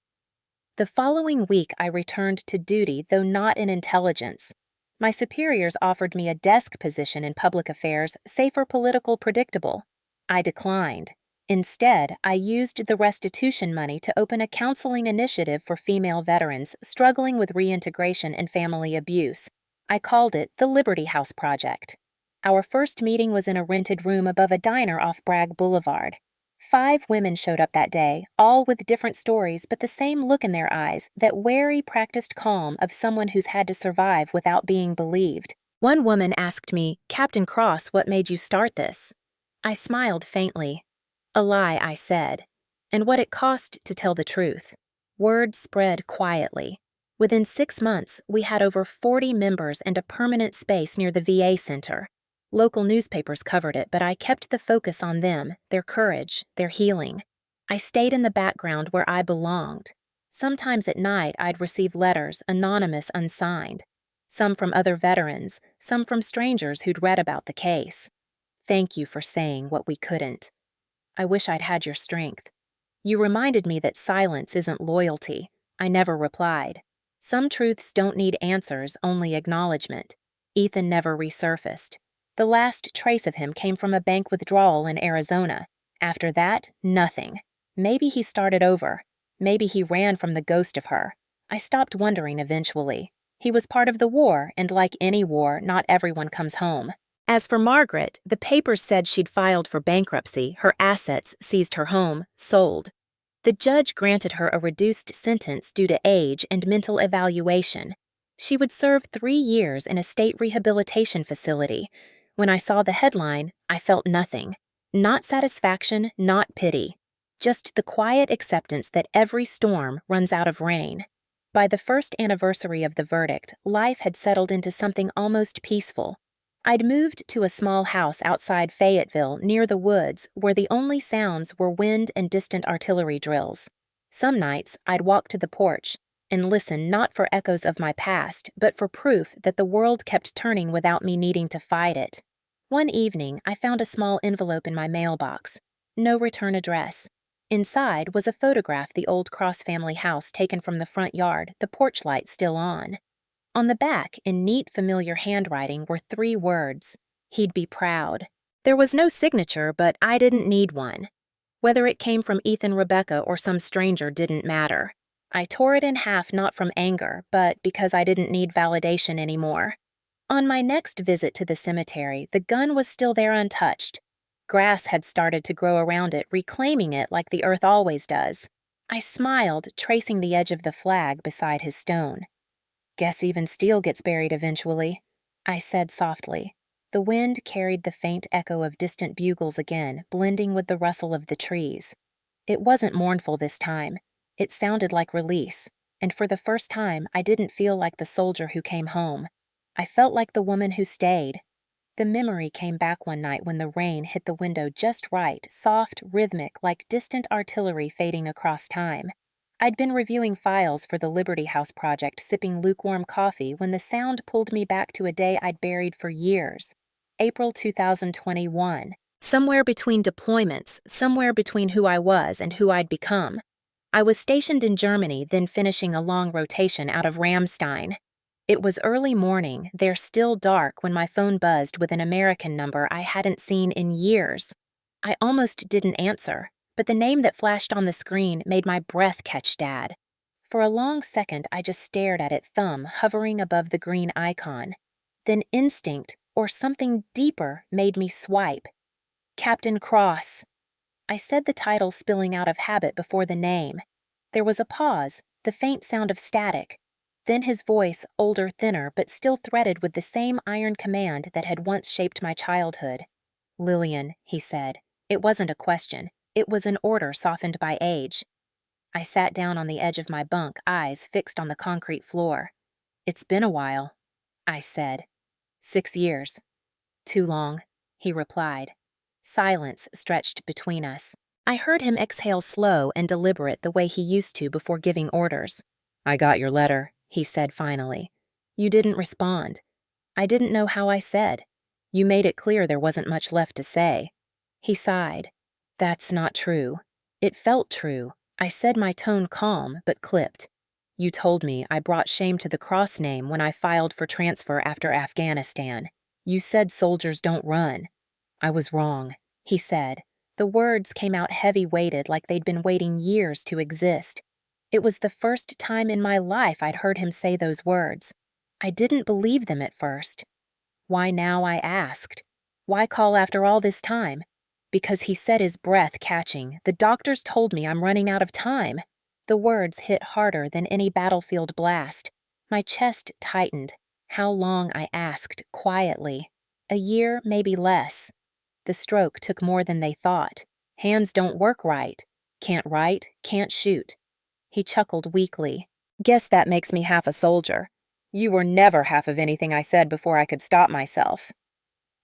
The following week, I returned to duty, though not in intelligence. My superiors offered me a desk position in public affairs, safer, political, predictable. I declined. Instead, I used the restitution money to open a counseling initiative for female veterans struggling with reintegration and family abuse. I called it the Liberty House Project. Our first meeting was in a rented room above a diner off Bragg Boulevard. 5 women showed up that day, all with different stories but the same look in their eyes, that wary, practiced calm of someone who's had to survive without being believed. One woman asked me, Captain Cross, what made you start this? I smiled faintly. A lie, I said, and what it cost to tell the truth. Word spread quietly. Within 6 months, we had over 40 members and a permanent space near the VA center. Local newspapers covered it, but I kept the focus on them, their courage, their healing. I stayed in the background where I belonged. Sometimes at night, I'd receive letters, anonymous, unsigned. Some from other veterans, some from strangers who'd read about the case. Thank you for saying what we couldn't. I wish I'd had your strength. You reminded me that silence isn't loyalty. I never replied. Some truths don't need answers, only acknowledgement. Ethan never resurfaced. The last trace of him came from a bank withdrawal in Arizona. After that, nothing. Maybe he started over. Maybe he ran from the ghost of her. I stopped wondering eventually. He was part of the war, and like any war, not everyone comes home. As for Margaret, the papers said she'd filed for bankruptcy, her assets, seized her home, sold. The judge granted her a reduced sentence due to age and mental evaluation. She would serve 3 years in a state rehabilitation facility. When I saw the headline, I felt nothing. Not satisfaction, not pity. Just the quiet acceptance that every storm runs out of rain. By the first anniversary of the verdict, life had settled into something almost peaceful. I'd moved to a small house outside Fayetteville, near the woods, where the only sounds were wind and distant artillery drills. Some nights, I'd walk to the porch and listen not for echoes of my past, but for proof that the world kept turning without me needing to fight it. One evening, I found a small envelope in my mailbox. No return address. Inside was a photograph of the old Cross family house taken from the front yard, the porch light still on. On the back, in neat, familiar handwriting, were 3 words. He'd be proud. There was no signature, but I didn't need one. Whether it came from Ethan Rebecca or some stranger didn't matter. I tore it in half not from anger, but because I didn't need validation anymore. On my next visit to the cemetery, the gun was still there untouched. Grass had started to grow around it, reclaiming it like the earth always does. I smiled, tracing the edge of the flag beside his stone. Guess even steel gets buried eventually, I said softly. The wind carried the faint echo of distant bugles again, blending with the rustle of the trees. It wasn't mournful this time. It sounded like release. And for the first time, I didn't feel like the soldier who came home. I felt like the woman who stayed. The memory came back one night when the rain hit the window just right, soft, rhythmic, like distant artillery fading across time. I'd been reviewing files for the Liberty House project, sipping lukewarm coffee, when the sound pulled me back to a day I'd buried for years. April 2021. Somewhere between deployments, somewhere between who I was and who I'd become. I was stationed in Germany, then finishing a long rotation out of Ramstein. It was early morning, there still dark, when my phone buzzed with an American number I hadn't seen in years. I almost didn't answer, but the name that flashed on the screen made my breath catch Dad. For a long second, I just stared at it, thumb hovering above the green icon. Then instinct, or something deeper, made me swipe. Captain Cross. I said the title spilling out of habit before the name. There was a pause, the faint sound of static. Then his voice, older, thinner, but still threaded with the same iron command that had once shaped my childhood. Lillian, he said. It wasn't a question. It was an order softened by age. I sat down on the edge of my bunk, eyes fixed on the concrete floor. It's been a while, I said. 6 years. Too long, he replied. Silence stretched between us. I heard him exhale slow and deliberate the way he used to before giving orders. I got your letter, he said finally. You didn't respond. I didn't know how I said. You made it clear there wasn't much left to say. He sighed. That's not true. It felt true. I said, my tone calm but clipped. You told me I brought shame to the Cross name when I filed for transfer after Afghanistan. You said soldiers don't run. I was wrong, he said. The words came out heavy-weighted, like they'd been waiting years to exist. It was the first time in my life I'd heard him say those words. I didn't believe them at first. Why now, I asked. Why call after all this time? Because he said, his breath catching. The doctors told me I'm running out of time. The words hit harder than any battlefield blast. My chest tightened. How long, I asked, quietly. A year, maybe less. The stroke took more than they thought. Hands don't work right. Can't write, can't shoot. He chuckled weakly. Guess that makes me half a soldier. You were never half of anything I said before I could stop myself.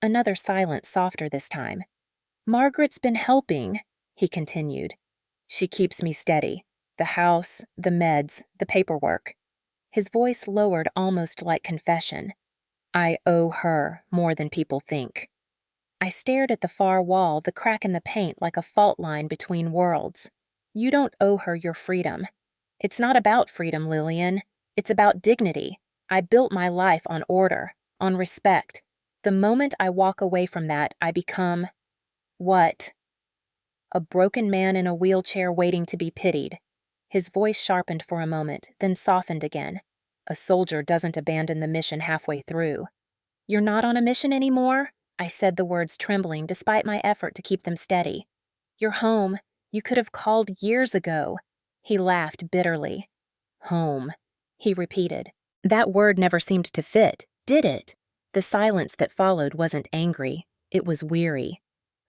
Another silence, softer this time. Margaret's been helping, he continued. She keeps me steady. The house, the meds, the paperwork. His voice lowered almost like confession. I owe her more than people think. I stared at the far wall, the crack in the paint like a fault line between worlds. You don't owe her your freedom. It's not about freedom, Lillian. It's about dignity. I built my life on order, on respect. The moment I walk away from that, I become... what? A broken man in a wheelchair waiting to be pitied. His voice sharpened for a moment, then softened again. A soldier doesn't abandon the mission halfway through. You're not on a mission anymore? I said the words trembling despite my effort to keep them steady. You're home. You could have called years ago. He laughed bitterly. Home, he repeated. That word never seemed to fit, did it? The silence that followed wasn't angry. It was weary.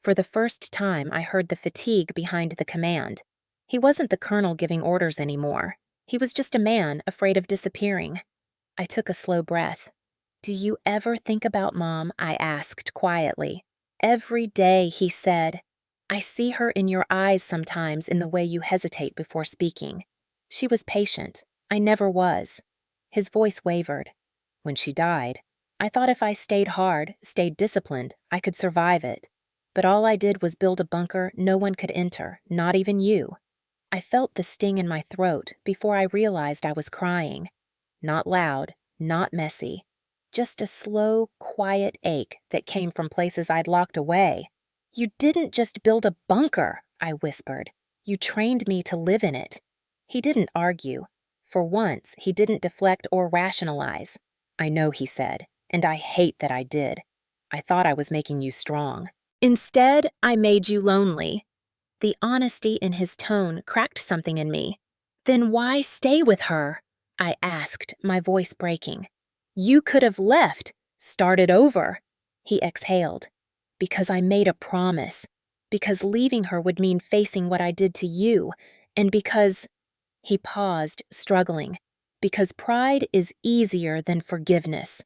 For the first time, I heard the fatigue behind the command. He wasn't the colonel giving orders anymore. He was just a man afraid of disappearing. I took a slow breath. Do you ever think about Mom? I asked quietly. Every day, he said. I see her in your eyes sometimes, in the way you hesitate before speaking. She was patient. I never was. His voice wavered. When she died, I thought if I stayed hard, stayed disciplined, I could survive it. But all I did was build a bunker no one could enter, not even you. I felt the sting in my throat before I realized I was crying. Not loud, not messy. Just a slow, quiet ache that came from places I'd locked away. You didn't just build a bunker, I whispered. You trained me to live in it. He didn't argue. For once, he didn't deflect or rationalize. I know, he said, and I hate that I did. I thought I was making you strong. Instead, I made you lonely. The honesty in his tone cracked something in me. Then why stay with her? I asked, my voice breaking. You could have left, started over. He exhaled. Because I made a promise. Because leaving her would mean facing what I did to you. And because... He paused, struggling. Because pride is easier than forgiveness.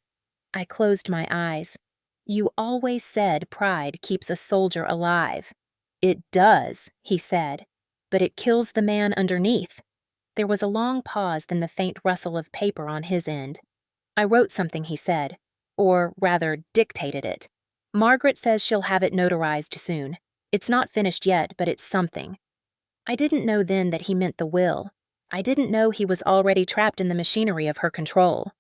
I closed my eyes. You always said pride keeps a soldier alive. It does, he said, but it kills the man underneath. There was a long pause, then the faint rustle of paper on his end. I wrote something, he said, or rather dictated it. Margaret says she'll have it notarized soon. It's not finished yet, but it's something. I didn't know then that he meant the will. I didn't know he was already trapped in the machinery of her control.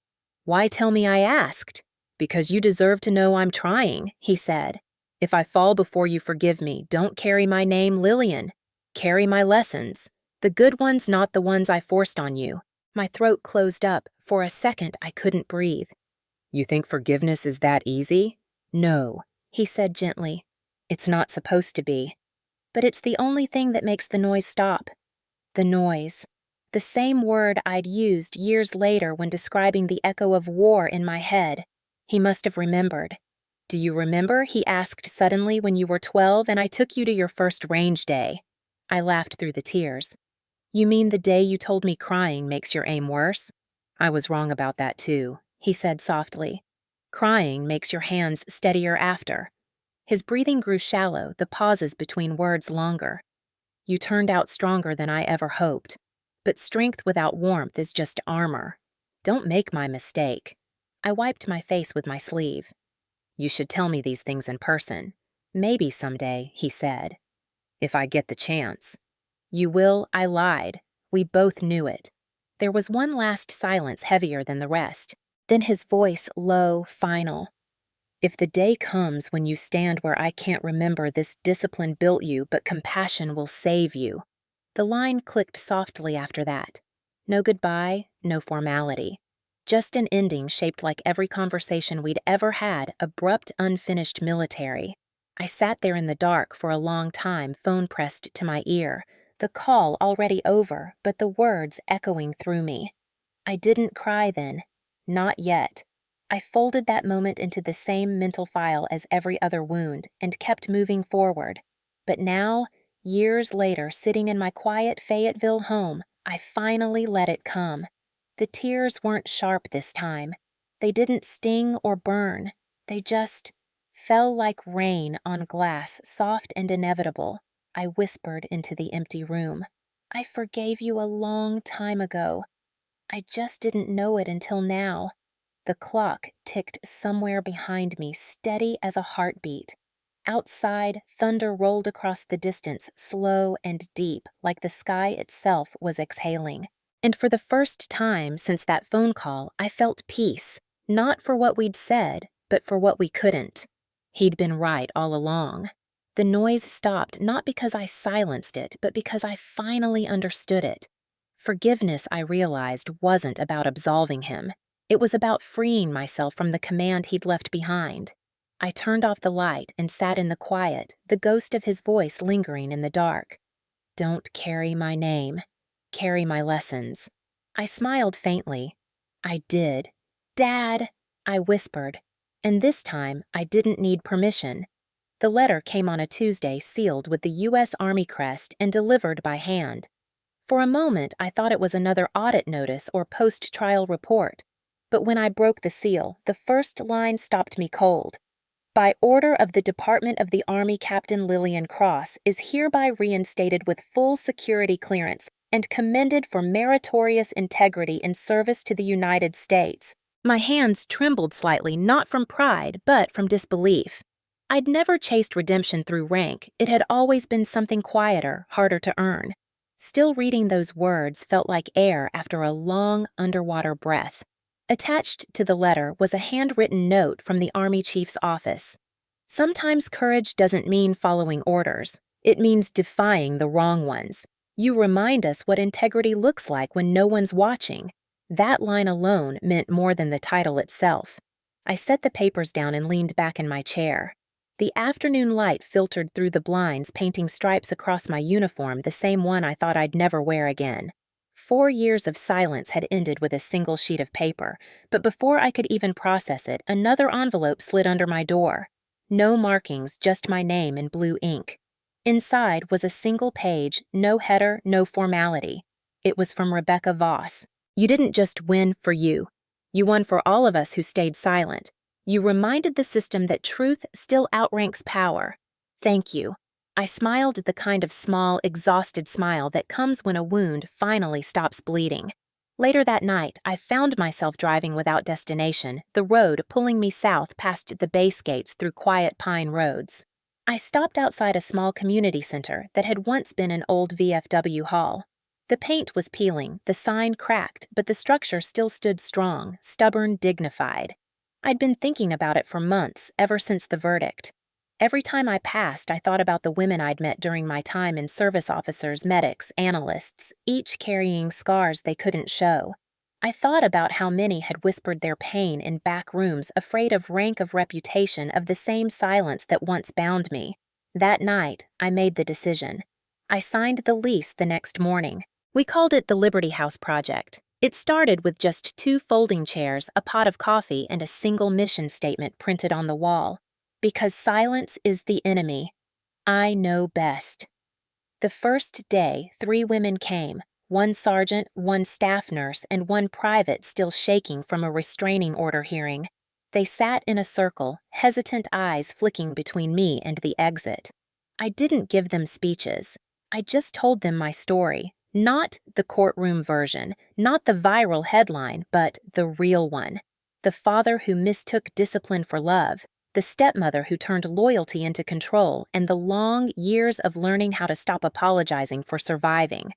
Why tell me I asked? Because you deserve to know I'm trying, he said. If I fall before you forgive me, don't carry my name, Lillian. Carry my lessons. The good ones, not the ones I forced on you. My throat closed up. For a second, I couldn't breathe. You think forgiveness is that easy? No, he said gently. It's not supposed to be. But it's the only thing that makes the noise stop. The noise. The same word I'd used years later when describing the echo of war in my head. He must have remembered. Do you remember, he asked suddenly, when you were 12 and I took you to your first range day? I laughed through the tears. You mean the day you told me crying makes your aim worse? I was wrong about that too, he said softly. Crying makes your hands steadier after. His breathing grew shallow, the pauses between words longer. You turned out stronger than I ever hoped. But strength without warmth is just armor. Don't make my mistake. I wiped my face with my sleeve. You should tell me these things in person. Maybe someday, he said. If I get the chance. You will, I lied. We both knew it. There was one last silence heavier than the rest. Then his voice low, final. If the day comes when you stand where I can't remember, this discipline built you, but compassion will save you. The line clicked softly after that. No goodbye, no formality. Just an ending shaped like every conversation we'd ever had, abrupt, unfinished military. I sat there in the dark for a long time, phone pressed to my ear, the call already over, but the words echoing through me. I didn't cry then. Not yet. I folded that moment into the same mental file as every other wound and kept moving forward. But now, years later, sitting in my quiet Fayetteville home, I finally let it come. The tears weren't sharp this time. They didn't sting or burn. They just fell like rain on glass, soft and inevitable. I whispered into the empty room. I forgave you a long time ago. I just didn't know it until now. The clock ticked somewhere behind me, steady as a heartbeat. Outside, thunder rolled across the distance, slow and deep, like the sky itself was exhaling. And for the first time since that phone call, I felt peace, not for what we'd said, but for what we couldn't. He'd been right all along. The noise stopped not because I silenced it, but because I finally understood it. Forgiveness, I realized, wasn't about absolving him. It was about freeing myself from the command he'd left behind. I turned off the light and sat in the quiet, the ghost of his voice lingering in the dark. Don't carry my name. Carry my lessons. I smiled faintly. I did. Dad, I whispered. And this time, I didn't need permission. The letter came on a Tuesday, sealed with the U.S. Army crest and delivered by hand. For a moment, I thought it was another audit notice or post-trial report. But when I broke the seal, the first line stopped me cold. By order of the Department of the Army, Captain Lillian Cross is hereby reinstated with full security clearance and commended for meritorious integrity in service to the United States. My hands trembled slightly, not from pride, but from disbelief. I'd never chased redemption through rank. It had always been something quieter, harder to earn. Still reading those words felt like air after a long, underwater breath. Attached to the letter was a handwritten note from the Army Chief's office. Sometimes courage doesn't mean following orders. It means defying the wrong ones. You remind us what integrity looks like when no one's watching. That line alone meant more than the title itself. I set the papers down and leaned back in my chair. The afternoon light filtered through the blinds, painting stripes across my uniform, the same one I thought I'd never wear again. 4 years of silence had ended with a single sheet of paper, but before I could even process it, another envelope slid under my door. No markings, just my name in blue ink. Inside was a single page, no header, no formality. It was from Rebecca Voss. You didn't just win for you. You won for all of us who stayed silent. You reminded the system that truth still outranks power. Thank you. I smiled the kind of small, exhausted smile that comes when a wound finally stops bleeding. Later that night, I found myself driving without destination, the road pulling me south past the base gates through quiet pine roads. I stopped outside a small community center that had once been an old VFW hall. The paint was peeling, the sign cracked, but the structure still stood strong, stubborn, dignified. I'd been thinking about it for months, ever since the verdict. Every time I passed, I thought about the women I'd met during my time in service officers, medics, analysts, each carrying scars they couldn't show. I thought about how many had whispered their pain in back rooms, afraid of rank of reputation of the same silence that once bound me. That night, I made the decision. I signed the lease the next morning. We called it the Liberty House Project. It started with just 2 folding chairs, a pot of coffee, and a single mission statement printed on the wall. Because silence is the enemy. I know best. The first day, 3 women came, 1 sergeant, 1 staff nurse, and 1 private still shaking from a restraining order hearing. They sat in a circle, hesitant eyes flicking between me and the exit. I didn't give them speeches. I just told them my story. Not the courtroom version, not the viral headline, but the real one. The father who mistook discipline for love, the stepmother who turned loyalty into control, and the long years of learning how to stop apologizing for surviving.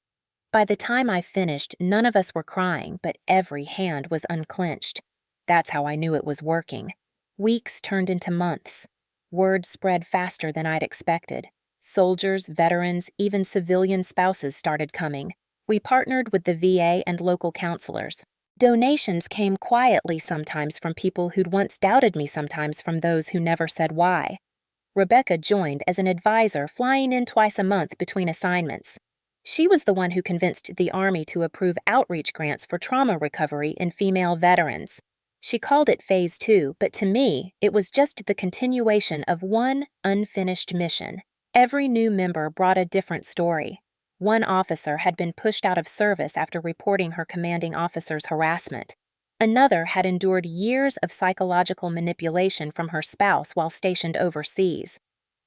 By the time I finished, none of us were crying, but every hand was unclenched. That's how I knew it was working. Weeks turned into months. Word spread faster than I'd expected. Soldiers, veterans, even civilian spouses started coming. We partnered with the VA and local counselors. Donations came quietly sometimes from people who'd once doubted me, sometimes from those who never said why. Rebecca joined as an advisor, flying in twice a month between assignments. She was the one who convinced the Army to approve outreach grants for trauma recovery in female veterans. She called it Phase 2, but to me, it was just the continuation of one unfinished mission. Every new member brought a different story. One officer had been pushed out of service after reporting her commanding officer's harassment. Another had endured years of psychological manipulation from her spouse while stationed overseas.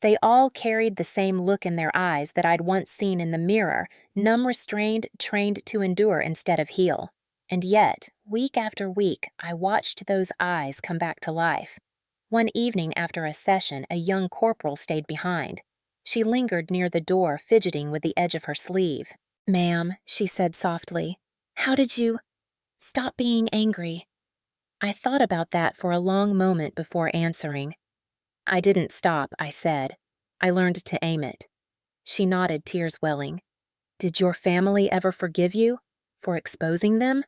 They all carried the same look in their eyes that I'd once seen in the mirror, numb, restrained, trained to endure instead of heal. And yet, week after week, I watched those eyes come back to life. One evening after a session, a young corporal stayed behind. She lingered near the door, fidgeting with the edge of her sleeve. "Ma'am," she said softly, "how did you stop being angry?" I thought about that for a long moment before answering. "I didn't stop," I said. "I learned to aim it." She nodded, tears welling. "Did your family ever forgive you? For exposing them?"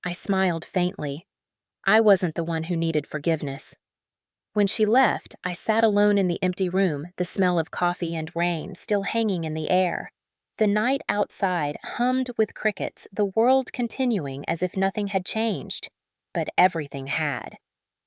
I smiled faintly. I wasn't the one who needed forgiveness. When she left, I sat alone in the empty room, the smell of coffee and rain still hanging in the air. The night outside hummed with crickets, the world continuing as if nothing had changed. But everything had.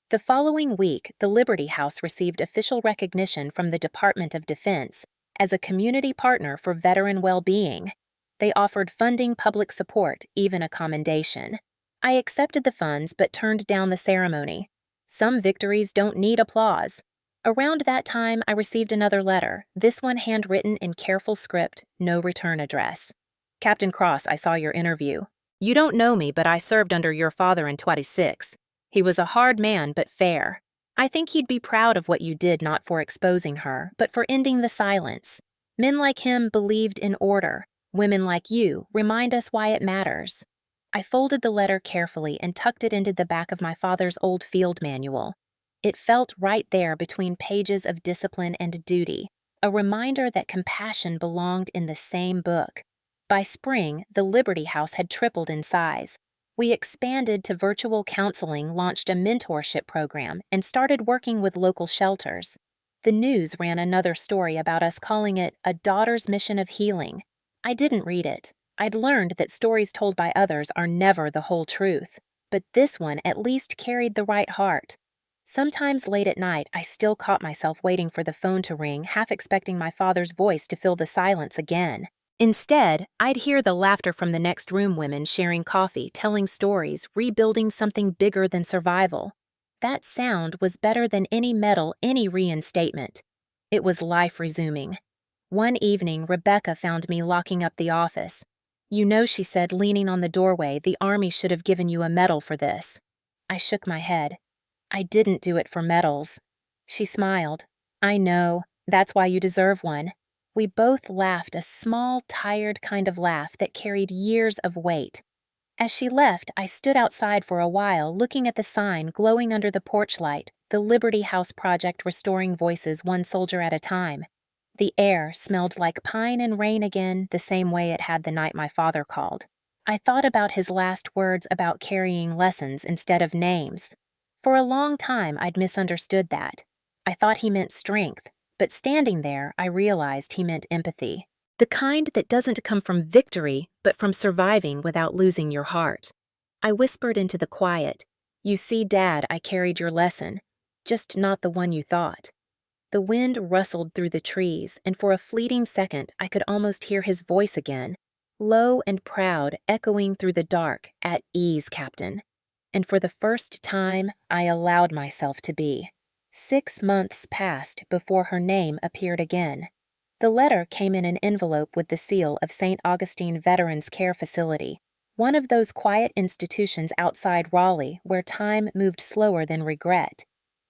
The following week, the Liberty House received official recognition from the Department of Defense as a community partner for veteran well-being. They offered funding, public support, even a commendation. I accepted the funds but turned down the ceremony. Some victories don't need applause. Around that time, I received another letter, this one handwritten in careful script, no return address. "Captain Cross, I saw your interview. You don't know me, but I served under your father in 26. He was a hard man, but fair. I think he'd be proud of what you did, not for exposing her, but for ending the silence. Men like him believed in order. Women like you remind us why it matters." I folded the letter carefully and tucked it into the back of my father's old field manual. It felt right there between pages of discipline and duty, a reminder that compassion belonged in the same book. By spring, the Liberty House had tripled in size. We expanded to virtual counseling, launched a mentorship program, and started working with local shelters. The news ran another story about us, calling it a daughter's mission of healing. I didn't read it. I'd learned that stories told by others are never the whole truth, but this one at least carried the right heart. Sometimes late at night, I still caught myself waiting for the phone to ring, half expecting my father's voice to fill the silence again. Instead, I'd hear the laughter from the next room women sharing coffee, telling stories, rebuilding something bigger than survival. That sound was better than any medal, any reinstatement. It was life resuming. One evening, Rebecca found me locking up the office. "You know," she said, leaning on the doorway, "the Army should have given you a medal for this." I shook my head. "I didn't do it for medals." She smiled. "I know. That's why you deserve one." We both laughed, a small, tired kind of laugh that carried years of weight. As she left, I stood outside for a while, looking at the sign glowing under the porch light, the Liberty House Project restoring voices one soldier at a time. The air smelled like pine and rain again, the same way it had the night my father called. I thought about his last words about carrying lessons instead of names. For a long time, I'd misunderstood that. I thought he meant strength, but standing there, I realized he meant empathy. The kind that doesn't come from victory, but from surviving without losing your heart. I whispered into the quiet, "You see, Dad, I carried your lesson, just not the one you thought." The wind rustled through the trees, and for a fleeting second I could almost hear his voice again, low and proud, echoing through the dark, "At ease, Captain." And for the first time, I allowed myself to be. 6 months passed before her name appeared again. The letter came in an envelope with the seal of St. Augustine Veterans Care Facility, one of those quiet institutions outside Raleigh where time moved slower than regret.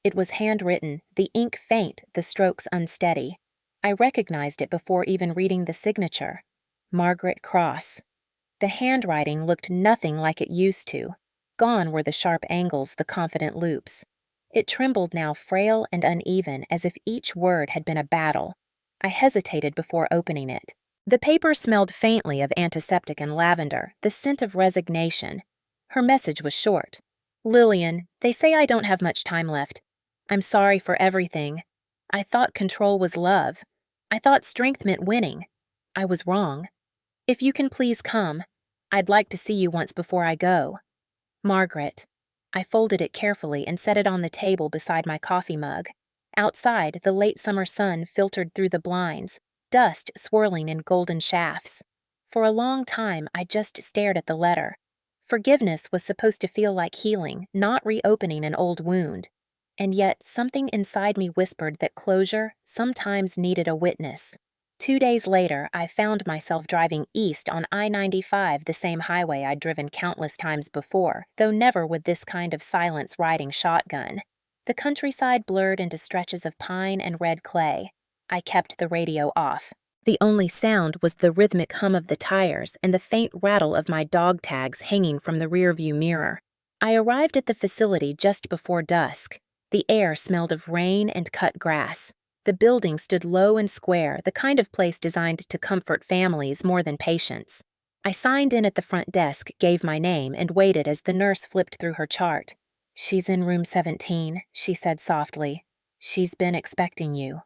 It was handwritten, the ink faint, the strokes unsteady. I recognized it before even reading the signature. Margaret Cross. The handwriting looked nothing like it used to. Gone were the sharp angles, the confident loops. It trembled now, frail and uneven, as if each word had been a battle. I hesitated before opening it. The paper smelled faintly of antiseptic and lavender, the scent of resignation. Her message was short. "Lillian, they say I don't have much time left. I'm sorry for everything. I thought control was love. I thought strength meant winning. I was wrong. If you can please come. I'd like to see you once before I go. Margaret." I folded it carefully and set it on the table beside my coffee mug. Outside, the late summer sun filtered through the blinds, dust swirling in golden shafts. For a long time, I just stared at the letter. Forgiveness was supposed to feel like healing, not reopening an old wound. And yet, something inside me whispered that closure sometimes needed a witness. 2 days later, I found myself driving east on I-95, the same highway I'd driven countless times before, though never with this kind of silence riding shotgun. The countryside blurred into stretches of pine and red clay. I kept the radio off. The only sound was the rhythmic hum of the tires and the faint rattle of my dog tags hanging from the rearview mirror. I arrived at the facility just before dusk. The air smelled of rain and cut grass. The building stood low and square, the kind of place designed to comfort families more than patients. I signed in at the front desk, gave my name, and waited as the nurse flipped through her chart. "She's in room 17, she said softly. "She's been expecting you."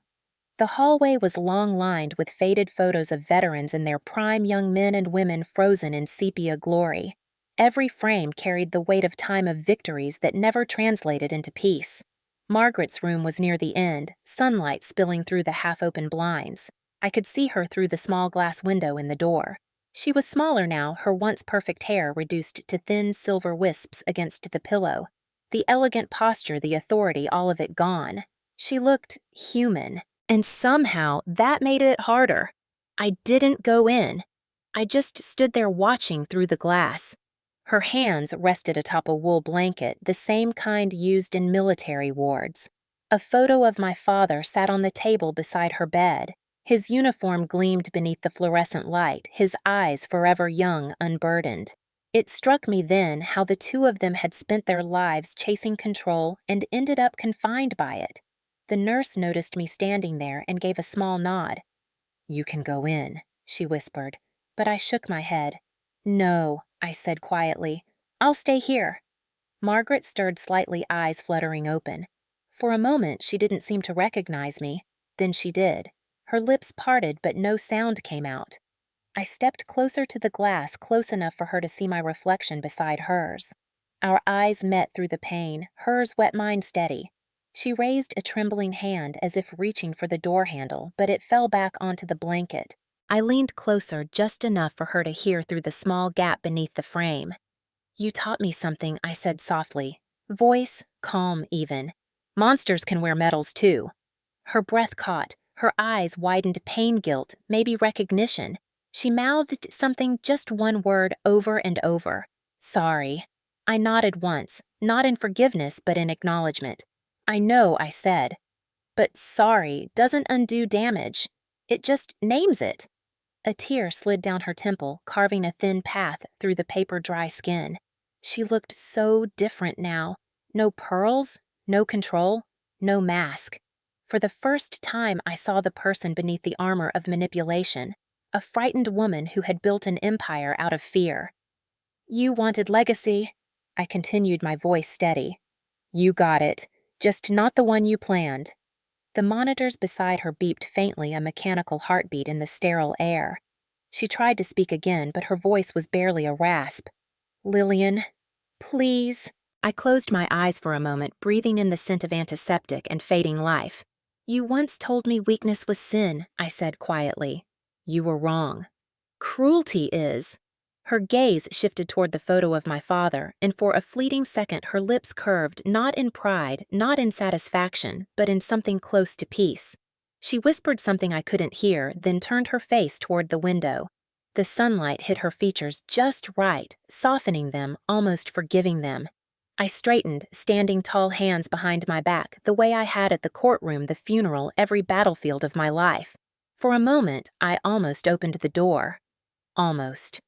The hallway was long-lined with faded photos of veterans and their prime young men and women frozen in sepia glory. Every frame carried the weight of time of victories that never translated into peace. Margaret's room was near the end, sunlight spilling through the half-open blinds. I could see her through the small glass window in the door. She was smaller now, her once perfect hair reduced to thin silver wisps against the pillow. The elegant posture, the authority, all of it gone. She looked human, and somehow that made it harder. I didn't go in. I just stood there watching through the glass. Her hands rested atop a wool blanket, the same kind used in military wards. A photo of my father sat on the table beside her bed. His uniform gleamed beneath the fluorescent light, his eyes forever young, unburdened. It struck me then how the two of them had spent their lives chasing control and ended up confined by it. The nurse noticed me standing there and gave a small nod. "You can go in," she whispered, but I shook my head. "No," I said quietly. "I'll stay here." Margaret stirred slightly, eyes fluttering open. For a moment, she didn't seem to recognize me. Then she did. Her lips parted, but no sound came out. I stepped closer to the glass, close enough for her to see my reflection beside hers. Our eyes met through the pane, hers wet mine steady. She raised a trembling hand as if reaching for the door handle, but it fell back onto the blanket. I leaned closer just enough for her to hear through the small gap beneath the frame. "You taught me something," I said softly. Voice calm even. "Monsters can wear medals too." Her breath caught, her eyes widened pain guilt, maybe recognition. She mouthed something, just one word over and over. "Sorry." I nodded once, not in forgiveness but in acknowledgement. "I know," I said. "But sorry doesn't undo damage. It just names it." A tear slid down her temple, carving a thin path through the paper-dry skin. She looked so different now. No pearls, no control, no mask. For the first time, I saw the person beneath the armor of manipulation, a frightened woman who had built an empire out of fear. "You wanted legacy," I continued, my voice steady. "You got it, just not the one you planned." The monitors beside her beeped faintly, a mechanical heartbeat in the sterile air. She tried to speak again, but her voice was barely a rasp. "Lillian, please." I closed my eyes for a moment, breathing in the scent of antiseptic and fading life. "You once told me weakness was sin," I said quietly. "You were wrong. Cruelty is." Her gaze shifted toward the photo of my father, and for a fleeting second her lips curved, not in pride, not in satisfaction, but in something close to peace. She whispered something I couldn't hear, then turned her face toward the window. The sunlight hit her features just right, softening them, almost forgiving them. I straightened, standing tall, hands behind my back, the way I had at the courtroom, the funeral, every battlefield of my life. For a moment, I almost opened the door. Almost.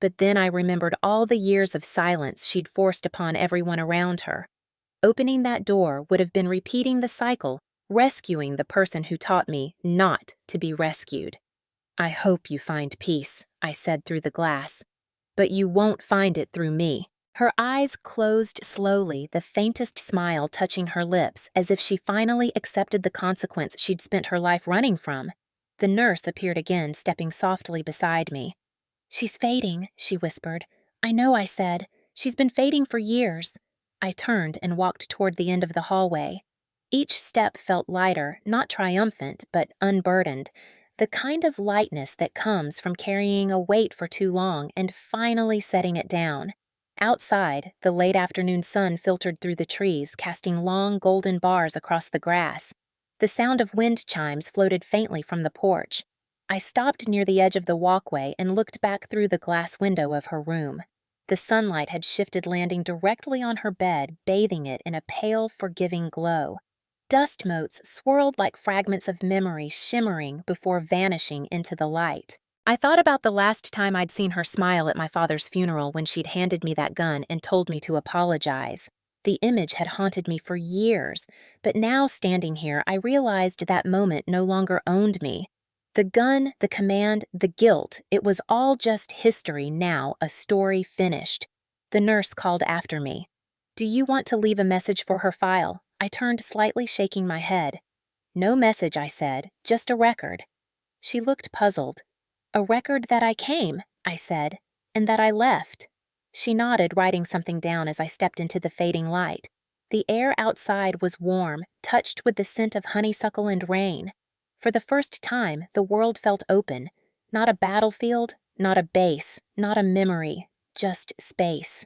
But then I remembered all the years of silence she'd forced upon everyone around her. Opening that door would have been repeating the cycle, rescuing the person who taught me not to be rescued. "I hope you find peace," I said through the glass. "But you won't find it through me." Her eyes closed slowly, the faintest smile touching her lips, as if she finally accepted the consequence she'd spent her life running from. The nurse appeared again, stepping softly beside me. "She's fading," she whispered. "I know," I said. "She's been fading for years." I turned and walked toward the end of the hallway. Each step felt lighter, not triumphant, but unburdened. The kind of lightness that comes from carrying a weight for too long and finally setting it down. Outside, the late afternoon sun filtered through the trees, casting long golden bars across the grass. The sound of wind chimes floated faintly from the porch. I stopped near the edge of the walkway and looked back through the glass window of her room. The sunlight had shifted, landing directly on her bed, bathing it in a pale, forgiving glow. Dust motes swirled like fragments of memory, shimmering before vanishing into the light. I thought about the last time I'd seen her smile at my father's funeral, when she'd handed me that gun and told me to apologize. The image had haunted me for years, but now, standing here, I realized that moment no longer owned me. The gun, the command, the guilt, it was all just history now, a story finished. The nurse called after me. "Do you want to leave a message for her file?" I turned, slightly shaking my head. "No message," I said, "just a record." She looked puzzled. "A record that I came," I said, "and that I left." She nodded, writing something down as I stepped into the fading light. The air outside was warm, touched with the scent of honeysuckle and rain. For the first time, the world felt open. Not a battlefield, not a base, not a memory, just space.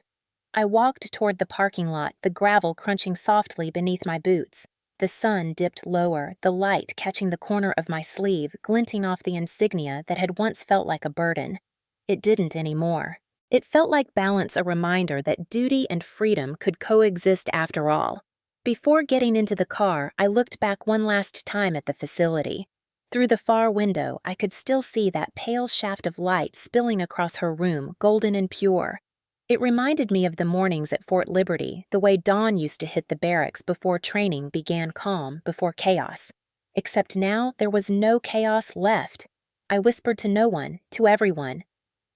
I walked toward the parking lot, the gravel crunching softly beneath my boots. The sun dipped lower, the light catching the corner of my sleeve, glinting off the insignia that had once felt like a burden. It didn't anymore. It felt like balance, a reminder that duty and freedom could coexist after all. Before getting into the car, I looked back one last time at the facility. Through the far window, I could still see that pale shaft of light spilling across her room, golden and pure. It reminded me of the mornings at Fort Liberty, the way dawn used to hit the barracks before training began, calm before chaos. Except now there was no chaos left. I whispered to no one, to everyone.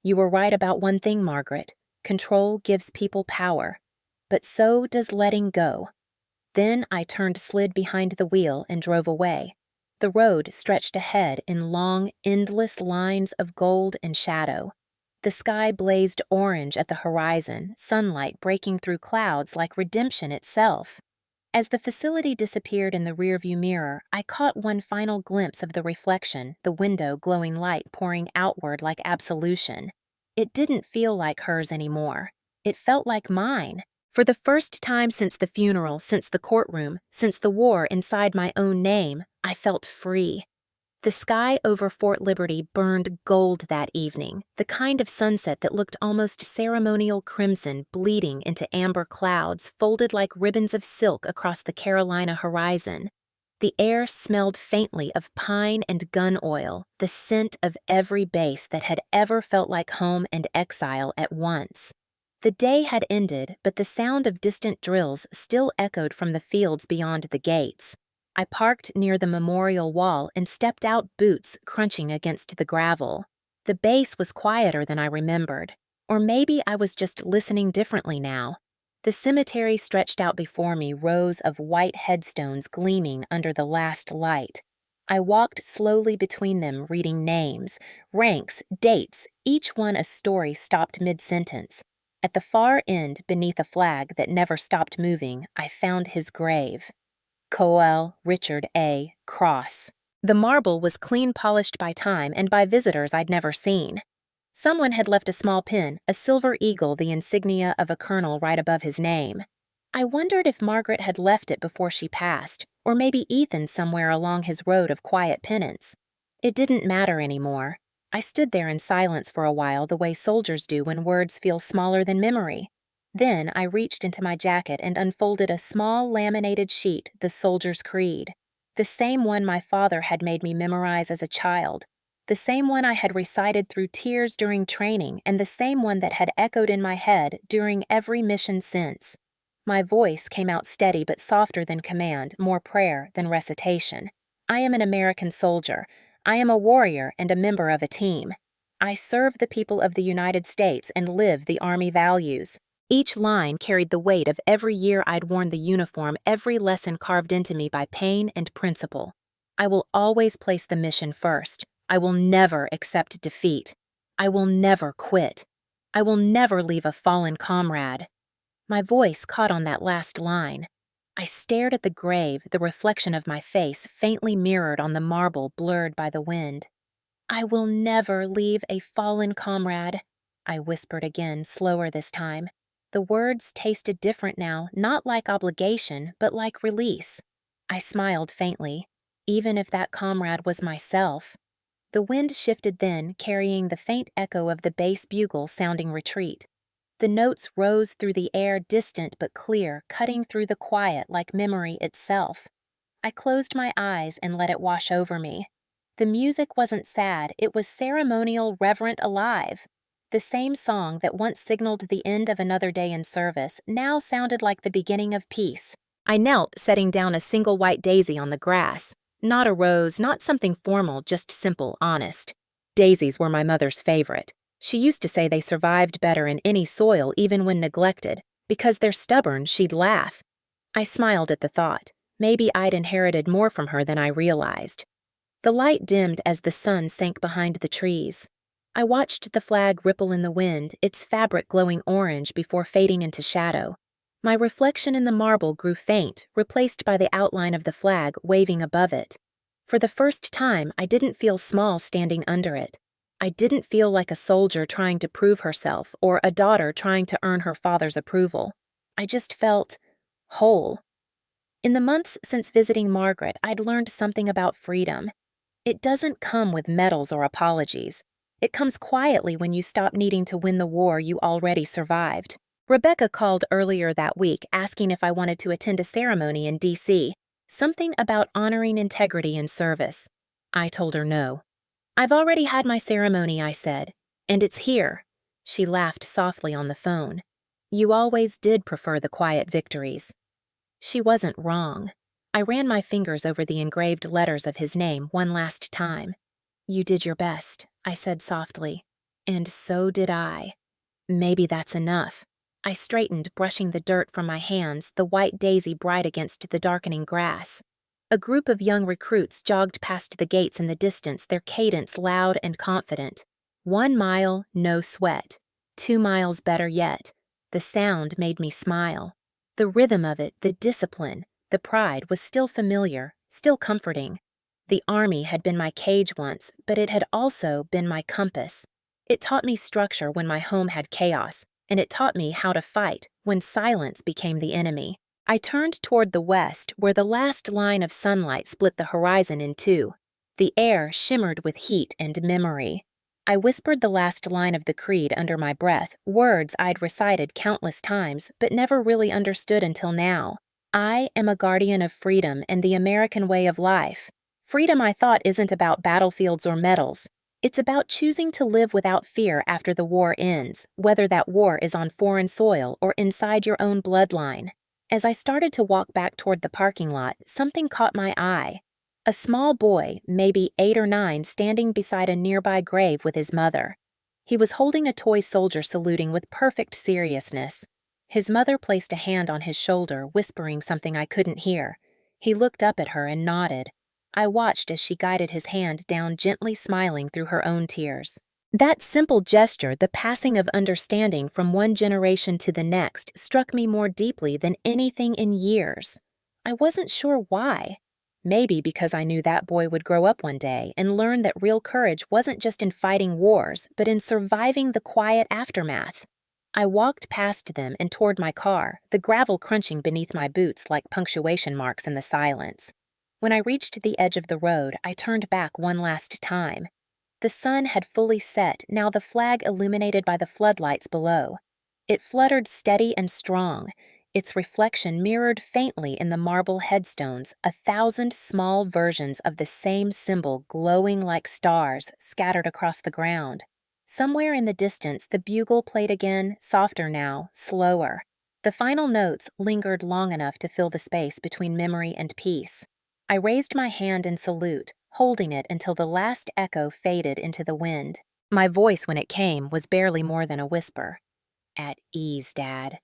"You were right about one thing, Margaret. Control gives people power. But so does letting go." Then I slid behind the wheel and drove away. The road stretched ahead in long, endless lines of gold and shadow. The sky blazed orange at the horizon, sunlight breaking through clouds like redemption itself. As the facility disappeared in the rearview mirror, I caught one final glimpse of the reflection, the window glowing light pouring outward like absolution. It didn't feel like hers anymore. It felt like mine. For the first time since the funeral, since the courtroom, since the war inside my own name, I felt free. The sky over Fort Liberty burned gold that evening, the kind of sunset that looked almost ceremonial crimson bleeding into amber clouds folded like ribbons of silk across the Carolina horizon. The air smelled faintly of pine and gun oil, the scent of every base that had ever felt like home and exile at once. The day had ended, but the sound of distant drills still echoed from the fields beyond the gates. I parked near the memorial wall and stepped out, boots crunching against the gravel. The base was quieter than I remembered. Or maybe I was just listening differently now. The cemetery stretched out before me, rows of white headstones gleaming under the last light. I walked slowly between them, reading names, ranks, dates, each one a story stopped mid-sentence. At the far end, beneath a flag that never stopped moving, I found his grave. Coel Richard A. Cross. The marble was clean polished by time and by visitors I'd never seen. Someone had left a small pin, a silver eagle, the insignia of a colonel right above his name. I wondered if Margaret had left it before she passed, or maybe Ethan somewhere along his road of quiet penance. It didn't matter anymore. I stood there in silence for a while, the way soldiers do when words feel smaller than memory. Then I reached into my jacket and unfolded a small laminated sheet, the Soldier's Creed. The same one my father had made me memorize as a child. The same one I had recited through tears during training, and the same one that had echoed in my head during every mission since. My voice came out steady but softer than command, more prayer than recitation. I am an American soldier. I am a warrior and a member of a team. I serve the people of the United States and live the Army values. Each line carried the weight of every year I'd worn the uniform, every lesson carved into me by pain and principle. I will always place the mission first. I will never accept defeat. I will never quit. I will never leave a fallen comrade. My voice caught on that last line. I stared at the grave, the reflection of my face faintly mirrored on the marble blurred by the wind. I will never leave a fallen comrade, I whispered again, slower this time. The words tasted different now, not like obligation, but like release. I smiled faintly, even if that comrade was myself. The wind shifted then, carrying the faint echo of the bass bugle sounding retreat. The notes rose through the air, distant but clear, cutting through the quiet like memory itself. I closed my eyes and let it wash over me. The music wasn't sad, it was ceremonial, reverent, alive. The same song that once signaled the end of another day in service now sounded like the beginning of peace. I knelt, setting down a single white daisy on the grass. Not a rose, not something formal, just simple, honest. Daisies were my mother's favorite. She used to say they survived better in any soil, even when neglected. Because they're stubborn, she'd laugh. I smiled at the thought. Maybe I'd inherited more from her than I realized. The light dimmed as the sun sank behind the trees. I watched the flag ripple in the wind, its fabric glowing orange before fading into shadow. My reflection in the marble grew faint, replaced by the outline of the flag waving above it. For the first time, I didn't feel small standing under it. I didn't feel like a soldier trying to prove herself or a daughter trying to earn her father's approval. I just felt whole. In the months since visiting Margaret, I'd learned something about freedom. It doesn't come with medals or apologies. It comes quietly when you stop needing to win the war you already survived. Rebecca called earlier that week asking if I wanted to attend a ceremony in D.C., something about honoring integrity in service. I told her no. I've already had my ceremony, I said, and it's here. She laughed softly on the phone. You always did prefer the quiet victories. She wasn't wrong. I ran my fingers over the engraved letters of his name one last time. You did your best, I said softly. And so did I. Maybe that's enough. I straightened, brushing the dirt from my hands, the white daisy bright against the darkening grass. A group of young recruits jogged past the gates in the distance, their cadence loud and confident. 1 mile, no sweat. 2 miles, better yet. The sound made me smile. The rhythm of it, the discipline, The pride was still familiar, still comforting. The army had been my cage once, but it had also been my compass. It taught me structure when my home had chaos, and it taught me how to fight when silence became the enemy. I turned toward the west, where the last line of sunlight split the horizon in two. The air shimmered with heat and memory. I whispered the last line of the creed under my breath, words I'd recited countless times but never really understood until now. I am a guardian of freedom and the American way of life. Freedom, I thought, isn't about battlefields or medals. It's about choosing to live without fear after the war ends, whether that war is on foreign soil or inside your own bloodline. As I started to walk back toward the parking lot, something caught my eye. A small boy, maybe 8 or 9, standing beside a nearby grave with his mother. He was holding a toy soldier saluting with perfect seriousness. His mother placed a hand on his shoulder, whispering something I couldn't hear. He looked up at her and nodded. I watched as she guided his hand down, gently smiling through her own tears. That simple gesture, the passing of understanding from one generation to the next, struck me more deeply than anything in years. I wasn't sure why. Maybe because I knew that boy would grow up one day and learn that real courage wasn't just in fighting wars, but in surviving the quiet aftermath. I walked past them and toward my car, the gravel crunching beneath my boots like punctuation marks in the silence. When I reached the edge of the road, I turned back one last time. The sun had fully set, now the flag illuminated by the floodlights below. It fluttered steady and strong, its reflection mirrored faintly in the marble headstones, 1,000 small versions of the same symbol glowing like stars scattered across the ground. Somewhere in the distance, the bugle played again, softer now, slower. The final notes lingered long enough to fill the space between memory and peace. I raised my hand in salute, holding it until the last echo faded into the wind. My voice, when it came, was barely more than a whisper. "At ease, Dad."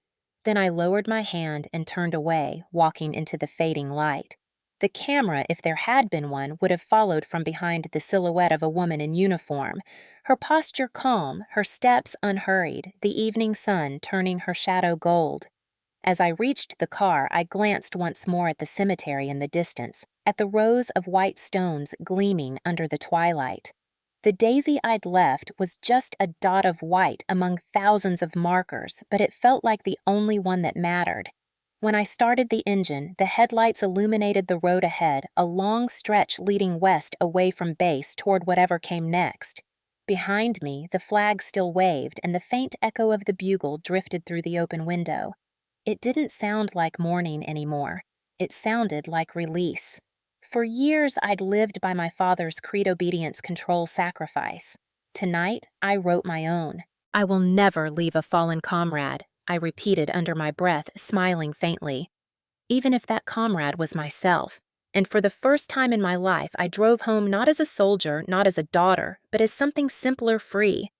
Then I lowered my hand and turned away, walking into the fading light. The camera, if there had been one, would have followed from behind the silhouette of a woman in uniform, her posture calm, her steps unhurried, the evening sun turning her shadow gold. As I reached the car, I glanced once more at the cemetery in the distance, at the rows of white stones gleaming under the twilight. The daisy I'd left was just a dot of white among thousands of markers, but it felt like the only one that mattered. When I started the engine, the headlights illuminated the road ahead, a long stretch leading west away from base toward whatever came next. Behind me, the flag still waved, and the faint echo of the bugle drifted through the open window. It didn't sound like mourning anymore. It sounded like release. For years, I'd lived by my father's creed: obedience, control, sacrifice. Tonight, I wrote my own. "I will never leave a fallen comrade," I repeated under my breath, smiling faintly. Even if that comrade was myself. And for the first time in my life, I drove home not as a soldier, not as a daughter, but as something simpler, free.